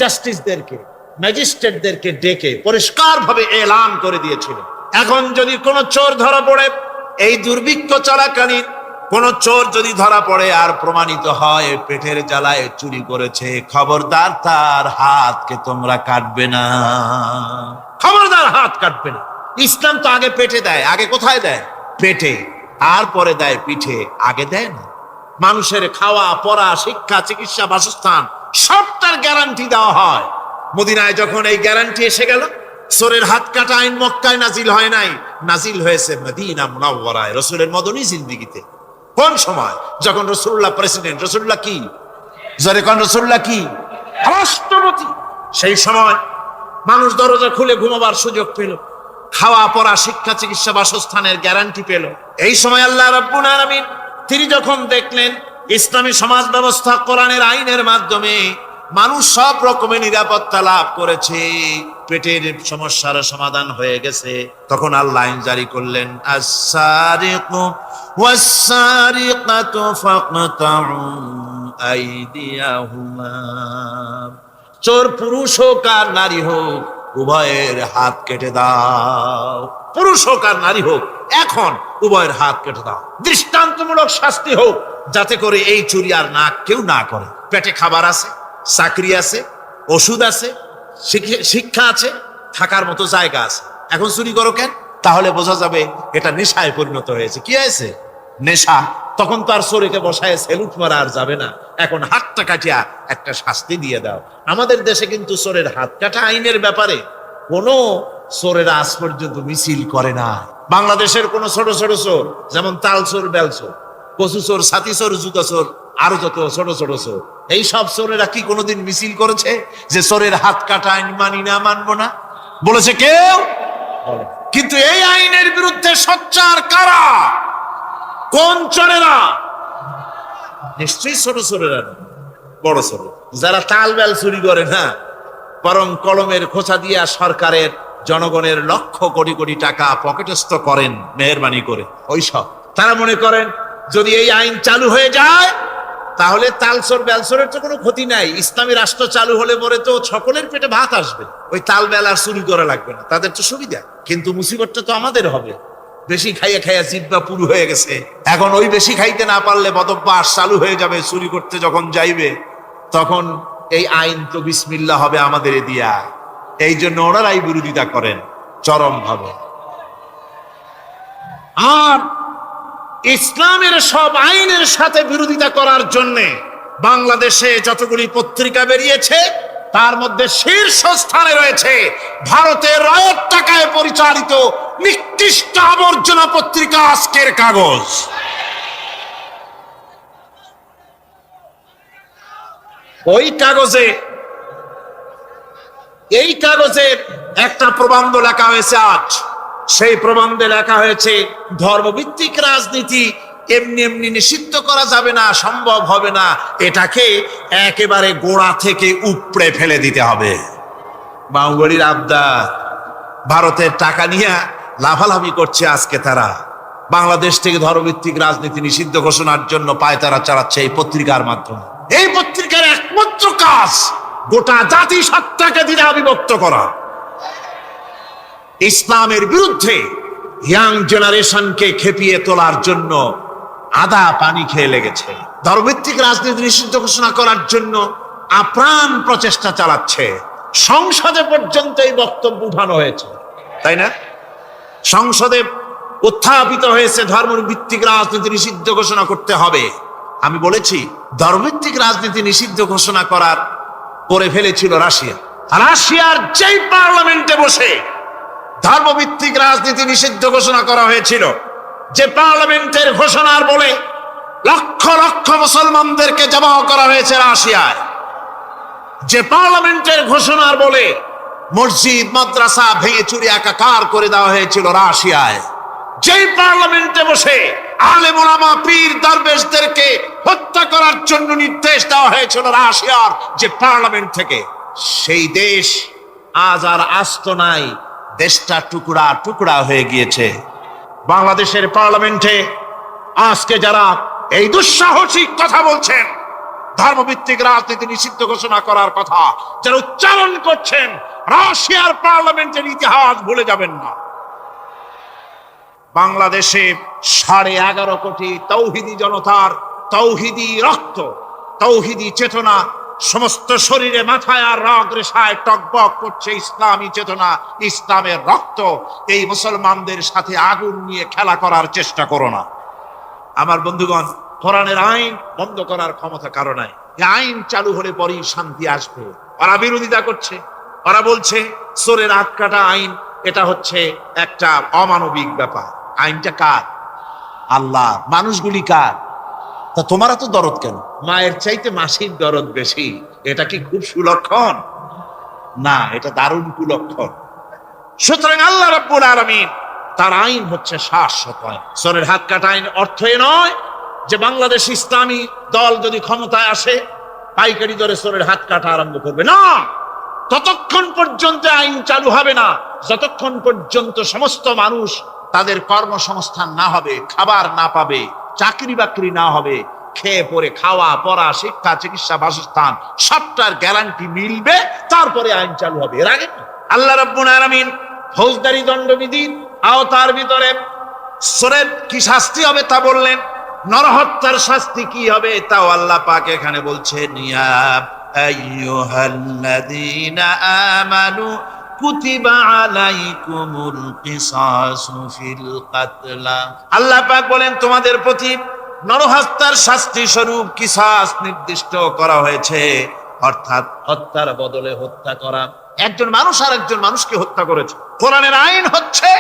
জাস্টিসদেরকে, ম্যাজিস্ট্রেটদেরকে ডেকে পরিষ্কারভাবে এলান করে দিয়েছিল, এখন যদি কোনো চোর ধরা পড়ে, এই দুর্ভিক্ষ চলাকালীন কোন চোর যদি ধরা পড়ে আর প্রমাণিত হয় পেটের জ্বালায় চুরি করেছে, খবরদার তার হাতকে তোমরা কাটবে না, খবরদার হাত কাটবে না। ইসলাম তো আগে পেটে দেয়। আগে কোথায় দেয়? পেটে। আর পরে দেয় পিঠে, আগে দেয় না। মানুষের খাওয়া পড়া, শিক্ষা, চিকিৎসা, বাসস্থান সবটার গ্যারান্টি দেওয়া হয়। মদিনায় যখন এই গ্যারান্টি এসে গেল, চোরের হাত কাটা আইন মক্কায় নাজিল হয় নাই, নাজিল হয়েছে মদিনা মুনাওয়ারায়, রাসূলের মদনী জিন্দেগিতে। কোন সময়? যখন রাসূলুল্লাহ প্রেসিডেন্ট। রাসূলুল্লাহ কি? জোরে কোন রাসূলুল্লাহ কি? রাষ্ট্রপতি। সেই সময় মানুষ দরজা খুলে ঘুমাবার সুযোগ পেল, খাওয়া পড়া, শিক্ষা, চিকিৎসা, বাসস্থানের গ্যারান্টি পেল। এই সময় আল্লাহ রাব্বুল আলামিন তিনি যখন দেখলেন ইসলামী সমাজ ব্যবস্থা কোরআনের আইনের মাধ্যমে মানুষ সব রকমের নিরাপত্তা লাভ করেছে, পেটের সমস্যার সমাধান হয়ে গেছে, তখন আল্লাহ আইন জারি করলেন, আস-সারিকু ওয়াস-সারিকাতু ফাকতাউ আইদিয়াহুমা। চোর পুরুষ হোক আর নারী হোক, উভয়ের হাত কেটে দাও। পুরুষ হোক আর নারী হোক, এখন উভয়ের হাত কেটে দাও। দৃষ্টান্তমূলক শাস্তি হোক, যাতে করে এই চুরি আর কেউ না করে। পেটে খাবার আছে, চাকরি আছে, ওষুধ আছে, শিক্ষা আছে, থাকার মতো জায়গা আছে, এখন চুরি করো কেন? তাহলে বোঝা যাবে এটা নেশায় পরিণত হয়েছে। কি হয়েছে? নেশা। তখন তো আর চোরকে বসায় সেলুট মারা আর যাবে না, এখন হাতটা কাটিয়া একটা শাস্তি দিয়ে দাও। আমাদের দেশে কিন্তু চোরের হাত কাটা আইনের ব্যাপারে কোনো চোরেরা আজ পর্যন্ত মিছিল করে না। বাংলাদেশের কোন ছোট ছোট চোর, যেমন তাল চোর, বেল চোর, কচু চোর, ছাতি চোর, জুতা চোর, আরো যত ছোট ছোট চোর, এই সব চোরেরা কি কোনোদিন মিছিল করেছে যে চোরের হাত কাটা আইন মানি না, মানবো না? বলেছে কেউ? কিন্তু এই আইনের বিরুদ্ধে সোচ্চার কারা? কোন চোরেরা? নিশ্চয়ই ছোট চোরেরা, বড় চোর। যারা তাল বেল চুরি করে না, বরং কলমের খোঁচা দিয়া সরকারের, জনগণের লক্ষ কোটি কোটি টাকা পকেটস্থ করেন মেহেরবানি করে, ওই সব তারা মনে করেন যদি এই আইন চালু হয়ে যায় তাহলে তালচোর বেলচোরের তো কোনো ক্ষতি নাই, ইসলামী রাষ্ট্র চালু হলে পরে তো সকলের পেটে ভাত আসবে, ওই তাল বেল আর চুরি করা লাগবে না, তাদের তো সুবিধা। কিন্তু মুসিবতটা তো আমাদের হবে। বেশি খাইয়া খাইয়া জিহ্বা পুরু হয়ে গেছে, এখন ওই বেশি খাইতে না পারলে বদভ্যাস চালু হয়ে যাবে। চুরি করতে যখন যাইবে তখন এই আইন তো বিসমিল্লাহ হবে আমাদের দিয়া। এই জন্য ওনারাই বিরোধিতা করেন চরম ভাবে। আর ইসলামের সব আইনের সাথে বিরোধিতা করার জন্যে বাংলাদেশে যতগুলি পত্রিকা বেরিয়েছে তার মধ্যে শীর্ষস্থানে রয়েছে ভারতের রায়ের টাকায় পরিচালিত নিকৃষ্ট আবর্জনা পত্রিকা আজকের কাগজ। ওই কাগজে, এই কাগজের একটা প্রবন্ধ লেখা হয়েছে আজ। সেই প্রবন্ধে লেখা হয়েছে ধর্মভিত্তিক রাজনীতি এমনি এমনি নিষিদ্ধ করা যাবে না, সম্ভব হবে না, এটাকে একেবারে গোড়া থেকে উপড়ে ফেলে দিতে হবে। বাউগড়ির আবদার, ভারতের টাকা নিয়ে লাফালাফি করছে আজকে তারা। বাংলাদেশ থেকে ধর্মভিত্তিক রাজনীতি নিষিদ্ধ ঘোষণার জন্য পায়তারা চালাচ্ছে এই পত্রিকার মাধ্যমে। এই পত্রিকার একমাত্র কাজ গোটা জাতিসত্তাকে দ্বিধা বিভক্ত করা, ইসলামের বিরুদ্ধে ইয়াং জেনারেশনকে খেপিয়ে তোলার জন্য আদা পানি খেয়ে লেগেছে। ধর্মভিত্তিক রাজনীতি নিষিদ্ধ ঘোষণা করার জন্য আপ্রাণ প্রচেষ্টা চালাচ্ছে। সংসদে পর্যন্ত এই বক্তব্য উঠানো হয়েছে, তাই না? সংসদে উত্থাপিত হয়েছে ধর্মভিত্তিক রাজনীতি নিষিদ্ধ ঘোষণা করতে হবে। আমি বলেছি ধর্মভিত্তিক রাজনীতি নিষিদ্ধ ঘোষণা করার করে ফেলেছিল রাশিয়া। রাশিয়ার যেই পার্লামেন্টে বসে ধর্মভিত্তিক রাজনীতি নিষিদ্ধ ঘোষণা করা হয়েছিল, যে পার্লামেন্টের ঘোষণার বলে লক্ষ লক্ষ মুসলমানদেরকে জবাহ করা হয়েছে রাশিয়ায়, যে পার্লামেন্টের ঘোষণার বলে মসজিদ মাদ্রাসা ভেঙে চুরি একাকার করে দেওয়া হয়েছিল রাশিয়ায়। যেই পার্লামেন্টে বসে আলেম ওলামা পীর দরবেশদেরকে হত্যা করার জন্য নির্দেশ দেওয়া হয়েছিল রাশিয়ার যে পার্লামেন্ট থেকে, সেই দেশ আজ আর আস্ত নাই, দেশটা টুকরা টুকরা হয়ে গিয়েছে। বাংলাদেশের পার্লামেন্টে আজকে যারা এই দুঃসাহসিক কথা বলছেন, ধর্মভিত্তিক রাজনীতি নিষিদ্ধ ঘোষণা করার কথা যারা উচ্চারণ করছেন, রাশিয়ার পার্লামেন্টের ইতিহাস ভুলে যাবেন না। বাংলাদেশে 11.5 কোটি তৌহিদি জনতার তৌহিদি রক্ত, তৌহিদি চেতনা, সমস্ত শরীরে মাথায় আর রগ রেশায় টকবক করছে ইসলামী চেতনা, ইসলামের রক্ত। এই মুসলমানদের সাথে আগুন নিয়ে খেলা করার চেষ্টা করো না। আমার বন্ধুগণ, কোরআনের আইন বন্ধ করার ক্ষমতা কারো নাই। এই আইন চালু হলে পরেই শান্তি আসবে। ওরা বিরোধিতা করছে, ওরা বলছে চোরের হাত কাটা আইন, এটা হচ্ছে একটা অমানবিক ব্যাপার। আইনটা কার? আল্লাহ। মানুষগুলি কার? তা তোমারা তো দরদ কেন? মায়ের চাইতে মাসির দরদ বেশি। এটা কি খুব সুলক্ষণ? না, এটা দারুণ কুলক্ষণ। সুতরাং আল্লাহ রাব্বুল আলামিন তার আইন হচ্ছে শাশ্বত আইন। চোরের হাত কাটা আইন অর্থ এ নয় যে বাংলাদেশ ইসলামী দল যদি ক্ষমতায় আসে পাইকারি দরে চোরের হাত কাটা আরম্ভ করবে না। ততক্ষণ পর্যন্ত আইন চালু হবে না যতক্ষণ পর্যন্ত সমস্ত মানুষ তাদের কর্মসংস্থান না হবে, খাবার না পাবে, চাকরি বাকরি না হবে, খেয়ে পরে খাওয়া পড়া শিক্ষা চিকিৎসা বাসস্থান সবটার গ্যারান্টি মিলবে, তারপরে আইন চালু হবে। এর আগে আল্লাহ রাব্বুল আলামিন ফৌজদারি দণ্ডবিধির আওতার ভিতরে চোরের কি শাস্তি হবে তা বললেন, নরহত্যার শাস্তি কি হবে তাও আল্লাহ পাক এখানে বলছেন, ইয়া আইয়ুহাল্লাযীনা আমানু কুতিবা আলাইকুমুল কিসাসু ফিল কাতলা। আল্লাহ পাক বলেন তোমাদের প্রতি নরহত্যার শাস্তি স্বরূপ কিসাস নির্দিষ্ট করা হয়েছে, অর্থাৎ হত্যার বদলে হত্যা করা। একজন মানুষ আর একজন মানুষকে হত্যা করেছে, কোরআনের আইন হচ্ছে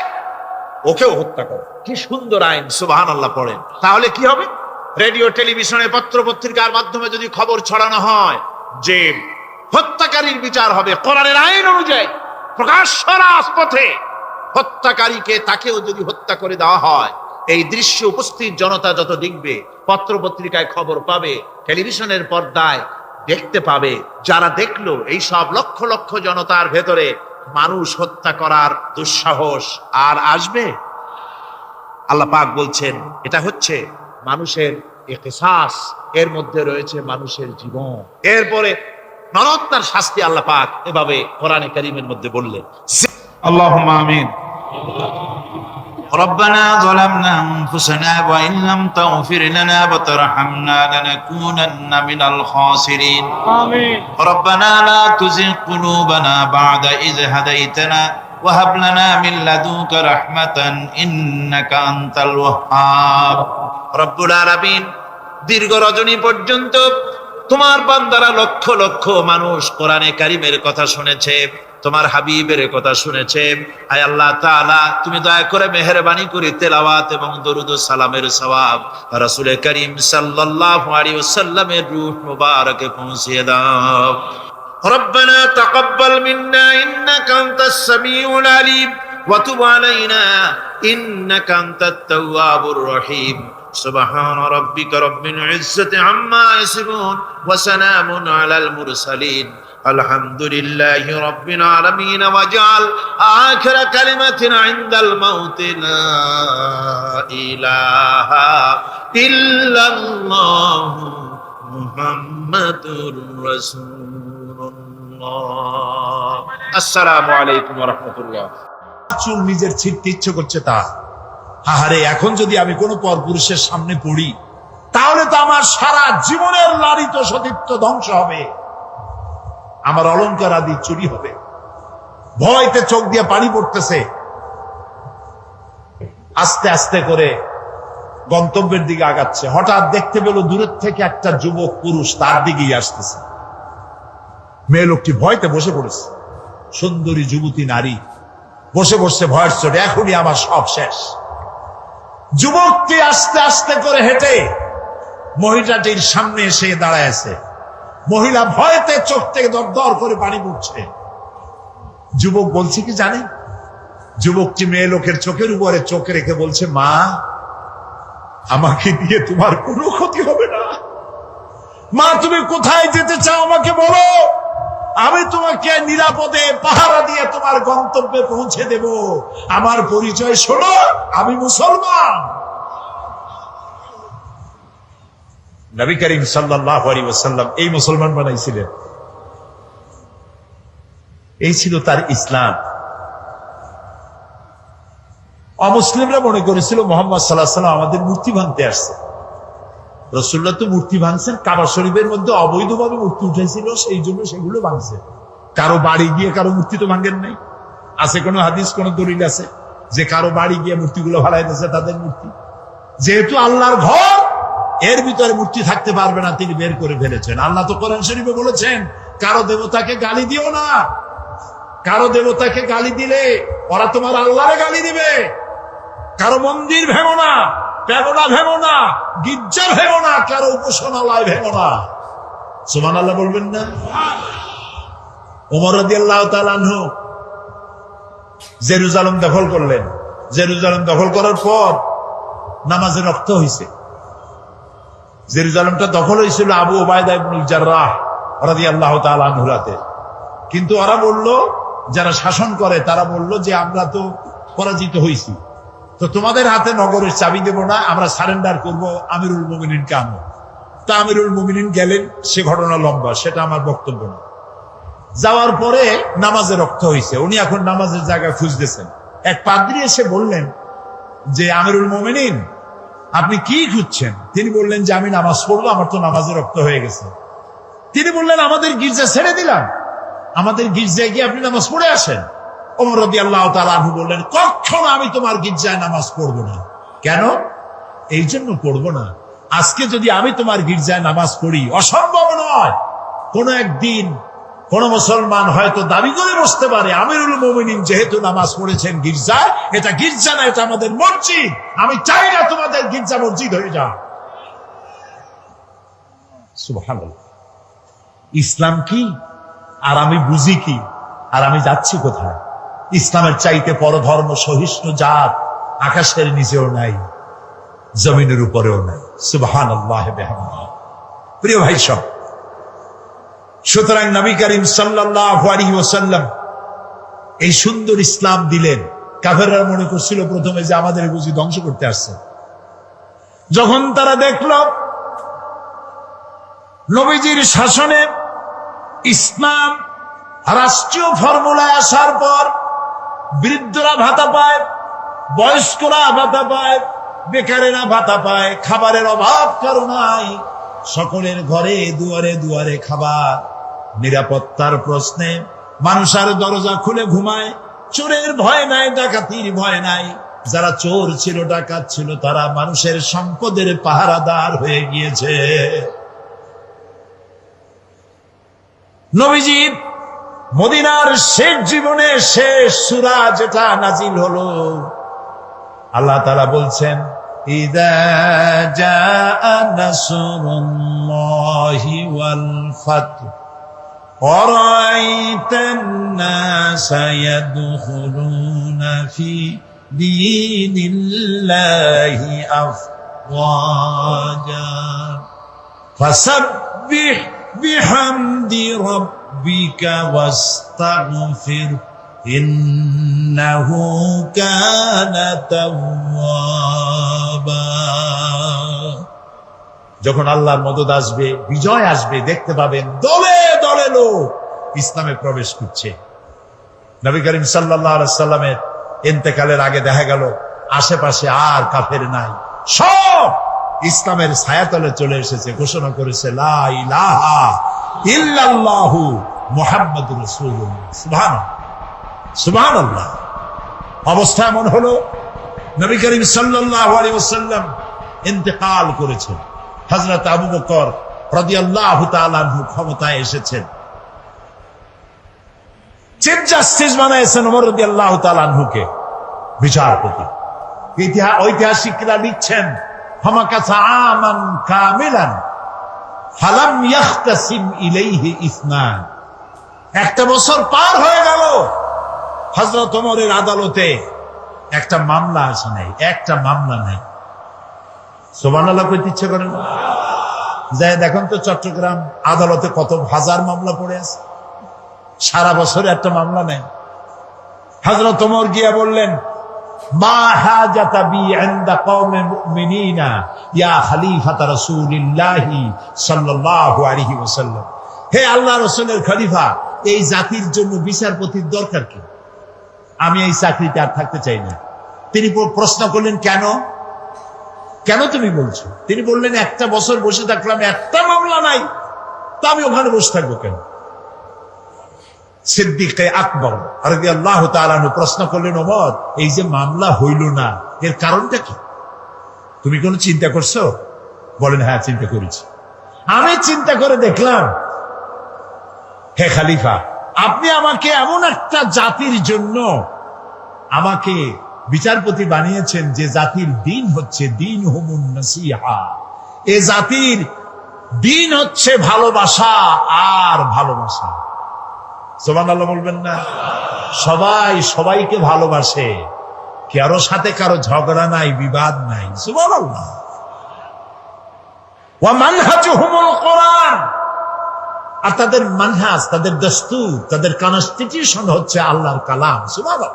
ওকেও হত্যা করে। কি সুন্দর আইন, সুবহানাল্লাহ পড়েন। তাহলে কি হবে? রেডিও টেলিভিশনে পত্র পত্রিকার মাধ্যমে যদি খবর ছড়ানো হয় যে হত্যাকারীর বিচার হবে কোরআনের আইন অনুযায়ী, প্রকাশ্য রাজপথে হত্যাকারীকে তাকেও যদি হত্যা করে দেওয়া হয়, এই দৃশ্য উপস্থিত জনতা যত দেখবে, পত্র পত্রিকায় খবর পাবে, টেলিভিশনের পর্দায় দেখতে পাবে, যারা দেখলো এই সব লক্ষ লক্ষ জনতার ভেতরে মানুষ হত্যা করার দুঃসাহস আর আসবে? আল্লাহ পাক বলছেন এটা হচ্ছে মানুষের কিসাস, এর মধ্যে রয়েছে মানুষের জীবন। এরপরে নরহত্যার শাস্তি আল্লাহ পাক এভাবে কোরআনে কারীমের মধ্যে বললেন। আল্লাহুম্মা আমিন। ربنا ظلمنا أنفسنا وإن لم تغفر لنا وترحمنا لنكونن من الخاسرين آمين ربنا لا تزغ قلوبنا بعد إذ هديتنا وهب لنا من لدنك رحمة إنك أنت الوهاب রব্বুল আলামিন দীর্ঘ রজনী পর্যন্ত তোমার বান্দারা লক্ষ লক্ষ মানুষ কোরআনে কারীমের কথা শুনেছে, তোমার হাবিবের কথা শুনেছে। আয় আল্লাহ তাআলা, তুমি দয়া করে মেহেরবানি করে তেলাওয়াত এবং দরুদ ও সালামের সওয়াব রাসূল করিম সাল্লাল্লাহু আলাইহি ওয়াসাল্লামের রূহ মুবারকে পৌঁছিয়ে দাও। রব্বানা তাকাব্বাল মিন্না ইন্নাকা আনতাস সামিউল আলিম ওয়া তুব আলাইনা ইন্নাকা আনতাত তাওয়াবুর রহিম। সুবহান রাব্বিকা রাব্বিল ইজ্জাতি আম্মা ইয়াসিফুন ওয়া সালামুন আলাল মুরসালিন আলহামদুলিল্লাহি রাব্বিল আলামিন ওয়াজআল আখিরা কালিমাতিন ইনদাল মাউত লা ইলাহা ইল্লাল্লাহু মুহাম্মাদুর রাসূলুল্লাহ। আসসালামু আলাইকুম ওয়া রাহমাতুল্লাহ। চুল নিজের ছিটতে ইচ্ছে করছে তা, আহারে এখন যদি আমি কোনো পরপুরুষের সামনে পড়ি তাহলে তো আমার সারা জীবনের লালিত সতীত্ব ধ্বংস হবে, আমার অলংকার আদি চুরি হবে। ভয়তে চোখ দিয়ে পানি পড়তেছে। আস্তে আস্তে করে গন্তব্যের দিকে আগাচ্ছে, হঠাৎ দেখতে পেল দূরের থেকে একটা যুবক পুরুষ তার দিকেই আসতেছে। মেয়ে লোকটি ভয়তে বসে পড়েছে, সুন্দরী যুবতী নারী বসে বসে ভয়ের চোটে এখনই আমার সব শেষ। যুবকটি আস্তে আস্তে করে হেঁটে মহিলাটির সামনে এসে দাঁড়ায় আছে। মহিলা ভয়তে চোখ থেকে দর দর করে পানি পড়ছে। যুবক বলছে কি জানেন, যুবকটি মেয়ে লোকের চোখের উপরে চোখ রেখে বলছে, মা, আমাকে দিয়ে তোমার কোনো ক্ষতি হবে না। মা, তুমি কোথায় যেতে চাও আমাকে বলো, আমি তোমাকে নিরাপদে পাহারা দিয়ে তোমার গন্তব্যে পৌঁছে দেব। আমার পরিচয় শোনো, আমি মুসলমান। নবী করিম সাল্লাল্লাহু আলাইহি ওয়াসাল্লাম এই মুসলমান বানাইছিলেন। এই ছিল তার ইসলাম। অমুসলিমরা মনে করেছিল মোহাম্মদ সাল্লাল্লাহু আলাইহি ওয়াসাল্লাম আমাদের মূর্তি ভাঙতে আসছে। রাসূলুল্লাহ তো মূর্তি ভাঙছেন, কাবা শরীফের মধ্যে অবৈধভাবে মূর্তি উঠেছিল, সেই জন্য সেগুলো ভাঙছে। কারো বাড়ি গিয়ে কারো মূর্তি তো ভাঙেন নাই। আছে কোনো হাদিস, কোন দলিল আছে যে কারো বাড়ি গিয়ে মূর্তিগুলো ভাড়াই দিয়েছে তাদের মূর্তি? যেহেতু আল্লাহর ঘর, এর ভিতরে মূর্তি থাকতে পারবে না, তিনি বের করে ফেলেছেন। আল্লাহ তো কোরআন শরীফে বলেছেন, কারো দেবতাকে গালি দিও না। কারো দেবতাকে গালি দিলে ওরা তোমার আল্লাহরে গালি দিবে। কারো মন্দির ভেঙো না, প্যাগোডা ভেঙো না, গির্জা ভেঙো না, কারো উপাসনালয় ভেঙো না। সুবহানাল্লাহ বলবেন না? ওমর রাদিয়াল্লাহু তাআলা আনহু জেরুজালেম দখল করলেন। জেরুজালেম দখল করার পর নামাজে রক্ত হয়েছে। জেরুজালেমটা দখল হয়েছিল আবু উবাইদা ইবনুল জাররাহ রাদিয়াল্লাহু তাআলা আনহুর হাতে। কিন্তু ওরা বলল, যারা শাসন করে তারা বলল যে আমরা তো পরাজিত হয়েছি, তো তোমাদের হাতে নগরের চাবি দেব না, আমরা সারেন্ডার করব আমিরুল মুমিনিনকে আনো। তা আমিরুল মুমিনিন গেলেন, সে ঘটনা লম্বা, সেটা আমার বক্তব্য না। যাওয়ার পরে নামাজে রক্ত হয়েছে, উনি এখন নামাজের জায়গা খুঁজতেছেন। এক পাদ্রী এসে বললেন যে, আমিরুল মুমিনিন, আপনি কি খুঁজছেন? তিনি বললেন যে, আমি নামাজ পড়বো, আমার তো নামাজে রক্ত হয়ে গেছে। তিনি বললেন, আমাদের গির্জা ছেড়ে দিলাম, আমাদের গির্জায় গিয়ে আপনি নামাজ পড়ে আসেন। ওমর রাদিয়াল্লাহু তাআলা আনহু বললেন, কখনো আমি তোমার গির্জায় নামাজ পড়বো না। কেন? এই জন্য পড়বো না, আজকে যদি আমি তোমার গির্জায় নামাজ পড়ি, অসম্ভব নয়, কোন একদিন কোন মুসলমান হয়তো দাবি করে বসতে পারে, আমিরুল মুমিনিন যেহেতু নামাজ পড়েছেন গির্জায়, এটা গির্জা না, এটা আমাদের মসজিদ, আমি চাই না তোমাদের গির্জা মসজিদ হয়ে যাও। সুবহানাল্লাহ। ইসলাম কি আর আমি বুঝি কি, আর আমি যাচ্ছি কোথায়? ইসলামের চাইতে পরধর্ম সহিষ্ণু জাত আকাশের নিচেও নাই, জমিনের উপরেও নাই। সুবহানাল্লাহ বিহামদিহি। প্রিয় ভাই সব, সুতরাং নবী করিম সাল্লাল্লাহু আলাইহি ওয়াসাল্লাম এই সুন্দর ইসলাম দিলেন। কাফেররা মনে করছিল প্রথমে যে আমাদের বুঝি ধ্বংস করতে আসছে। যখন তারা দেখল নবীজির শাসনে ইসলাম রাষ্ট্রীয় ফর্মুলায় আসার পর বৃদ্ধরা ভাতা পায়, বয়স্করা ভাতা পায়, বেকারেরা ভাতা পায়, খাবারের অভাব কারো নাই, সকলের ঘরে দুয়ারে দুয়ারে খাবার, নিরাপত্তার প্রশ্নে মানুষ আর দরজা খুলে ঘুমায়, চোরের ভয় নাই, ডাকাতির ভয় নাই। যারা চোর ছিল, ডাকাত ছিল, তারা মানুষের সম্পদের পাহারাদার হয়ে গিয়েছে। নবীজি মদিনার শেষ জীবনে শেষ সূরা যেটা নাজিল হলো, আল্লাহ তাআলা বলছেন, ইযা জাআ নাসরুল্লাহি ওয়াল ফাতহু ওয়া রাআইতান নাসা ইয়াদখুলুনা ফি দীনিল্লাহি আফওয়াজা ফাসাব্বিহ বিহামদি রাব্বিকা ওয়াস্তাগফির ইন্নাহু কানা তাওয়াবা। যখন আল্লাহর মদদ আসবে, বিজয় আসবে, দেখতে পাবেন দলে দলে লোক ইসলামে প্রবেশ করছে। নবী করিম সাল্লাল্লাহু আলাইহি ওয়াসাল্লামের ইন্তেকালের আগে দেখা গেল আশেপাশে আর কাফের নাই, সব ইসলামের ছায়াতলে চলে এসেছে, ঘোষণা করেছে লা ইলাহা ইল্লাল্লাহু মুহাম্মাদুর রাসূলুল্লাহ। সুবহানাল্লাহ, সুবহানাল্লাহ। অবস্থা এমন হলো, নবী করিম সাল্লাল্লাহু আলাইহি ওয়াসাল্লাম ইন্তেকাল করেছেন, হযরত আবু বকর রাদিয়াল্লাহু তাআলা আনহু ক্ষমতায় এসেছেন, চিফ জাস্টিস বানাইছেন ওমর রাদিয়াল্লাহু তাআলা আনহুকে বিচারপতি। ঐতিহাসিকরা লিখছেন ফামাকাসা আমান কামিলান ফালাম ইয়াখতাসিম ইলাইহি ইসনান। একটা বছর পার হয়ে গেল, হযরত ওমরের আদালতে একটা মামলা আসে নাই, একটা মামলা নাই। সুবহানাল্লাহ কইতে ইচ্ছে করেন? যাই দেখুন তো চট্টগ্রাম আদালতে কত হাজার মামলা পড়ে আছে, সারা বছরে একটা মামলা নেই। হযরত ওমর গিয়া বললেন, মা হাজাতা বি ইনদা কওমে মুমিনিনা ইয়া খলিফাতা রাসূলিল্লাহি সাল্লাল্লাহু আলাইহি ওয়াসাল্লাম। হে আল্লাহর রাসূলের খলিফা, এই জাতির জন্য বিচারপতির দরকার কি? আমি এই চাকরিতে আর থাকতে চাই না। তিনি প্রশ্ন করলেন, কেন কেন তুমি বলছো? তিনি বললেন, একটা বছর বসে থাকলাম, একটা মামলা নাই, তা আমি ওখানে বসে থাকবো কেন? সিদ্দিকে আকবর রাদিয়াল্লাহু তাআলা আনহু প্রশ্ন করলেন, ওমর, এই যে মামলা হইল না, এর কারণটা কি? তুমি কোনো চিন্তা করছো? বলেন, হ্যাঁ চিন্তা করেছি। আমি চিন্তা করে দেখলাম, হে খলিফা, আপনি আমাকে এমন একটা জাতির জন্য আমাকে বিচারপতি বানিয়েছেন যে জাতির দিন হচ্ছে দিন হুমুন নাসিহা। এ জাতির দিন হচ্ছে ভালোবাসা আর ভালোবাসা। সুবহানাল্লাহ বলবেন না? সবাই সবাইকে ভালোবাসে, কারো সাথে কারো ঝগড়া নাই, বিবাদ নাই। সুবহানাল্লাহ। ওয়া মানহাজুহুমুল কোরআন, আর তাদের মানহাজ, তাদের দস্তুর, তাদের কনস্টিটিউশন হচ্ছে আল্লাহর কালাম। সুবহানাল্লাহ।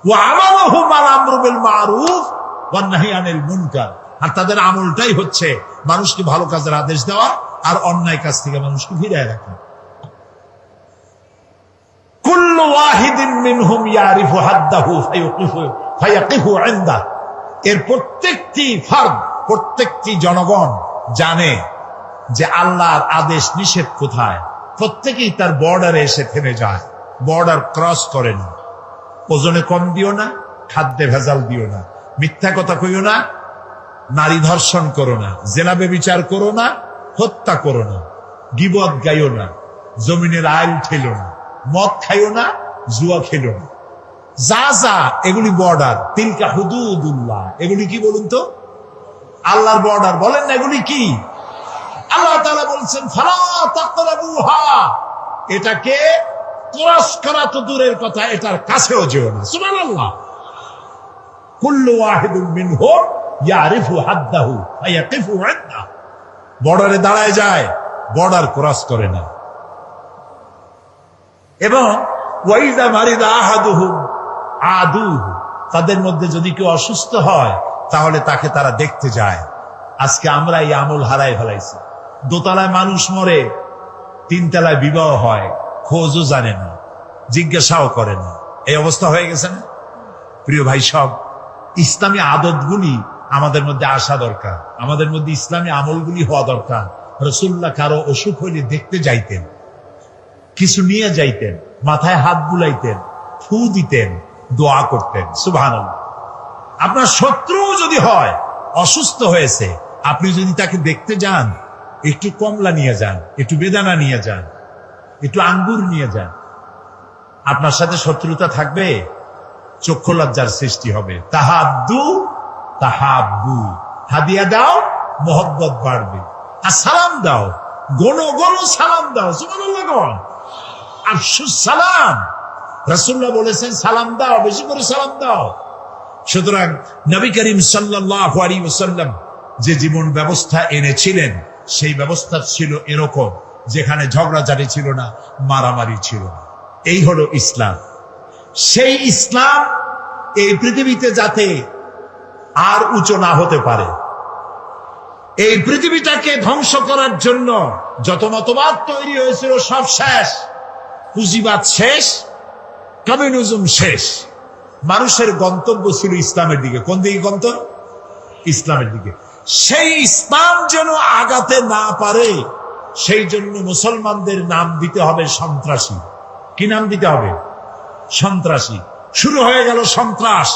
ওয়া আমালুহুম আল আমরু বিল মারুফ ওয়ান নাহি আনিল মুনকার, আর তাদের আমলটাই হচ্ছে মানুষকে ভালো কাজের আদেশ দেওয়া আর অন্যায় কাজ থেকে মানুষকে ফিরিয়ে রাখা। কুল্লু ওয়াহিদিন মিনহুম ইয়ারিফু হাদ্দাহু ফায়াকিফু ইনদা, এর প্রত্যেকটি ফরদ, প্রত্যেকটি জনগণ জানে যে আল্লাহর আদেশ নিষেধ কোথায়। প্রত্যেকেই তার বর্ডারে এসে থেমে যায়, বর্ডার ক্রস করে না। ওজনে কম দিও না, খাদ্যে ভেজাল দিও না, মিথ্যা কথা কইও না, নারী ধর্ষণ করো না, জেনা ব্যভিচার করো না, হত্যা করো না, গীবত গাইও না, জমিনের আইল ঠেলো না, মদ খাইও না, জুয়া খেলো না। যা যা এগুলি বর্ডার। তিলকা হুদুদুল্লাহ, এগুলি কি বলুন তো? আল্লাহর বর্ডার। বলেন না এগুলি কি? আল্লাহ তাআলা বলছেন, ফালা তাকরাবুহা, এটাকে ক্রস করা তো দূরের কথা, এটার কাছেও যেও না। সুবহানাল্লাহ। কুল্লু ওয়াহিদুম মিনহুম ইয়ারিফু হাদ্দাহু ফায়াকিফু ইনদা, বর্ডারে দাঁড়ায় যায়, বর্ডার ক্রস করে না। এবং ওয়াইদা মারিদা আহাদুহুম আদুহু, তাদের মধ্যে যদি কেউ অসুস্থ হয় তাহলে তাকে তারা দেখতে যায়। আজকে আমরা এই আমল হারাই ফেলাইছি। দোতলায় মানুষ মরে, তিনতলায় বিবাহ হয়, খোঁজও জানে না, জিজ্ঞাসাও করে না। এই অবস্থা হয়ে গেছে না? প্রিয় ভাই, সব ইসলামী আদতগুলি আমাদের মধ্যে আসা দরকার, আমাদের মধ্যে ইসলামী আমলগুলি হওয়া দরকার। রাসূলুল্লাহ কারো অসুখ হইলে দেখতে যাইতেন, কিছু নিয়ে যাইতেন, মাথায় হাত বুলাইতেন, ফু দিতেন, দোয়া করতেন। সুবহানাল্লাহ। আপনার শত্রু যদি হয়, অসুস্থ হয়েছে, আপনি যদি তাকে দেখতে যান, একটু কমলা নিয়ে যান, একটু বেদানা নিয়ে যান, একটু আঙ্গুর নিয়ে যান। আপনার সাথে শত্রুতা থাকবে, চক্ষু লজ্জার সৃষ্টি হবে। তাহাদ্দু তাহাব্বু, হাদিয়া দাও, মহব্বত বাড়বে। আর সালাম দাও, গণ গণ সালাম দাও। সুবহানাল্লাহ। আফশুস সালাম, রাসূলুল্লাহ বলেছেন সালাম দাও, বেশি করে সালাম দাও। সুতরাং নবী করিম সাল্লাল্লাহু আলাইহি ওয়াসাল্লাম যে জীবন ব্যবস্থা এনেছিলেন, সেই ব্যবস্থা ছিল এরকম, যেখানে ঝগড়াঝাটি ছিল না, মারামারি ছিল না। এই হলো ইসলাম। সেই ইসলাম এই পৃথিবীতে যাতে আর উঁচু না হতে পারে, এই পৃথিবীটাকে ধ্বংস করার জন্য যত মতবাদ তৈরি হয়েছিল সব শেষ। পুঁজিবাদ শেষ, কমিউনিজম শেষ। মানুষের গন্তব্য ছিল ইসলামের দিকে। কোন দিকে গন্তব্য? ইসলামের দিকে। সেই ইসলাম যেন আগাতে না পারে, সেই জন্য মুসলমানদের নাম দিতে হবে সন্ত্রাসী। কি নাম দিতে হবে? সন্ত্রাসী। শুরু হয়ে গেল সন্ত্রাস,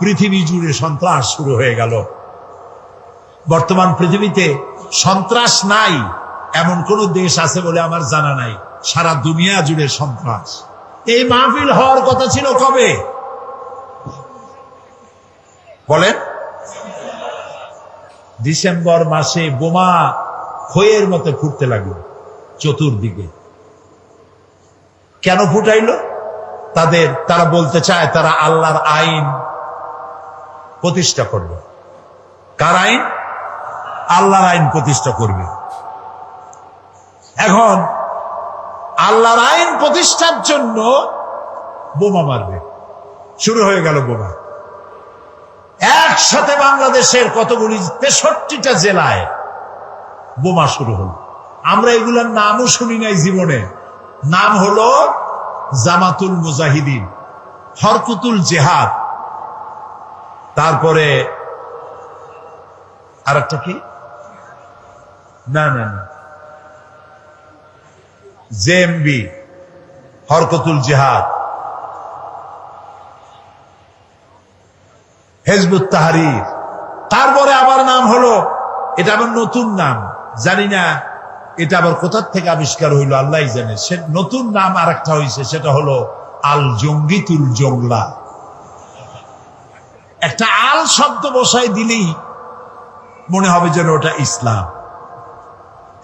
পৃথিবী জুড়ে সন্ত্রাস শুরু হয়ে গেল। বর্তমান পৃথিবীতে সন্ত্রাস নাই এমন কোন দেশ আছে বলে আমার জানা নাই। সারা দুনিয়া জুড়ে সন্ত্রাস। এই মাহফিল হওয়ার কথা ছিল কবে বলেন? ডিসেম্বর মাসে বোমা খয়ের মতো ফুটতে লাগলো চতুর্দিকে। কেন ফুটাইলো? তারা বলতে চায় তারা আল্লাহর আইন প্রতিষ্ঠা করবে। কার আইন? আল্লাহর আইন প্রতিষ্ঠা করবে। এখন আল্লাহর আইন প্রতিষ্ঠার জন্য বোমা মারবে, শুরু হয়ে গেল বোমা। একসাথে বাংলাদেশের কতগুলি 63টা জেলায় বোমা শুরু হলো। আমরা এগুলোর নামও শুনি নাই জীবনে। নাম হলো জামাতুল মুজাহিদিন, হরকুতুল জেহাদ, তারপরে আর একটা কি, না না না, জেএমবি, হরকতুল জেহাদ, হিজবুত তাহরীর। তারপরে আবার নাম হলো, এটা আবার নতুন নাম, জানি না এটা আবার কোথা থেকে আবিষ্কার হইলো আল্লাহ জানে। সে নতুন নাম আর একটা হয়েছে, সেটা হলো আল জঙ্গিতুল জংলা। একটা আল শব্দ বসাই দিলেই মনে হবে যেন ওটা ইসলাম।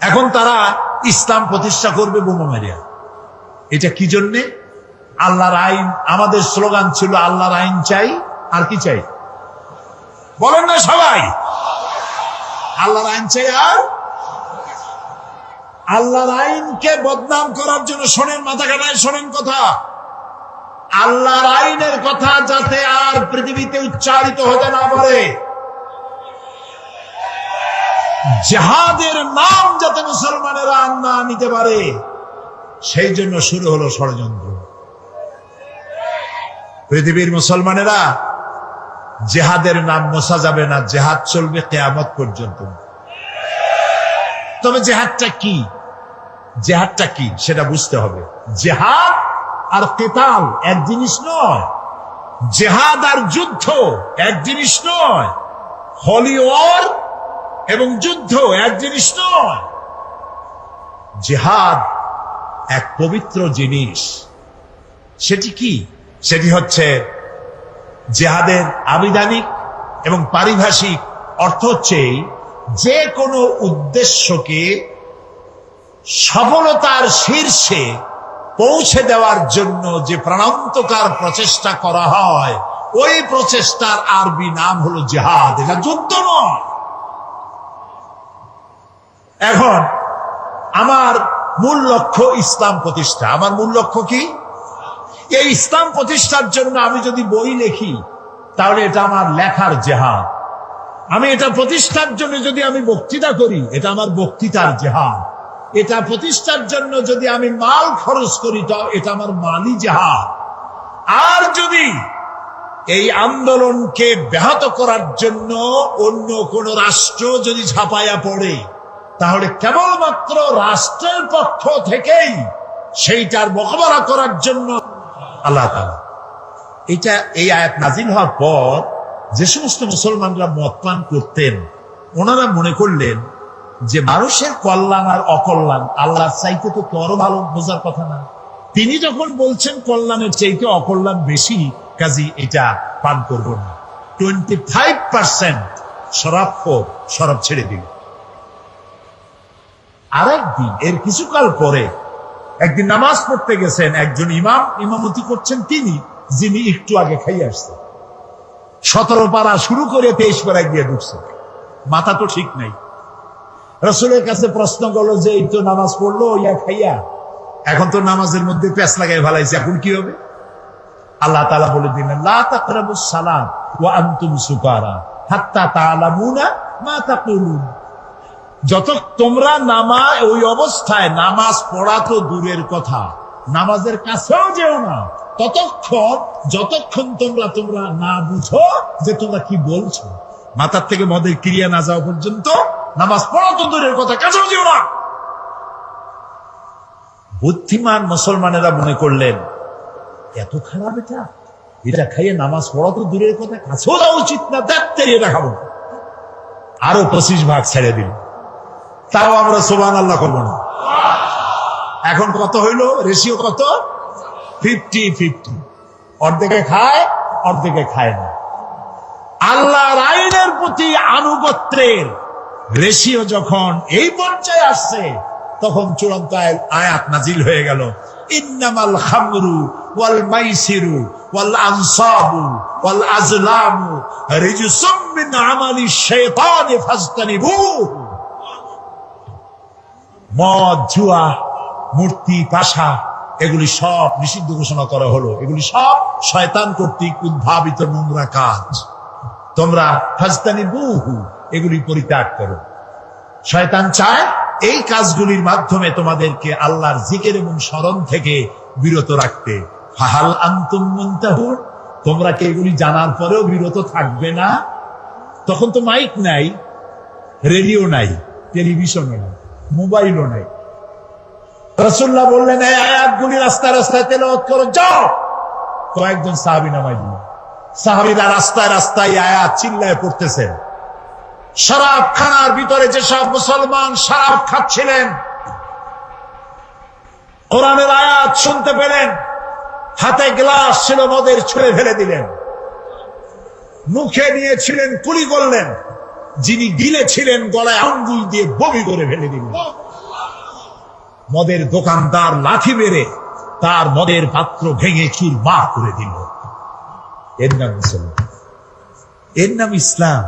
এখন তারা ইসলাম প্রতিষ্ঠা করবে বোমা মারিয়া। এটা কি জন্যে? আল্লাহর আইন। আমাদের স্লোগান ছিল আল্লাহর আইন চাই, আর কি চাই বলেন না সবাই? আল্লাহর আইন চাই। আর আল্লাহর আইনকে বদনাম করার জন্য, শোনেন মাথা কাটায় শোনেন কথা, আল্লাহর আইনের কথা যাতে আর পৃথিবীতে উচ্চারিত হতে না পারে, জিহাদের নাম যাতে মুসলমানেরা না নিতে পারে, সেই জন্য শুরু হলো ষড়যন্ত্র। পৃথিবীর মুসলমানেরা জিহাদের নাম মোছা যাবে না, জিহাদ চলবে কিয়ামত পর্যন্ত। তবে জিহাদটা কি, জিহাদটা কি সেটা বুঝতে হবে। জিহাদ আর কিতাল এক জিনিস নয়, জিহাদ আর যুদ্ধ এক জিনিস নয়, হলি ওয়ার এবং যুদ্ধ এক জিনিস নয়। জিহাদ এক পবিত্র জিনিস। সেটি কি? সেটি হচ্ছে জিহাদের আবিধানিক এবং পারিভাষিক অর্থ হচ্ছে যে কোনো উদ্দেশ্যকে সফলতার শীর্ষে পৌঁছে দেওয়ার জন্য যে প্রাণান্তকার প্রচেষ্টা করা হয়, ওই প্রচেষ্টার আরবি নাম হলো জিহাদ। এটা যুদ্ধ নয়। এখন আমার মূল লক্ষ্য ইসলাম প্রতিষ্ঠা। আমার মূল লক্ষ্য কি? এই ইসলাম প্রতিষ্ঠার জন্য আমি যদি বই লিখি, তাহলে এটা আমার লেখার জিহাদ। আমি এটা প্রতিষ্ঠার জন্য যদি আমি বক্তৃতা করি, এটা আমার বক্তৃতার জিহাদ। এটা প্রতিষ্ঠার জন্য যদি আমি মাল খরচ করি, তো এটা আমার মালি জিহাদ। আর যদি এই আন্দোলনকে ব্যাহত করার জন্য অন্য কোন রাষ্ট্র যদি ঝাঁপাইয়া পড়ে, তাহলে কেবলমাত্র রাষ্ট্রের পক্ষ থেকেই সেইটার মোকাবেলা করার জন্য আল্লাহ তাআলা এটা, এই আয়াত নাজিল হওয়ার পর যে সমস্ত মুসলমানরা মদ পান করতেন, ওনারা মনে করলেন যে মানুষের কল্যাণ আর অকল্যাণ আল্লাহর চাইতে তো আরো ভালো বোঝার কথা না। তিনি যখন বলছেন কল্যাণের চাইতে অকল্যাণ বেশি, কাজী এটা পান করব না। 25% শরাবখোর শরাব ছেড়ে দিল। আরেকদিন, এর কিছুকাল পরে একদিন নামাজ পড়তে গেছেন একজন ইমাম, ইমামতি করছেন তিনি, যিনি একটু আগে খাইয়ে আসছেন। 17 পারা শুরু করে 23 পারায় গিয়ে ঢুকছে। মাথা তো ঠিক নাই। রাসূলের কাছে প্রশ্ন করলো যে এই তো নামাজ পড়লো ইয়া খাইয়া, এখন তো নামাজের মধ্যে পেঁচ লাগাই ফেলাইছে, এখন কি হবে? আল্লাহ তাআলা বলে দিলেন, লা তাকরাবুস সালাত ওয়া আনতুম সুকারা হাত্তা তা'লামুনা মা তাকুলুন। যত তোমরা ওই অবস্থায় নামাজ পড়া তো দূরের কথা, নামাজের কাছেও যেও না যতক্ষণ তোমরা না বুঝো যে তোমরা কি বলছো। মাথার থেকে মদের ক্রিয়া না যাওয়া পর্যন্ত নামাজ পড়া তো দূরের কথা, কাছেও যেও না। বুদ্ধিমান মুসলমানেরা মনে করলেন, এত খারাপ এটা খাইয়ে নামাজ পড়া তো দূরের কথা, কাছেও যাওয়া উচিত না, দেখতে এটা খাবো। আরো 25% ছেড়ে দিল। তাও আমরা সুবহানাল্লাহ করবো না। এখন কত হইল? রেশিও কত? 50-50। অর্ধেকে খায়, অর্ধেকে খায় না। আল্লাহর আইনের প্রতি আনুগত্যের রেশিও যখন এই পর্যায়ে আসছে, তখন চূড়ান্ত আয়াত নাজিল হয়ে গেল, ইন্নামাল খামরু ওয়াল মাইসিরু ওয়াল আনসাবু ওয়াল আজলামু রিজসুম মিন আমালি শাইতানি ফাজতানিবুহু। মদ, জুয়া, মূর্তি, পাশা, এগুলি সব নিষিদ্ধ ঘোষণা করা হলো। এগুলি সব শয়তান কর্তৃক উদ্ভাবিত নোংরা কাজ। তোমরা ফাজতানিবুহু, এগুলি পরিত্যাগ করো। শয়তান চায় এই কাজগুলির মাধ্যমে তোমাদেরকে আল্লাহর জিকির এবং স্মরণ থেকে বিরত রাখতে। ফাহাল আনতুম মুনতাহুন, তোমরা কি এগুলি জানার পরেও বিরত থাকবে না? তখন তো মাইক নাই, রেডিও নাই, টেলিভিশনও নাই, মোবাইলও নাই। রাসূলুল্লাহ বললেন, এই আয়াতগুলি রাস্তায় রাস্তায় তেলাওয়াত করো, যাও। কয়েকজন সাহাবী নামাজ দিলেন। সাহাবীরা রাস্তায় রাস্তায় আয়াত চিল্লায় পড়তেছেন। শরাব খানার ভিতরে যেসব মুসলমান শরাব খাচ্ছিলেন, কোরআনের আয়াত শুনতে পেলেন, হাতে গ্লাস ছিল, মদের ছুঁড়ে ফেলে দিলেন। মুখে নিয়েছিলেন, কুলি করলেন। যিনি গিলেছিলেন, গলায় আঙ্গুল দিয়ে বমি করে ফেলে দিলেন। মদের দোকানদার লাঠি মেরে তার মদের পাত্র ভেঙে চুরমার করে দিল। এর নাম মুসলমান, এর নাম ইসলাম,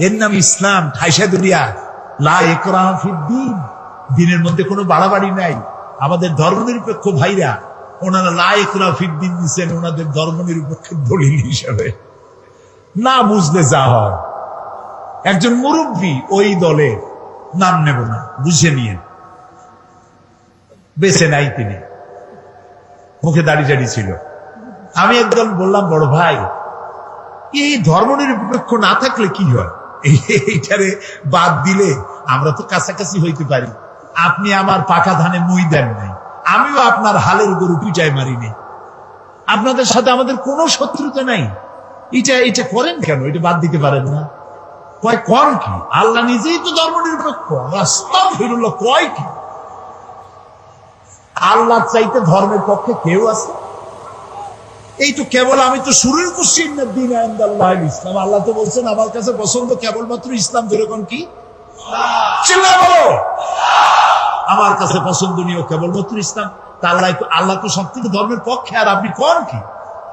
এর নাম ইসলাম। ঠাইসা দুনিয়া লা ইকরাহা ফিদ্দীন, দিনের মধ্যে কোনো বাড়াবাড়ি নাই। আমাদের ধর্মনিরপেক্ষ ভাইরা, ওনারা লা ইকরাহা ফিদ্দীন দিচ্ছেন ওনাদের ধর্মনিরপেক্ষের দলিল হিসাবে। না বুঝলে যা হয়। একজন মুরব্বী ওই দলের, নাম নেব না, বুঝে নিয়ে, বেছে নাই তিনি, মুখে দাড়ি জাড়ি ছিল। আমি একদম বললাম, বড় ভাই, এই ধর্মনিরপেক্ষ না থাকলে কি হয়? এইটারে বাদ দিলে আমরা তো কাছাকাছি হইতে পারি। আপনি আমার পাকা ধানে মই দেন নাই, আমিও আপনার হালের গরু পিটাই মারি নাই। আপনাদের সাথে আমাদের কোনো শত্রুতা নাই। এটা করেন কেন? এটা বাদ দিতে পারেন না? কয় কর কি? আল্লাহ নিজেই তো ধর্মনিরপেক্ষ। আস্তাগফিরুল্লাহ, কয় কি? আল্লাহ চাইতে ধর্মের পক্ষে কেউ আছে? এই তো কেবল আমি তো শুরুই করছি ইসলাম। আল্লাহ তো বলছেন আমার কাছে পছন্দ কেবলমাত্র ইসলাম। যেরকম কি চিল্লায় বলো, আমার কাছে পছন্দনীয় কেবলমাত্র ইসলাম। তা আল্লাহ তো সব থেকে ধর্মের পক্ষে, আর আপনি কোন কি?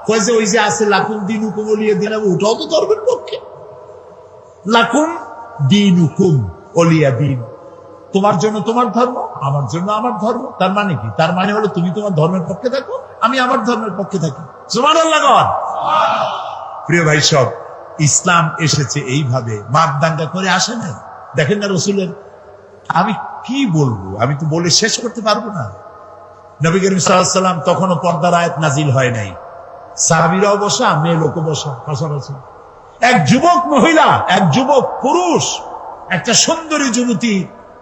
কয় যে ওই যে আছে লাকুম দিনুকুম ওলিয়া দিন, ওটাও তো ধর্মের পক্ষে। লাকুম দিনুকুম ওলিয়া দিন, তোমার জন্য তোমার ধর্ম, আমার জন্য আমার ধর্ম। তার মানে কি? তার মানে হলো তুমি তোমার ধর্মের পক্ষে থাকো, আমি আমার ধর্মের পক্ষে থাকি। সুবহানাল্লাহ। প্রিয় ভাই সব, ইসলাম এসেছে এইভাবে, মাপ দাঙ্গা করে আসে নাই। দেখেন না রসুলের, আমি কি বলবো, আমি তো বলে শেষ করতে পারবো না। নবী করিম সাল্লাল্লাহু আলাইহি ওয়াসাল্লাম তখনও পর্দার আয়াত নাজিল হয় নাই। সাহাবীরাও বসা, মেয়ে লোকও বসা পাশাপাশি। এক যুবক মহিলা, এক যুবক পুরুষ, একটা সুন্দরী যুবতী,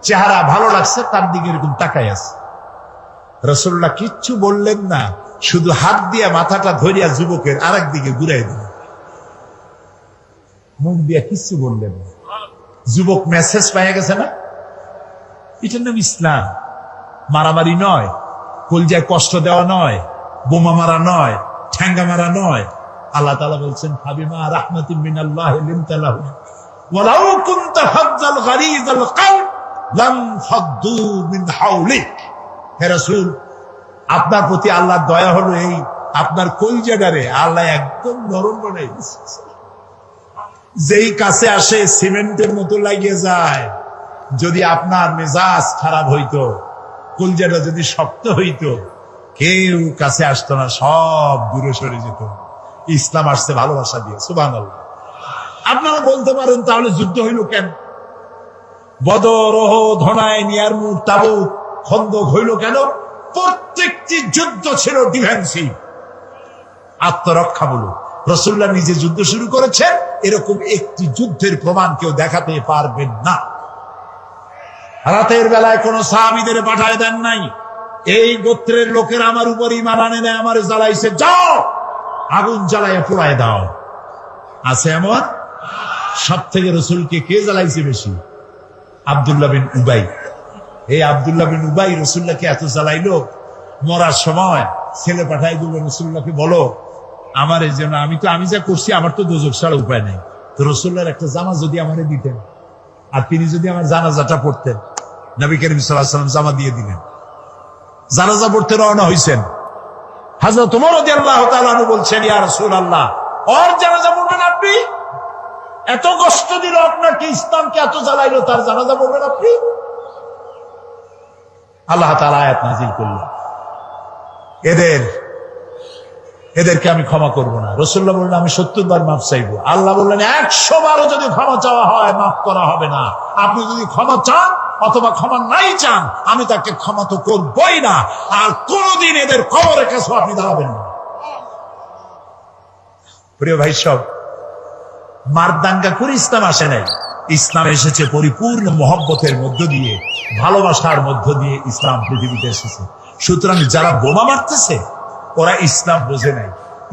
চেহারা ভালো লাগছে, তার দিকে এরকম তাকায় আছে। রাসূলুল্লাহ কিচ্ছু বললেন না, শুধু হাত দিয়ে মাথাটা ধরিয়া যুবকের আরেক দিকে ঘুরাই দিলেন, মুখ দিয়া কিচ্ছু বললেন না। যুবক মেসেজ পাইয়া গেছে না? এটার নাম ইসলাম। মারামারি নয়, কলজায় কষ্ট দেওয়া নয়, বোমা মারা নয়, ঠ্যাঙ্গা মারা নয়। আল্লাহ তাআলা বলছেন, ফাবিমা রাহমাতিন মিনাল্লাহি লিনতা লাহুম ওয়ালাউ কুনতা ফাজ্জাল গালিযাল কলব লাম ফাদ্দু মিন হাওলিক। হে রাসূল, আপনার প্রতি আল্লাহর দয়া হলো এই, আপনার কলজাটারে আল্লাহ একদম নরম বানাই দিয়েছে। যেই কাছে আসে সিমেন্টের মতো লাগিয়ে যায়। যদি আপনার মেজাজ খারাপ হইতো, কলজাটা যদি শক্ত হইতো, কেউ কাছে আসতো না, সব দূরে সরে যেত। ইসলাম আসছে ভালোবাসা দিয়ে। সুবহানাল্লাহ। আপনারা বলতে পারেন, তাহলে যুদ্ধ হইল কেন? বদর, ওহদ, হুনাইন, ইয়ারমুক, তাবুক, খন্দক হইল কেন? প্রত্যেকটি যুদ্ধ ছিল ডিফেন্সিভ, আত্মরক্ষামূলক। রাসূলুল্লাহ নিজে যুদ্ধ শুরু করেছেন, এরকম একটি যুদ্ধের প্রমাণ কেউ দেখাতে পারবেন না। রাতের বেলায় কোন সাহাবীদের পাঠায় দেন নাই, এই গোত্রের লোকের আমার উপর ঈমান আনে না, আমার জ্বালাইছে, যাও আগুন জ্বালাইয়া পোড়ায় দাও। আছে এমন? সব থেকে রাসূলকে কে জ্বালাইছে বেশি? আব্দুল্লাহ বিন উবাই। এই আব্দুল্লাহ বিন উবাই রাসূলুল্লাহকে এত জ্বালাইলো, মরার সময় ছেলে পাঠাই দিল, রাসূলুল্লাহকে বলো আমার এই জন্য, আমি যা করছি আমার তো দোজখ ছাড়া উপায় নেই, তো রাসূলুল্লাহর একটা জামা যদি আমারে দিতেন। আর তিনি যদি আমার জানাজাটা পড়তেন, নবী করিম সাল্লাল্লাহু আলাইহি ওয়াসাল্লাম জামা দিয়ে দিলেন, জানাজা পড়তে রওনা হইছেন। হযরত ওমর রাদিয়াল্লাহু তাআলা আনহু বলছেন, ইয়া রাসূলুল্লাহ, ওর জানাজা পড়বেন আপনি? এত কষ্ট দিল আপনাকে, ইসলামকে এত জ্বালাইলো, তার জানাজা পড়বেন আপনি? আল্লাহ তাআলা আয়াত নাযিল করলেন, এদেরকে আমি ক্ষমা করব না। রাসূলুল্লাহ বললেন, আমি 70 বার মাফ চাইবো। আল্লাহ বললেন, 100 বারও যদি ক্ষমা চাওয়া হয়, মাফ করা হবে না। আপনি যদি ক্ষমা চান অথবা ক্ষমা নাই চান, আমি তাকে ক্ষমা তো করবই না, আর কোনদিন এদের কবরের কাছে আপনি দাঁড়াবেন না। প্রিয় ভাই সব, মারদাঙ্গা করে ইসলাম আসে নাই। ইসলাম এসেছে পরিপূর্ণ মহব্বতের মধ্য দিয়ে, ভালোবাসার মধ্য দিয়ে ইসলাম পৃথিবীতে এসেছে। সুতরাং যারা বোমা মারতেছে ওরা ইসলাম বোঝে নাই।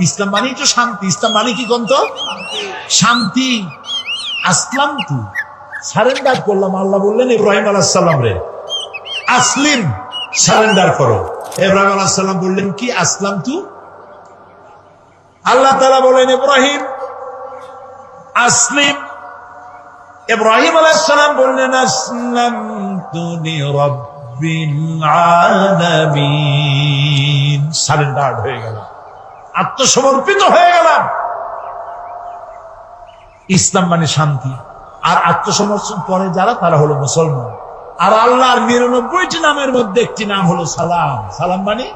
ইসলাম মানেই তো শান্তি। ইসলাম মানে কি গন্ত? শান্তি। আসলাম তু, সারেন্ডার করলাম। আল্লাহ বললেন ইব্রাহিম আলাইহিস সালাম রে, আসলিম, সারেন্ডার করো। ইব্রাহিম আলাইহিস সালাম বললেন কি? আসলাম তু। আল্লাহ তাআলা বলেন ইব্রাহিম আসলিম। ইব্রাহিম আলাইহিস সালাম বললেন আসলামতু লিরাব্বিল আলামিন। সারেন্ডার হয়ে গেলাম, আত্মসমর্পিত হয়ে গেলাম। ইসলাম মানে শান্তি। আর আত্মসমর্পণ করে যারা, তারা হলো মুসলমান। আর আল্লাহর 99টি নামের মধ্যে একটি নাম হলো সালাম। সালাম মানে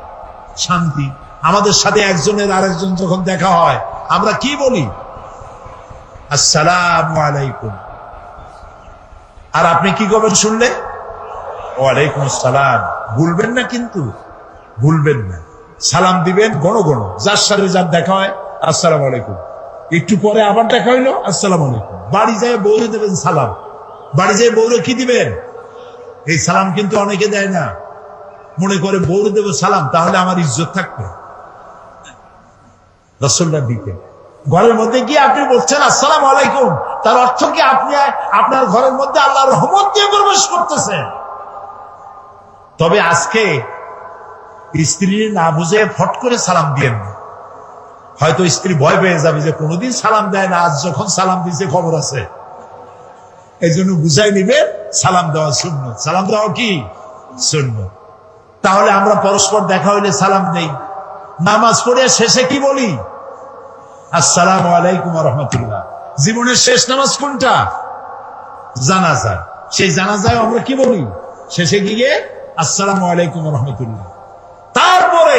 শান্তি। আমাদের সাথে একজনের আরেকজন যখন দেখা হয়, আমরা কি বলি? আসসালামু আলাইকুম। আর আপনি কি করবেন শুনলে? ওয়ালাইকুম আসসালাম। ভুলবেন না, কিন্তু ভুলবেন না। সালাম দিবেন গণ গণ। যার সাথে যার দেখা হয়, আসসালামু আলাইকুম। একটু পরে আবার দেখা হইলো, আসসালামু আলাইকুম। বাড়ি যায় বউরে দেবেন সালাম। বাড়ি যায় বউরে কি দিবেন? এই সালাম কিন্তু অনেকে দেয় না, মনে করে বউরে দেব সালাম, তাহলে আমার ইজ্জত থাকবে। রাসূলুল্লাহ দিতে ঘরের মধ্যে গিয়ে আপনি বলছেন আসসালামু আলাইকুম, তার অর্থ কি আপনি আপনার ঘরের মধ্যে আল্লাহর রহমত দিয়ে প্রবেশ করতেছেন। তবে আজকে স্ত্রী না বুঝে ফট করে সালাম দিয়েন না। হয়তো স্ত্রী ভয় পেয়ে যাবে যে কোনোদিন সালাম দেয় না, আজ যখন সালাম দিয়েছে খবর আছে। এই জন্য বুঝাই নিবে সালাম দেওয়া সুন্নাত। সালাম দেওয়া কি সুন্নাত। তাহলে আমরা পরস্পর দেখা হইলে সালাম দেই। নামাজ পড়ে শেষে কি বলি? আসসালামু আলাইকুম ওয়া রাহমাতুল্লাহ। জীবনের শেষ নামাজ কোনটা? জানাজা। সেই জানাজায় আমরা কি বলি? শেষে গিয়ে আসসালামু আলাইকুম ওয়া রাহমাতুল্লাহ। তারপরে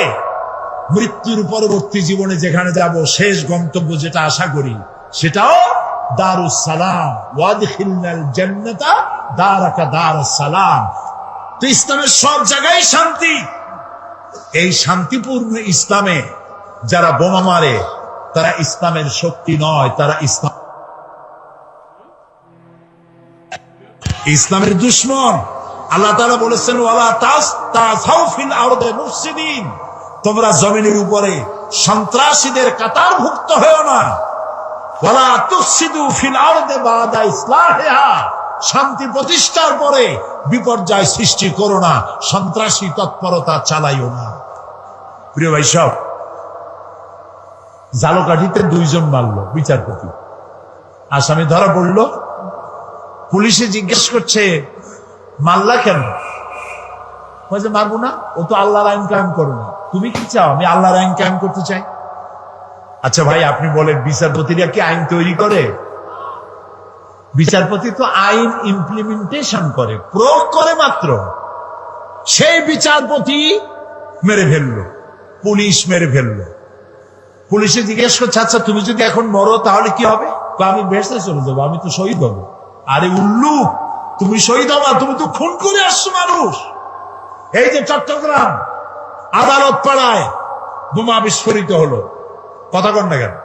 মৃত্যুর পরবর্তী জীবনে যেখানে যাব, শেষ গন্তব্য যেটা আশা করি, সেটাও দারুস সালাম। ওয়াদখিলনাল জান্নাতা দারাকা দারুস সালাম। তো ইসলামের সব জায়গায় শান্তি। এই শান্তিপূর্ণ ইসলামে যারা বোমা মারে, তারা ইসলামের শক্তি নয়, তারা ইসলামের দুশমন। আল্লাহ তাআলা বলেছেন, ওয়ালা তাসাউ ফিল আরদি মুফসিদিন, তোমরা জমিনের উপরে সন্ত্রাসীদের কাতারভুক্ত হও না। ওয়ালা তুফসিদু ফিল আরদি বাদা ইসলাহিহা, শান্তি প্রতিষ্ঠার পরে বিপর্যয় সৃষ্টি করো না, সন্ত্রাসী তৎপরতা চালাইও না। প্রিয় ভাই সব, জালকাঠিতে 2 জন মারলো বিচারপতি। আসামি ধরা পড়লো। পুলিশে জিজ্ঞেস করছে, মারলা কেন? বলছে মারবো না, ও তো আল্লাহর আইন কায়েম করো না। তুমি কি চাও? আমি আল্লাহর আইন কায়েম করতে চাই। আচ্ছা ভাই, আপনি বলেন, বিচারপতিরা কি আইন তৈরি করে? বিচারপতি তো আইন ইমপ্লিমেন্টেশন করে, প্রয়োগ করে মাত্র। সেই বিচারপতি মেরে ফেললো, পুলিশ মেরে ফেললো। পুলিশে জিজ্ঞেস করছে, আচ্ছা তুমি যদি এখন মরো তাহলে কি হবে? আমি বেহেশতে চলে যাবো, আমি তো শহীদ হবো। আরে উল্লুক, তুমি শহীদ হবা? তুমি তো খুন করে আসছো মানুষ। এই যে চট্টগ্রাম আদালত পাড়ায় বোমা বিস্ফোরিত হলো, কথা কন না কেন?